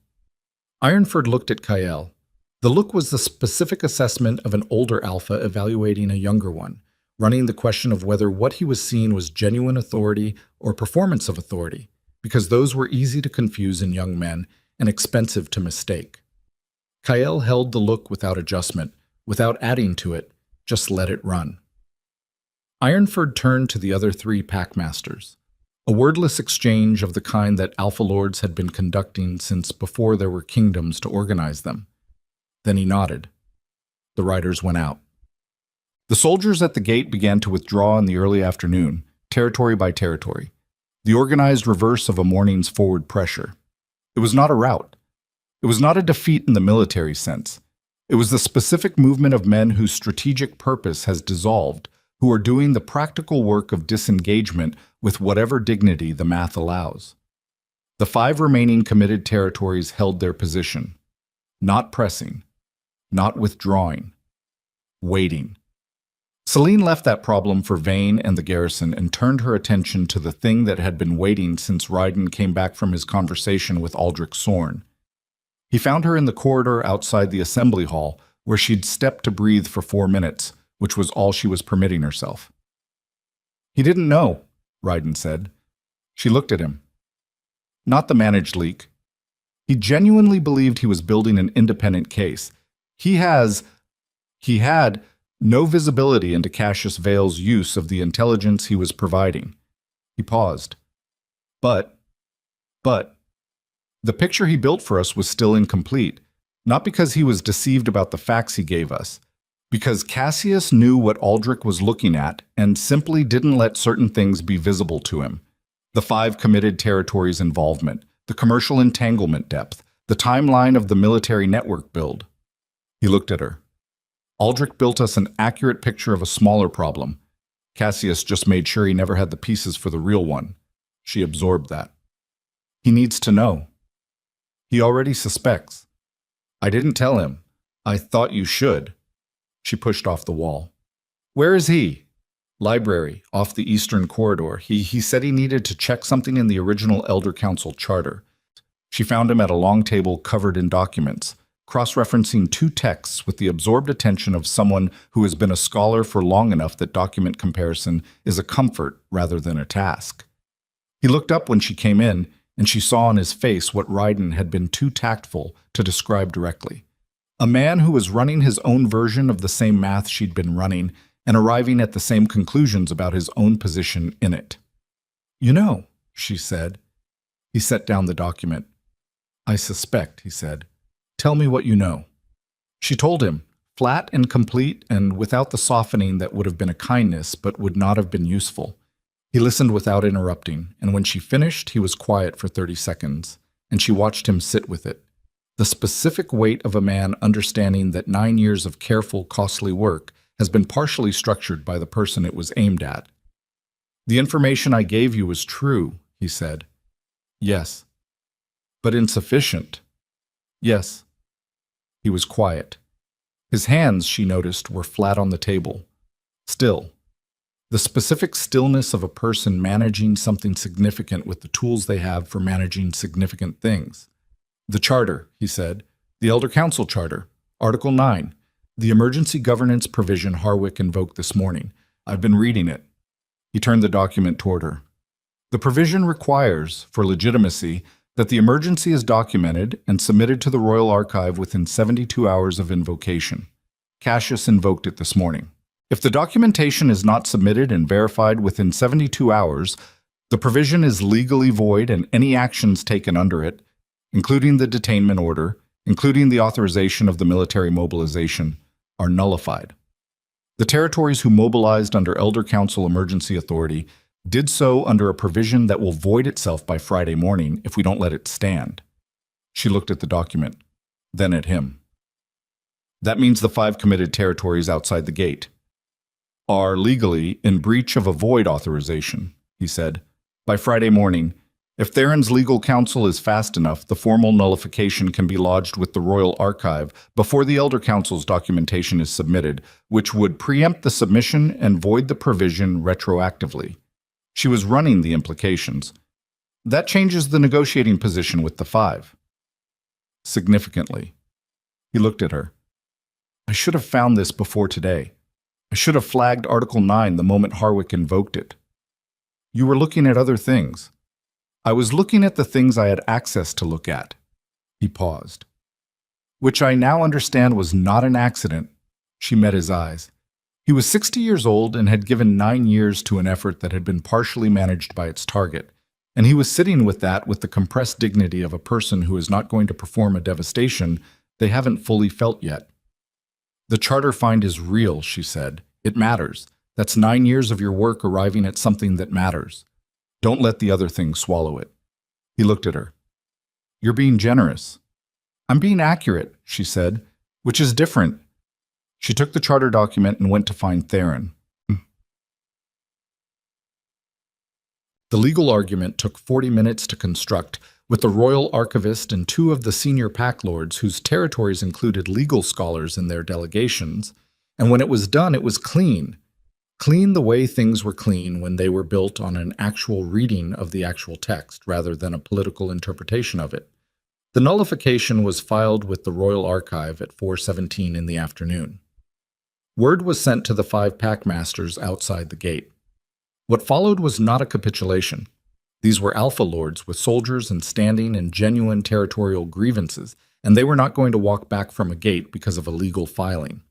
Ironford looked at Kael. The look was the specific assessment of an older alpha evaluating a younger one, running the question of whether what he was seeing was genuine authority or performance of authority, because those were easy to confuse in young men and expensive to mistake. Kael held the look without adjustment, without adding to it, just let it run. Ironford turned to the other 3 packmasters, a wordless exchange of the kind that Alpha Lords had been conducting since before there were kingdoms to organize them. Then he nodded. The riders went out. The soldiers at the gate began to withdraw in the early afternoon, territory by territory, the organized reverse of a morning's forward pressure. It was not a rout. It was not a defeat in the military sense. It was the specific movement of men whose strategic purpose has dissolved, who are doing the practical work of disengagement with whatever dignity the math allows. The 5 remaining committed territories held their position, not pressing, not withdrawing, waiting. Celine left that problem for Vane and the garrison and turned her attention to the thing that had been waiting since Ryden came back from his conversation with Aldrich Sorn. He found her in the corridor outside the assembly hall, where she'd stepped to breathe for 4 minutes, which was all she was permitting herself. "He didn't know," Ryden said. She looked at him. "Not the managed leak. He genuinely believed he was building an independent case. He had no visibility into Cassius Vale's use of the intelligence he was providing." He paused. But, the picture he built for us was still incomplete, not because he was deceived about the facts he gave us, because Cassius knew what Aldrich was looking at and simply didn't let certain things be visible to him. The 5 committed territories' involvement, the commercial entanglement depth, the timeline of the military network build. He looked at her. "Aldrich built us an accurate picture of a smaller problem. Cassius just made sure he never had the pieces for the real one." She absorbed that. "He needs to know. He already suspects. I didn't tell him. I thought you should." She pushed off the wall. "Where is he?" "Library, off the eastern corridor. He said he needed to check something in the original Elder Council charter." She found him at a long table covered in documents, cross-referencing 2 texts with the absorbed attention of someone who has been a scholar for long enough that document comparison is a comfort rather than a task. He looked up when she came in, and she saw on his face what Ryden had been too tactful to describe directly. A man who was running his own version of the same math she'd been running and arriving at the same conclusions about his own position in it. "You know," she said. He set down the document. "I suspect," he said. "Tell me what you know." She told him, flat and complete and without the softening that would have been a kindness but would not have been useful. He listened without interrupting, and when she finished, he was quiet for 30 seconds, and she watched him sit with it. The specific weight of a man understanding that 9 years of careful, costly work has been partially structured by the person it was aimed at. "The information I gave you was true," he said. "Yes." "But insufficient." "Yes." He was quiet. His hands, she noticed, were flat on the table. Still. The specific stillness of a person managing something significant with the tools they have for managing significant things. "The Charter," he said. "The Elder Council Charter. Article 9. The emergency governance provision Harwick invoked this morning. I've been reading it." He turned the document toward her. "The provision requires, for legitimacy, that the emergency is documented and submitted to the Royal Archive within 72 hours of invocation. Cassius invoked it this morning. If the documentation is not submitted and verified within 72 hours, the provision is legally void and any actions taken under it, including the detainment order, including the authorization of the military mobilization, are nullified. The territories who mobilized under Elder Council Emergency Authority did so under a provision that will void itself by Friday morning if we don't let it stand. She looked at the document, then at him. That means the 5 committed territories outside the gate are legally in breach of a void authorization, he said. By Friday morning, if Theron's legal counsel is fast enough, the formal nullification can be lodged with the Royal Archive before the Elder Council's documentation is submitted, which would preempt the submission and void the provision retroactively. She was running the implications. That changes the negotiating position with the 5. Significantly. He looked at her. I should have found this before today. I should have flagged Article 9 the moment Harwick invoked it. You were looking at other things. I was looking at the things I had access to look at. He paused. Which I now understand was not an accident. She met his eyes. He was 60 years old and had given 9 years to an effort that had been partially managed by its target, and he was sitting with that with the compressed dignity of a person who is not going to perform a devastation they haven't fully felt yet. The charter find is real, she said. It matters. That's 9 years of your work arriving at something that matters. Don't let the other thing swallow it. He looked at her. You're being generous. I'm being accurate, she said, which is different. She took the charter document and went to find Theron. The legal argument took 40 minutes to construct, with the royal archivist and 2 of the senior pack lords whose territories included legal scholars in their delegations, and when it was done, it was clean. Clean the way things were clean when they were built on an actual reading of the actual text rather than a political interpretation of it. The nullification was filed with the Royal Archive at 4:17 in the afternoon. Word was sent to the 5 packmasters outside the gate. What followed was not a capitulation. These were alpha lords with soldiers and standing and genuine territorial grievances, and they were not going to walk back from a gate because of a legal filing.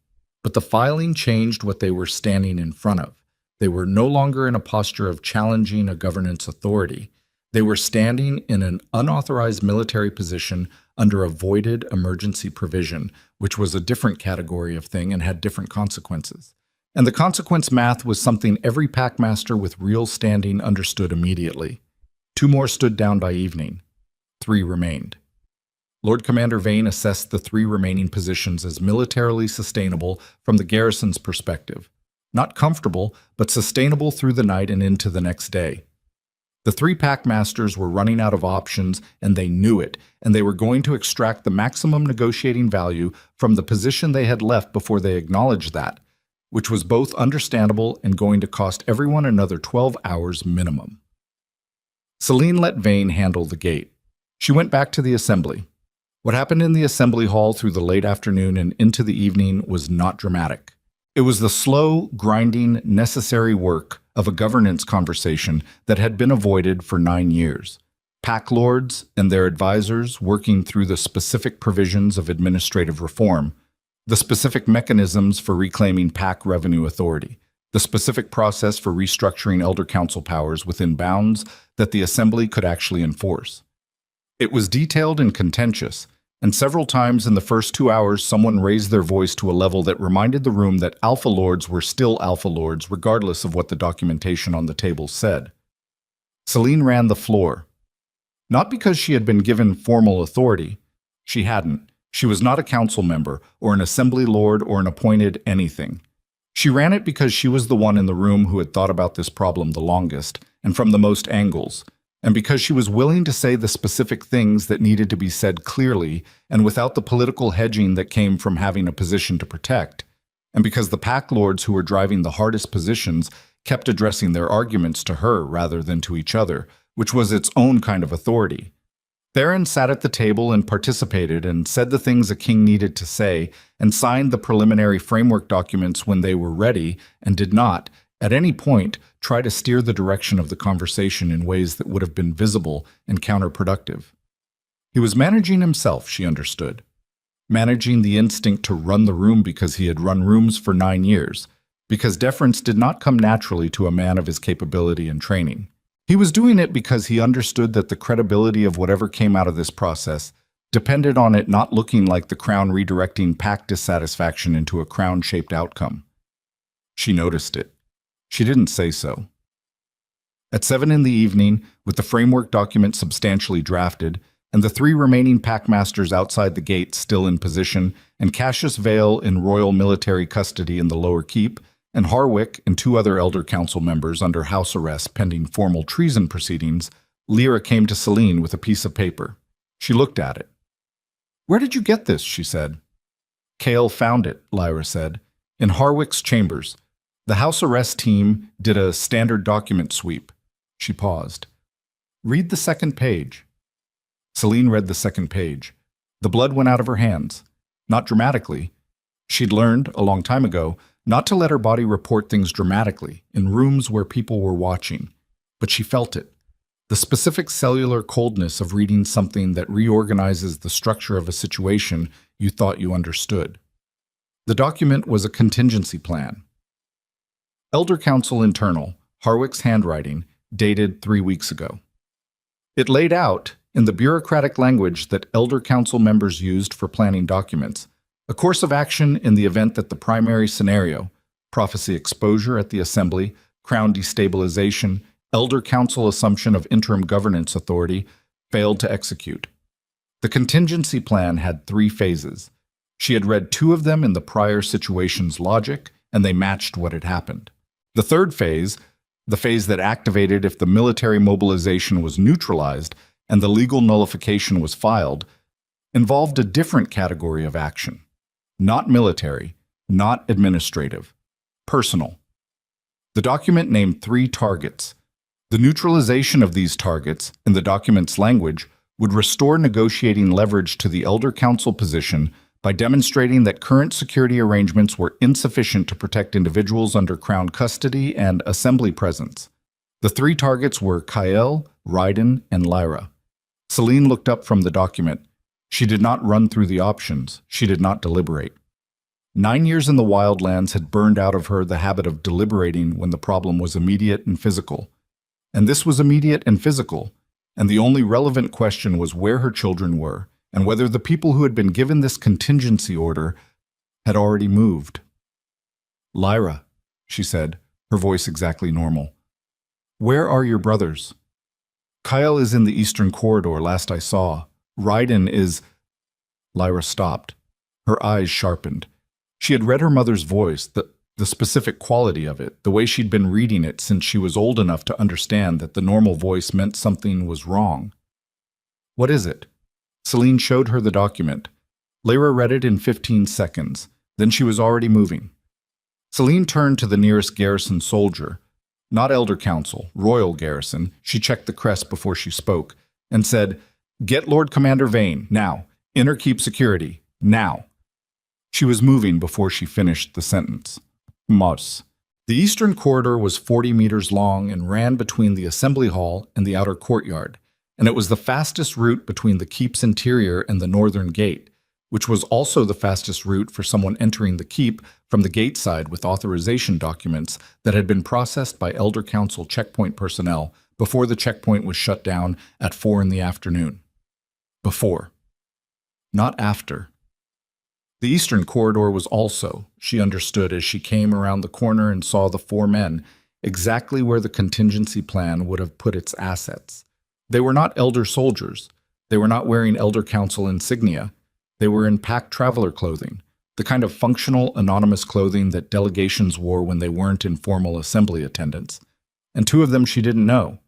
But the filing changed what they were standing in front of. They were no longer in a posture of challenging a governance authority. They were standing in an unauthorized military position under a voided emergency provision, which was a different category of thing and had different consequences. And the consequence math was something every packmaster with real standing understood immediately. 2 more stood down by evening. 3 remained. Lord Commander Vane assessed the 3 remaining positions as militarily sustainable from the garrison's perspective. Not comfortable, but sustainable through the night and into the next day. The 3 packmasters were running out of options, and they knew it, and they were going to extract the maximum negotiating value from the position they had left before they acknowledged that, which was both understandable and going to cost everyone another 12 hours minimum. Celine let Vane handle the gate. She went back to the assembly. What happened in the assembly hall through the late afternoon and into the evening was not dramatic. It was the slow, grinding, necessary work of a governance conversation that had been avoided for 9 years. Pack lords and their advisors working through the specific provisions of administrative reform, the specific mechanisms for reclaiming pack revenue authority, the specific process for restructuring Elder Council powers within bounds that the Assembly could actually enforce. It was detailed and contentious, and several times in the first 2 hours someone raised their voice to a level that reminded the room that Alpha Lords were still Alpha Lords regardless of what the documentation on the table said. Celine ran the floor. Not because she had been given formal authority. She hadn't. She was not a council member, or an assembly lord, or an appointed anything. She ran it because she was the one in the room who had thought about this problem the longest, and from the most angles, and because she was willing to say the specific things that needed to be said clearly and without the political hedging that came from having a position to protect, and because the pack lords who were driving the hardest positions kept addressing their arguments to her rather than to each other, which was its own kind of authority. Theron sat at the table and participated and said the things a king needed to say and signed the preliminary framework documents when they were ready and did not, at any point, try to steer the direction of the conversation in ways that would have been visible and counterproductive. He was managing himself, she understood. Managing the instinct to run the room because he had run rooms for 9 years, because deference did not come naturally to a man of his capability and training. He was doing it because he understood that the credibility of whatever came out of this process depended on it not looking like the Crown redirecting PAC dissatisfaction into a crown-shaped outcome. She noticed it. She didn't say so. At 7 in the evening, with the framework document substantially drafted, and the 3 remaining pack masters outside the gate still in position, and Cassius Vale in royal military custody in the lower keep, and Harwick and 2 other Elder Council members under house arrest pending formal treason proceedings, Lyra came to Celine with a piece of paper. She looked at it. "Where did you get this?" she said. "Cale found it," Lyra said, "in Harwick's chambers. The house arrest team did a standard document sweep." She paused. "Read the second page." Celine read the second page. The blood went out of her hands. Not dramatically. She'd learned, a long time ago, not to let her body report things dramatically, in rooms where people were watching. But she felt it. The specific cellular coldness of reading something that reorganizes the structure of a situation you thought you understood. The document was a contingency plan. Elder Council Internal, Harwick's handwriting, dated 3 weeks ago. It laid out, in the bureaucratic language that Elder Council members used for planning documents, a course of action in the event that the primary scenario, prophecy exposure at the Assembly, Crown destabilization, Elder Council assumption of interim governance authority, failed to execute. The contingency plan had 3 phases. She had read 2 of them in the prior situation's logic, and they matched what had happened. The third phase, the phase that activated if the military mobilization was neutralized and the legal nullification was filed, involved a different category of action. Not military, not administrative, personal. The document named 3 targets. The neutralization of these targets, in the document's language, would restore negotiating leverage to the Elder Council position by demonstrating that current security arrangements were insufficient to protect individuals under Crown custody and Assembly presence. The 3 targets were Kyle, Ryden, and Lyra. Celine looked up from the document. She did not run through the options. She did not deliberate. 9 years in the wildlands had burned out of her the habit of deliberating when the problem was immediate and physical. And this was immediate and physical, and the only relevant question was where her children were, and whether the people who had been given this contingency order had already moved. "Lyra," she said, her voice exactly normal. "Where are your brothers?" "Kyle is in the eastern corridor, last I saw. Ryden is—" Lyra stopped. Her eyes sharpened. She had read her mother's voice, the specific quality of it, the way she'd been reading it since she was old enough to understand that the normal voice meant something was wrong. "What is it?" Celine showed her the document. Lyra read it in 15 seconds. Then she was already moving. Celine turned to the nearest garrison soldier. Not Elder Council, Royal Garrison. She checked the crest before she spoke, and said, "Get Lord Commander Vane, now. Inner keep security, now." She was moving before she finished the sentence. Mos. The eastern corridor was 40 meters long and ran between the assembly hall and the outer courtyard, and it was the fastest route between the keep's interior and the northern gate, which was also the fastest route for someone entering the keep from the gate side with authorization documents that had been processed by Elder Council checkpoint personnel before the checkpoint was shut down at 4 in the afternoon. Before. Not after. The eastern corridor was also, she understood as she came around the corner and saw the 4 men, exactly where the contingency plan would have put its assets. They were not elder soldiers. They were not wearing Elder Council insignia. They were in packed traveler clothing, the kind of functional, anonymous clothing that delegations wore when they weren't in formal assembly attendance. And 2 of them she didn't know.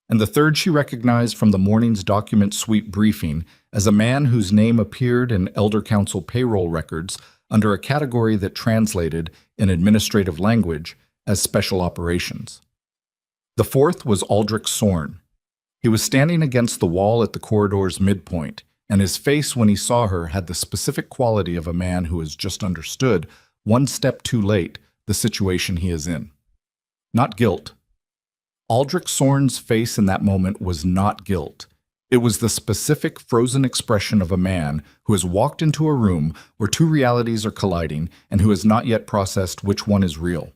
And the 3rd she recognized from the morning's document sweep briefing as a man whose name appeared in Elder Council payroll records under a category that translated, in administrative language, as special operations. The 4th was Aldrich Sorn. He was standing against the wall at the corridor's midpoint, and his face when he saw her had the specific quality of a man who has just understood, 1 step too late, the situation he is in. Not guilt. Aldrich Sorn's face in that moment was not guilt. It was the specific frozen expression of a man who has walked into a room where 2 realities are colliding and who has not yet processed which one is real.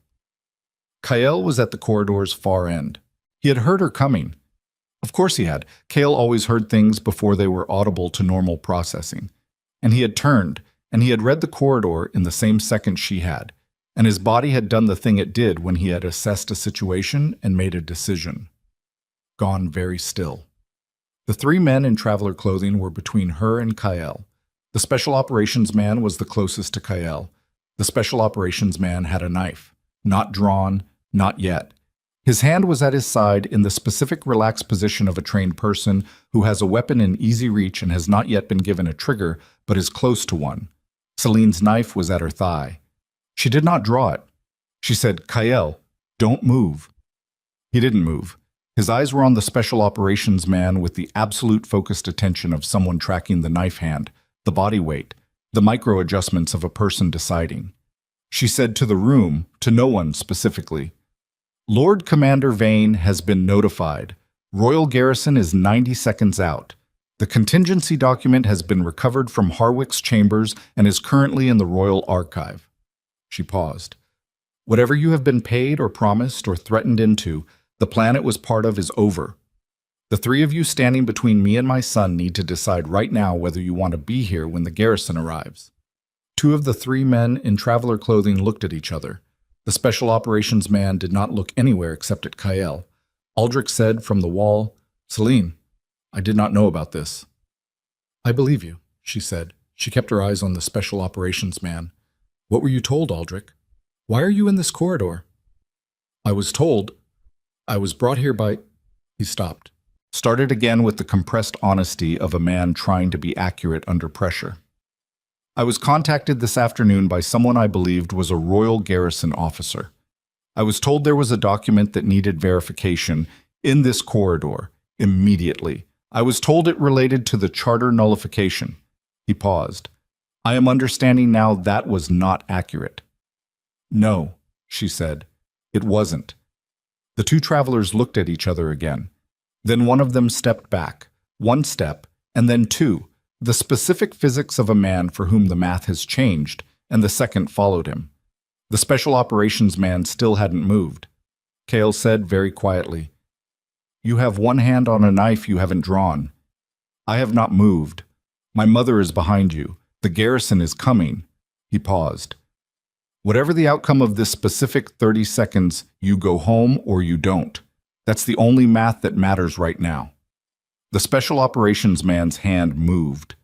Kyle was at the corridor's far end. He had heard her coming. Of course he had. Cale always heard things before they were audible to normal processing. And he had turned, and he had read the corridor in the same second she had, and his body had done the thing it did when he had assessed a situation and made a decision. Gone very still. The three men in traveler clothing were between her and Kyle. The special operations man was the closest to Kyle. The special operations man had a knife. Not drawn, not yet. His hand was at his side in the specific relaxed position of a trained person who has a weapon in easy reach and has not yet been given a trigger, but is close to one. Celine's knife was at her thigh. She did not draw it. She said, "Kyle, don't move." He didn't move. His eyes were on the special operations man with the absolute focused attention of someone tracking the knife hand, the body weight, the micro adjustments of a person deciding. She said to the room, to no one specifically, "Lord Commander Vane has been notified. Royal Garrison is 90 seconds out. The contingency document has been recovered from Harwick's chambers and is currently in the Royal Archive." She paused. "Whatever you have been paid or promised or threatened into, the plan it was part of is over. The three of you standing between me and my son need to decide right now whether you want to be here when the garrison arrives." Two of the three men in traveler clothing looked at each other. The special operations man did not look anywhere except at Kyle. Aldrich said from the wall, "Celine, I did not know about this." "I believe you," she said. She kept her eyes on the special operations man. "What were you told, Aldrich? Why are you in this corridor?" "I was told. I was brought here by—" He stopped. Started again with the compressed honesty of a man trying to be accurate under pressure. "I was contacted this afternoon by someone I believed was a Royal Garrison officer. I was told there was a document that needed verification in this corridor, immediately. I was told it related to the charter nullification." He paused. "I am understanding now that was not accurate." "No," she said. "It wasn't." The two travelers looked at each other again. Then one of them stepped back, one step, and then two, the specific physics of a man for whom the math has changed, and the second followed him. The special operations man still hadn't moved. Cale said very quietly, "You have one hand on a knife you haven't drawn. I have not moved. My mother is behind you. The garrison is coming." He paused. "Whatever the outcome of this specific 30 seconds, you go home or you don't. That's the only math that matters right now." The special operations man's hand moved,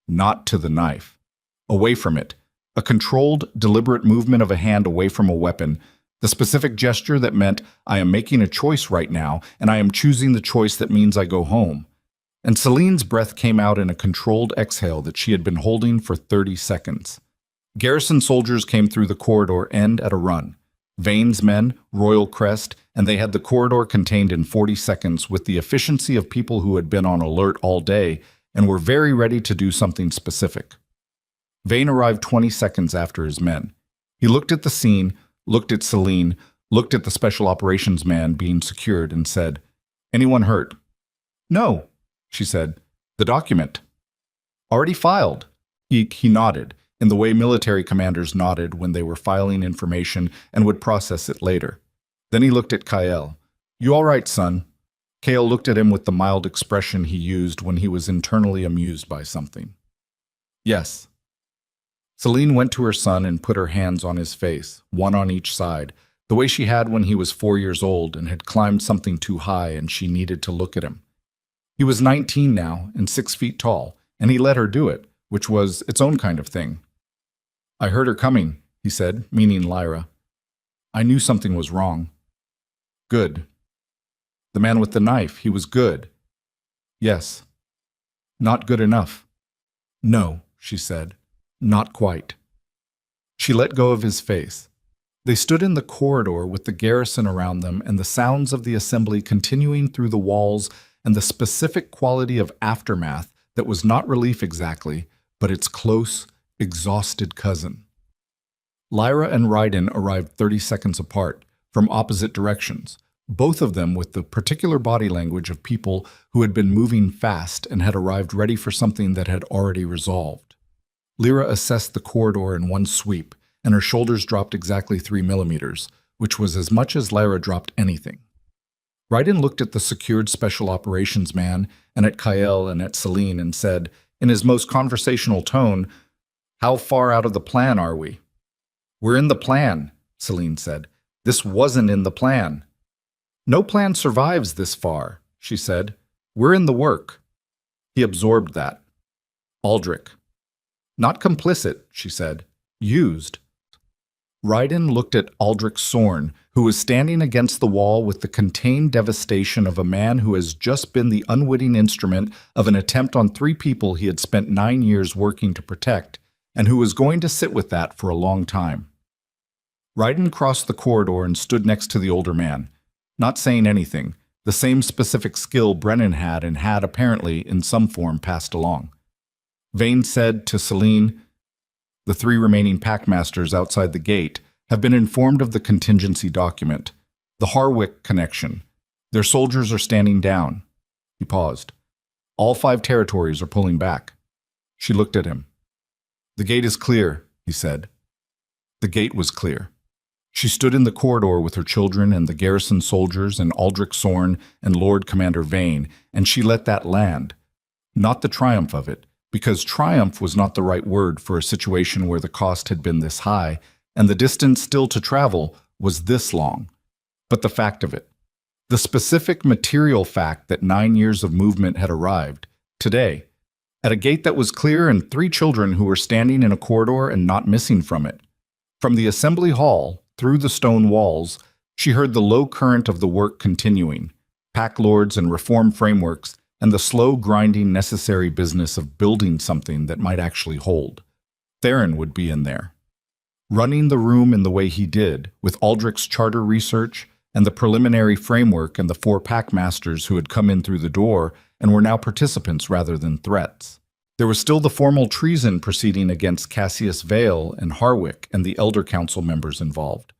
not to the knife, away from it, a controlled, deliberate movement of a hand away from a weapon, the specific gesture that meant, "I am making a choice right now, and I am choosing the choice that means I go home." And Celine's breath came out in a controlled exhale that she had been holding for 30 seconds. Garrison soldiers came through the corridor end at a run. Vane's men, Royal Crest, and they had the corridor contained in 40 seconds with the efficiency of people who had been on alert all day and were very ready to do something specific. Vane arrived 20 seconds after his men. He looked at the scene, looked at Celine, looked at the special operations man being secured and said, "Anyone hurt?" "No," she said. "The document." "Already filed." He nodded, in the way military commanders nodded when they were filing information and would process it later. Then he looked at Kyle. "You all right, son?" Cale looked at him with the mild expression he used when he was internally amused by something. "Yes." Celine went to her son and put her hands on his face, one on each side, the way she had when he was 4 years old and had climbed something too high and she needed to look at him. He was 19 now and 6 feet tall, and he let her do it, which was its own kind of thing. "I heard her coming," he said, meaning Lyra. "I knew something was wrong." "Good." "The man with the knife, he was good." "Yes." "Not good enough." "No," she said. "Not quite." She let go of his face. They stood in the corridor with the garrison around them and the sounds of the assembly continuing through the walls and the specific quality of aftermath that was not relief exactly, but its close, exhausted cousin. Lyra and Ryden arrived 30 seconds apart, from opposite directions, both of them with the particular body language of people who had been moving fast and had arrived ready for something that had already resolved. Lyra assessed the corridor in one sweep, and her shoulders dropped exactly 3 millimeters, which was as much as Lyra dropped anything. Ryden looked at the secured special operations man and at Kyle and at Celine and said, in his most conversational tone, "How far out of the plan are we?" "We're in the plan," Celine said. "This wasn't in the plan." "No plan survives this far," she said. "We're in the work." He absorbed that. Aldrich. "Not complicit," she said. "Used." Ryden looked at Aldrich Sorn, who was standing against the wall with the contained devastation of a man who has just been the unwitting instrument of an attempt on 3 people he had spent 9 years working to protect, and who was going to sit with that for a long time. Ryden crossed the corridor and stood next to the older man, not saying anything, the same specific skill Brennan had and had apparently in some form passed along. Vane said to Celine, "The 3 remaining packmasters outside the gate have been informed of the contingency document, the Harwick connection. Their soldiers are standing down." He paused. "All 5 territories are pulling back." She looked at him. "The gate is clear," he said. The gate was clear. She stood in the corridor with her children and the garrison soldiers and Aldrich Sorn and Lord Commander Vane, and she let that land. Not the triumph of it, because triumph was not the right word for a situation where the cost had been this high, and the distance still to travel was this long. But the fact of it. The specific material fact that 9 years of movement had arrived, today, at a gate that was clear and 3 children who were standing in a corridor and not missing from it. From the assembly hall, through the stone walls, she heard the low current of the work continuing, pack lords and reform frameworks, and the slow grinding necessary business of building something that might actually hold. Theron would be in there, running the room in the way he did, with Aldrich's charter research and the preliminary framework and the 4 packmasters who had come in through the door and were now participants rather than threats. There was still the formal treason proceeding against Cassius Vale and Harwick and the Elder Council members involved.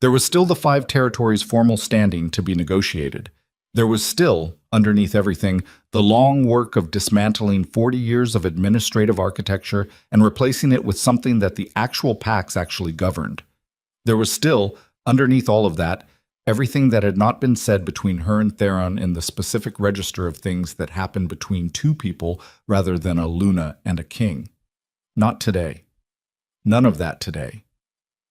There was still the 5 territories' formal standing to be negotiated. There was still, underneath everything, the long work of dismantling 40 years of administrative architecture and replacing it with something that the actual packs actually governed. There was still, underneath all of that, everything that had not been said between her and Theron in the specific register of things that happened between 2 people rather than a Luna and a king. Not today. None of that today.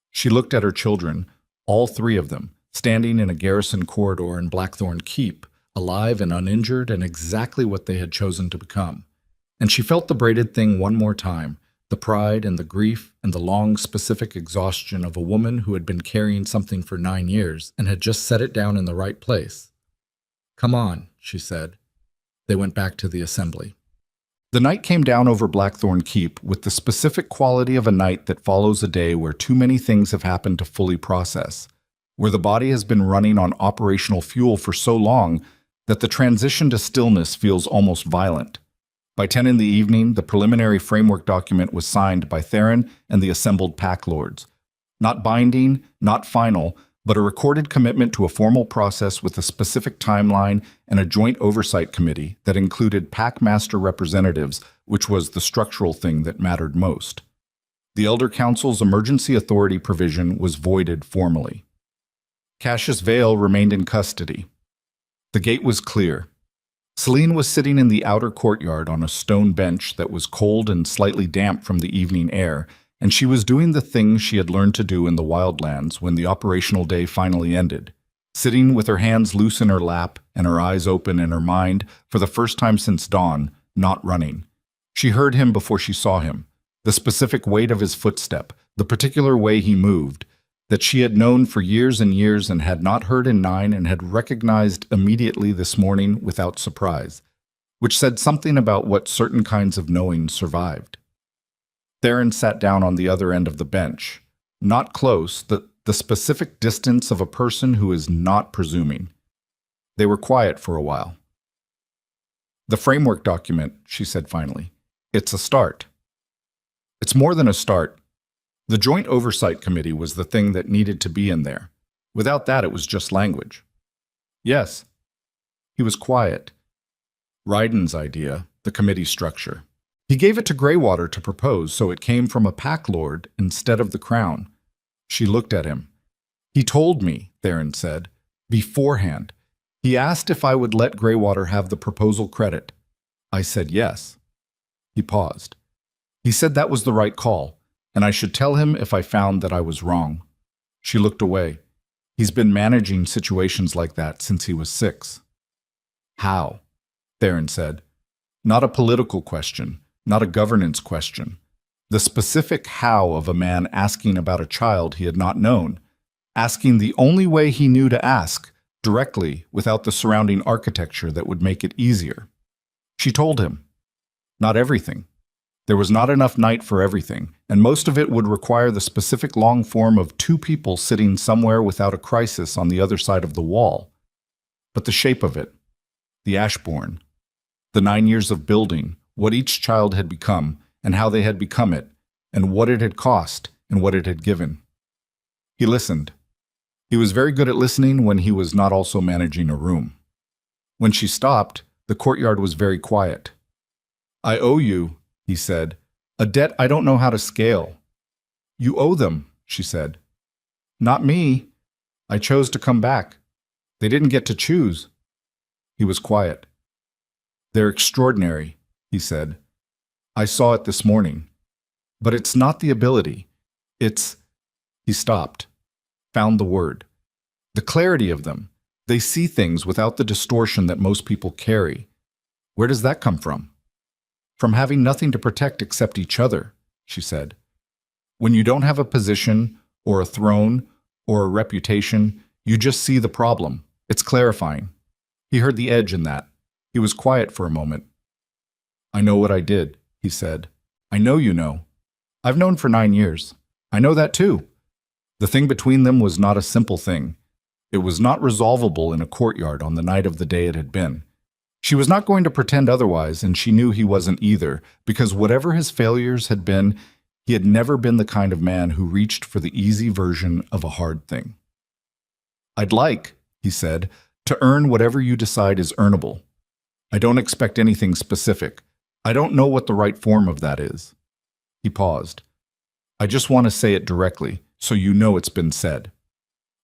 She looked at her children, all 3 of them, standing in a garrison corridor in Blackthorn Keep, alive and uninjured and exactly what they had chosen to become. And she felt the braided thing one more time, the pride and the grief and the long specific exhaustion of a woman who had been carrying something for 9 years and had just set it down in the right place. "Come on," she said. They went back to the assembly. The night came down over Blackthorn Keep with the specific quality of a night that follows a day where too many things have happened to fully process, where the body has been running on operational fuel for so long that the transition to stillness feels almost violent. By 10 in the evening, the preliminary framework document was signed by Theron and the assembled pack lords. Not binding, not final, but a recorded commitment to a formal process with a specific timeline and a joint oversight committee that included packmaster representatives, which was the structural thing that mattered most. The Elder Council's emergency authority provision was voided formally. Cassius Vale remained in custody. The gate was clear. Celine was sitting in the outer courtyard on a stone bench that was cold and slightly damp from the evening air, and she was doing the things she had learned to do in the wildlands when the operational day finally ended, sitting with her hands loose in her lap and her eyes open in her mind for the first time since dawn, not running. She heard him before she saw him, the specific weight of his footstep, the particular way he moved, that she had known for years and years and had not heard in 9 and had recognized immediately this morning without surprise, which said something about what certain kinds of knowing survived. Theron sat down on the other end of the bench, not close, the specific distance of a person who is not presuming. They were quiet for a while. "The framework document," she said finally. "It's a start." "It's more than a start. The Joint Oversight Committee was the thing that needed to be in there. Without that, it was just language." "Yes." He was quiet. Ryden's idea, the committee structure. He gave it to Greywater to propose, so it came from a pack lord instead of the crown. She looked at him. "He told me," Theron said, "beforehand. He asked if I would let Greywater have the proposal credit. I said yes. He paused. He said that was the right call, and I should tell him if I found that I was wrong. She looked away. He's been managing situations like that since he was 6. How? Theron said. Not a political question, not a governance question. The specific how of a man asking about a child he had not known, asking the only way he knew to ask, directly, without the surrounding architecture that would make it easier. She told him. Not everything. There was not enough night for everything, and most of it would require the specific long form of 2 people sitting somewhere without a crisis on the other side of the wall. But the shape of it, the Ashbourne, the 9 years of building, what each child had become, and how they had become it, and what it had cost, and what it had given. He listened. He was very good at listening when he was not also managing a room. When she stopped, the courtyard was very quiet. I owe you, he said, a debt I don't know how to scale. You owe them, she said. Not me. I chose to come back. They didn't get to choose. He was quiet. They're extraordinary, he said. I saw it this morning. But it's not the ability. It's... He stopped. Found the word. The clarity of them. They see things without the distortion that most people carry. Where does that come from? From having nothing to protect except each other, she said. When you don't have a position, or a throne, or a reputation, you just see the problem. It's clarifying. He heard the edge in that. He was quiet for a moment. I know what I did, he said. I know you know. I've known for 9 years. I know that too. The thing between them was not a simple thing. It was not resolvable in a courtyard on the night of the day it had been. She was not going to pretend otherwise, and she knew he wasn't either, because whatever his failures had been, he had never been the kind of man who reached for the easy version of a hard thing. I'd like, he said, to earn whatever you decide is earnable. I don't expect anything specific. I don't know what the right form of that is. He paused. I just want to say it directly, so you know it's been said.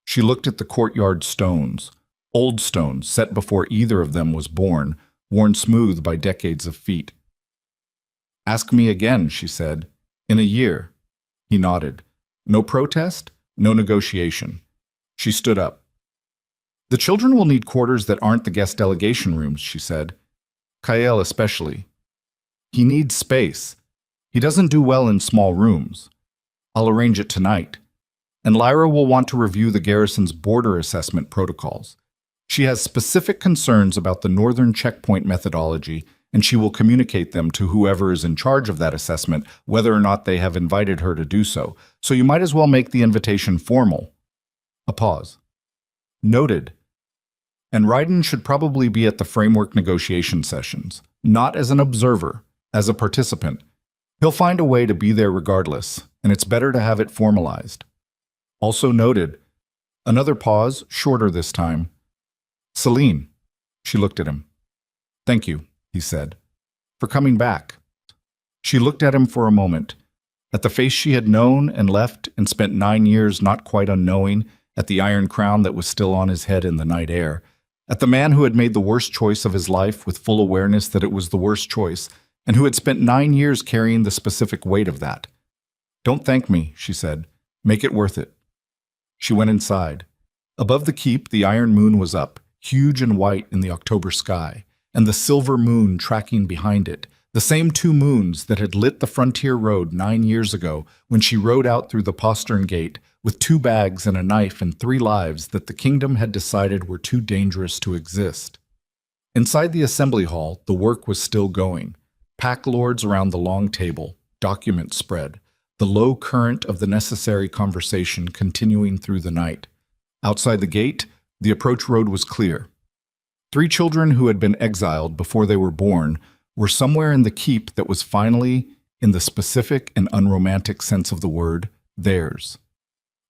She looked at the courtyard stones, old stones set before either of them was born, worn smooth by decades of feet. Ask me again, she said. In a year. He nodded. No protest, no negotiation. She stood up. The children will need quarters that aren't the guest delegation rooms, she said. Kael especially. He needs space. He doesn't do well in small rooms. I'll arrange it tonight. And Lyra will want to review the garrison's border assessment protocols. She has specific concerns about the northern checkpoint methodology, and she will communicate them to whoever is in charge of that assessment, whether or not they have invited her to do so. So you might as well make the invitation formal. A pause. Noted. And Ryden should probably be at the framework negotiation sessions, not as an observer, as a participant. He'll find a way to be there regardless, and it's better to have it formalized. Also noted. Another pause, shorter this time. Celine. She looked at him. Thank you, he said, for coming back. She looked at him for a moment, at the face she had known and left and spent 9 years not quite unknowing, at the iron crown that was still on his head in the night air, at the man who had made the worst choice of his life with full awareness that it was the worst choice, and who had spent 9 years carrying the specific weight of that. Don't thank me, she said. Make it worth it. She went inside. Above the keep, the iron moon was up, huge and white in the October sky, and the silver moon tracking behind it, the same 2 moons that had lit the frontier road 9 years ago when she rode out through the postern gate with 2 bags and a knife and 3 lives that the kingdom had decided were too dangerous to exist. Inside the assembly hall, the work was still going. Pack lords around the long table, documents spread, the low current of the necessary conversation continuing through the night. Outside the gate, the approach road was clear. 3 children who had been exiled before they were born were somewhere in the keep that was finally, in the specific and unromantic sense of the word, theirs.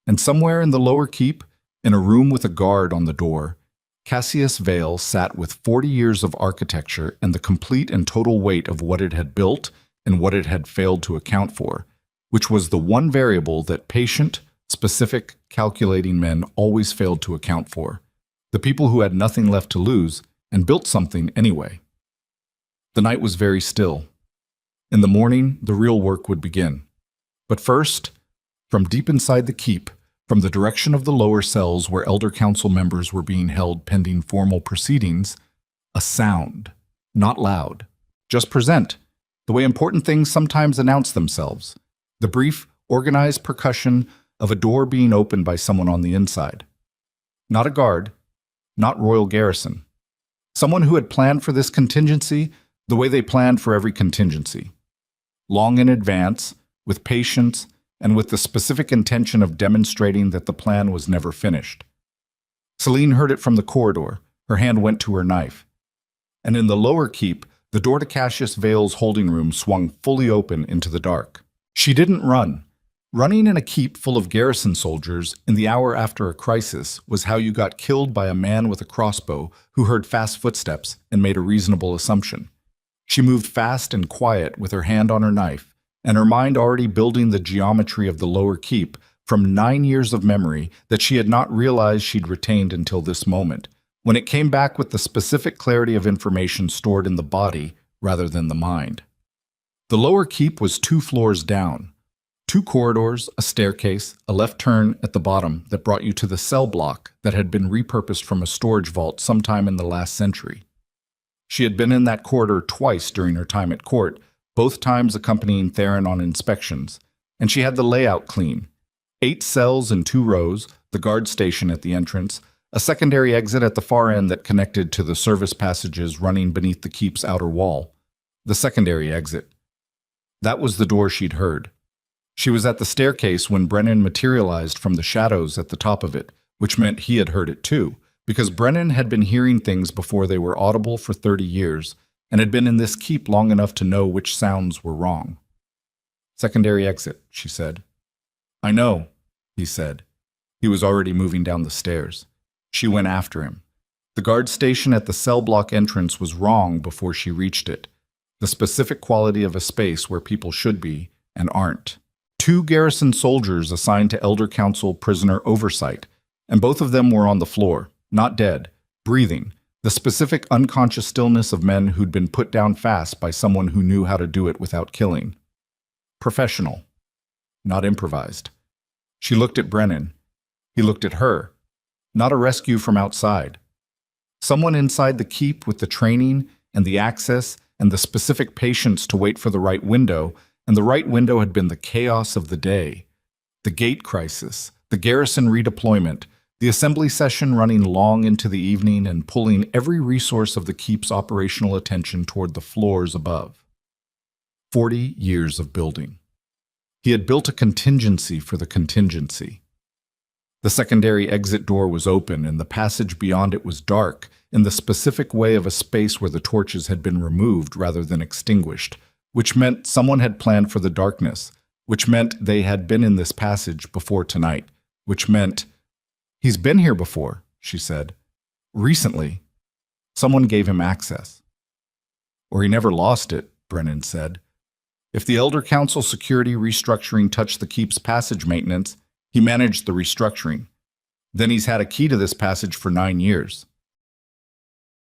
And somewhere in the lower keep, in a room with a guard on the door, Cassius Vale sat with 40 years of architecture and the complete and total weight of what it had built and what it had failed to account for, which was the one variable that patient, specific, calculating men always failed to account for, the people who had nothing left to lose and built something anyway. The night was very still. In the morning, the real work would begin. But first, from deep inside the keep, from the direction of the lower cells where Elder Council members were being held pending formal proceedings, a sound, not loud, just present, the way important things sometimes announce themselves, the brief, organized percussion of a door being opened by someone on the inside. Not a guard, not royal garrison. Someone who had planned for this contingency the way they planned for every contingency. Long in advance, with patience, and with the specific intention of demonstrating that the plan was never finished. Celine heard it from the corridor. Her hand went to her knife. And in the lower keep, the door to Cassius Vale's holding room swung fully open into the dark. She didn't run. Running in a keep full of garrison soldiers in the hour after a crisis was how you got killed by a man with a crossbow who heard fast footsteps and made a reasonable assumption. She moved fast and quiet with her hand on her knife, and her mind already building the geometry of the lower keep from 9 years of memory that she had not realized she'd retained until this moment, when it came back with the specific clarity of information stored in the body rather than the mind. The lower keep was 2 floors down. 2 corridors, a staircase, a left turn at the bottom that brought you to the cell block that had been repurposed from a storage vault sometime in the last century. She had been in that corridor twice during her time at court, both times accompanying Theron on inspections, and she had the layout clean. 8 cells in 2 rows, the guard station at the entrance, a secondary exit at the far end that connected to the service passages running beneath the keep's outer wall. The secondary exit. That was the door she'd heard. She was at the staircase when Brennan materialized from the shadows at the top of it, which meant he had heard it too, because Brennan had been hearing things before they were audible for 30 years, and had been in this keep long enough to know which sounds were wrong. Secondary exit, she said. I know, he said. He was already moving down the stairs. She went after him. The guard station at the cell block entrance was wrong before she reached it, the specific quality of a space where people should be and aren't. 2 garrison soldiers assigned to Elder Council prisoner oversight, and both of them were on the floor, not dead, breathing, the specific unconscious stillness of men who'd been put down fast by someone who knew how to do it without killing. Professional, not improvised. She looked at Brennan. He looked at her. Not a rescue from outside. Someone inside the keep with the training and the access and the specific patience to wait for the right window, and the right window had been the chaos of the day. The gate crisis, the garrison redeployment, the assembly session running long into the evening and pulling every resource of the keep's operational attention toward the floors above. 40 years of building. He had built a contingency for the contingency. The secondary exit door was open, and the passage beyond it was dark, in the specific way of a space where the torches had been removed rather than extinguished, which meant someone had planned for the darkness, which meant they had been in this passage before tonight, which meant, he's been here before, she said. Recently. Someone gave him access. Or he never lost it, Brennan said. If the Elder Council security restructuring touched the keep's passage maintenance, he managed the restructuring. Then he's had a key to this passage for 9 years.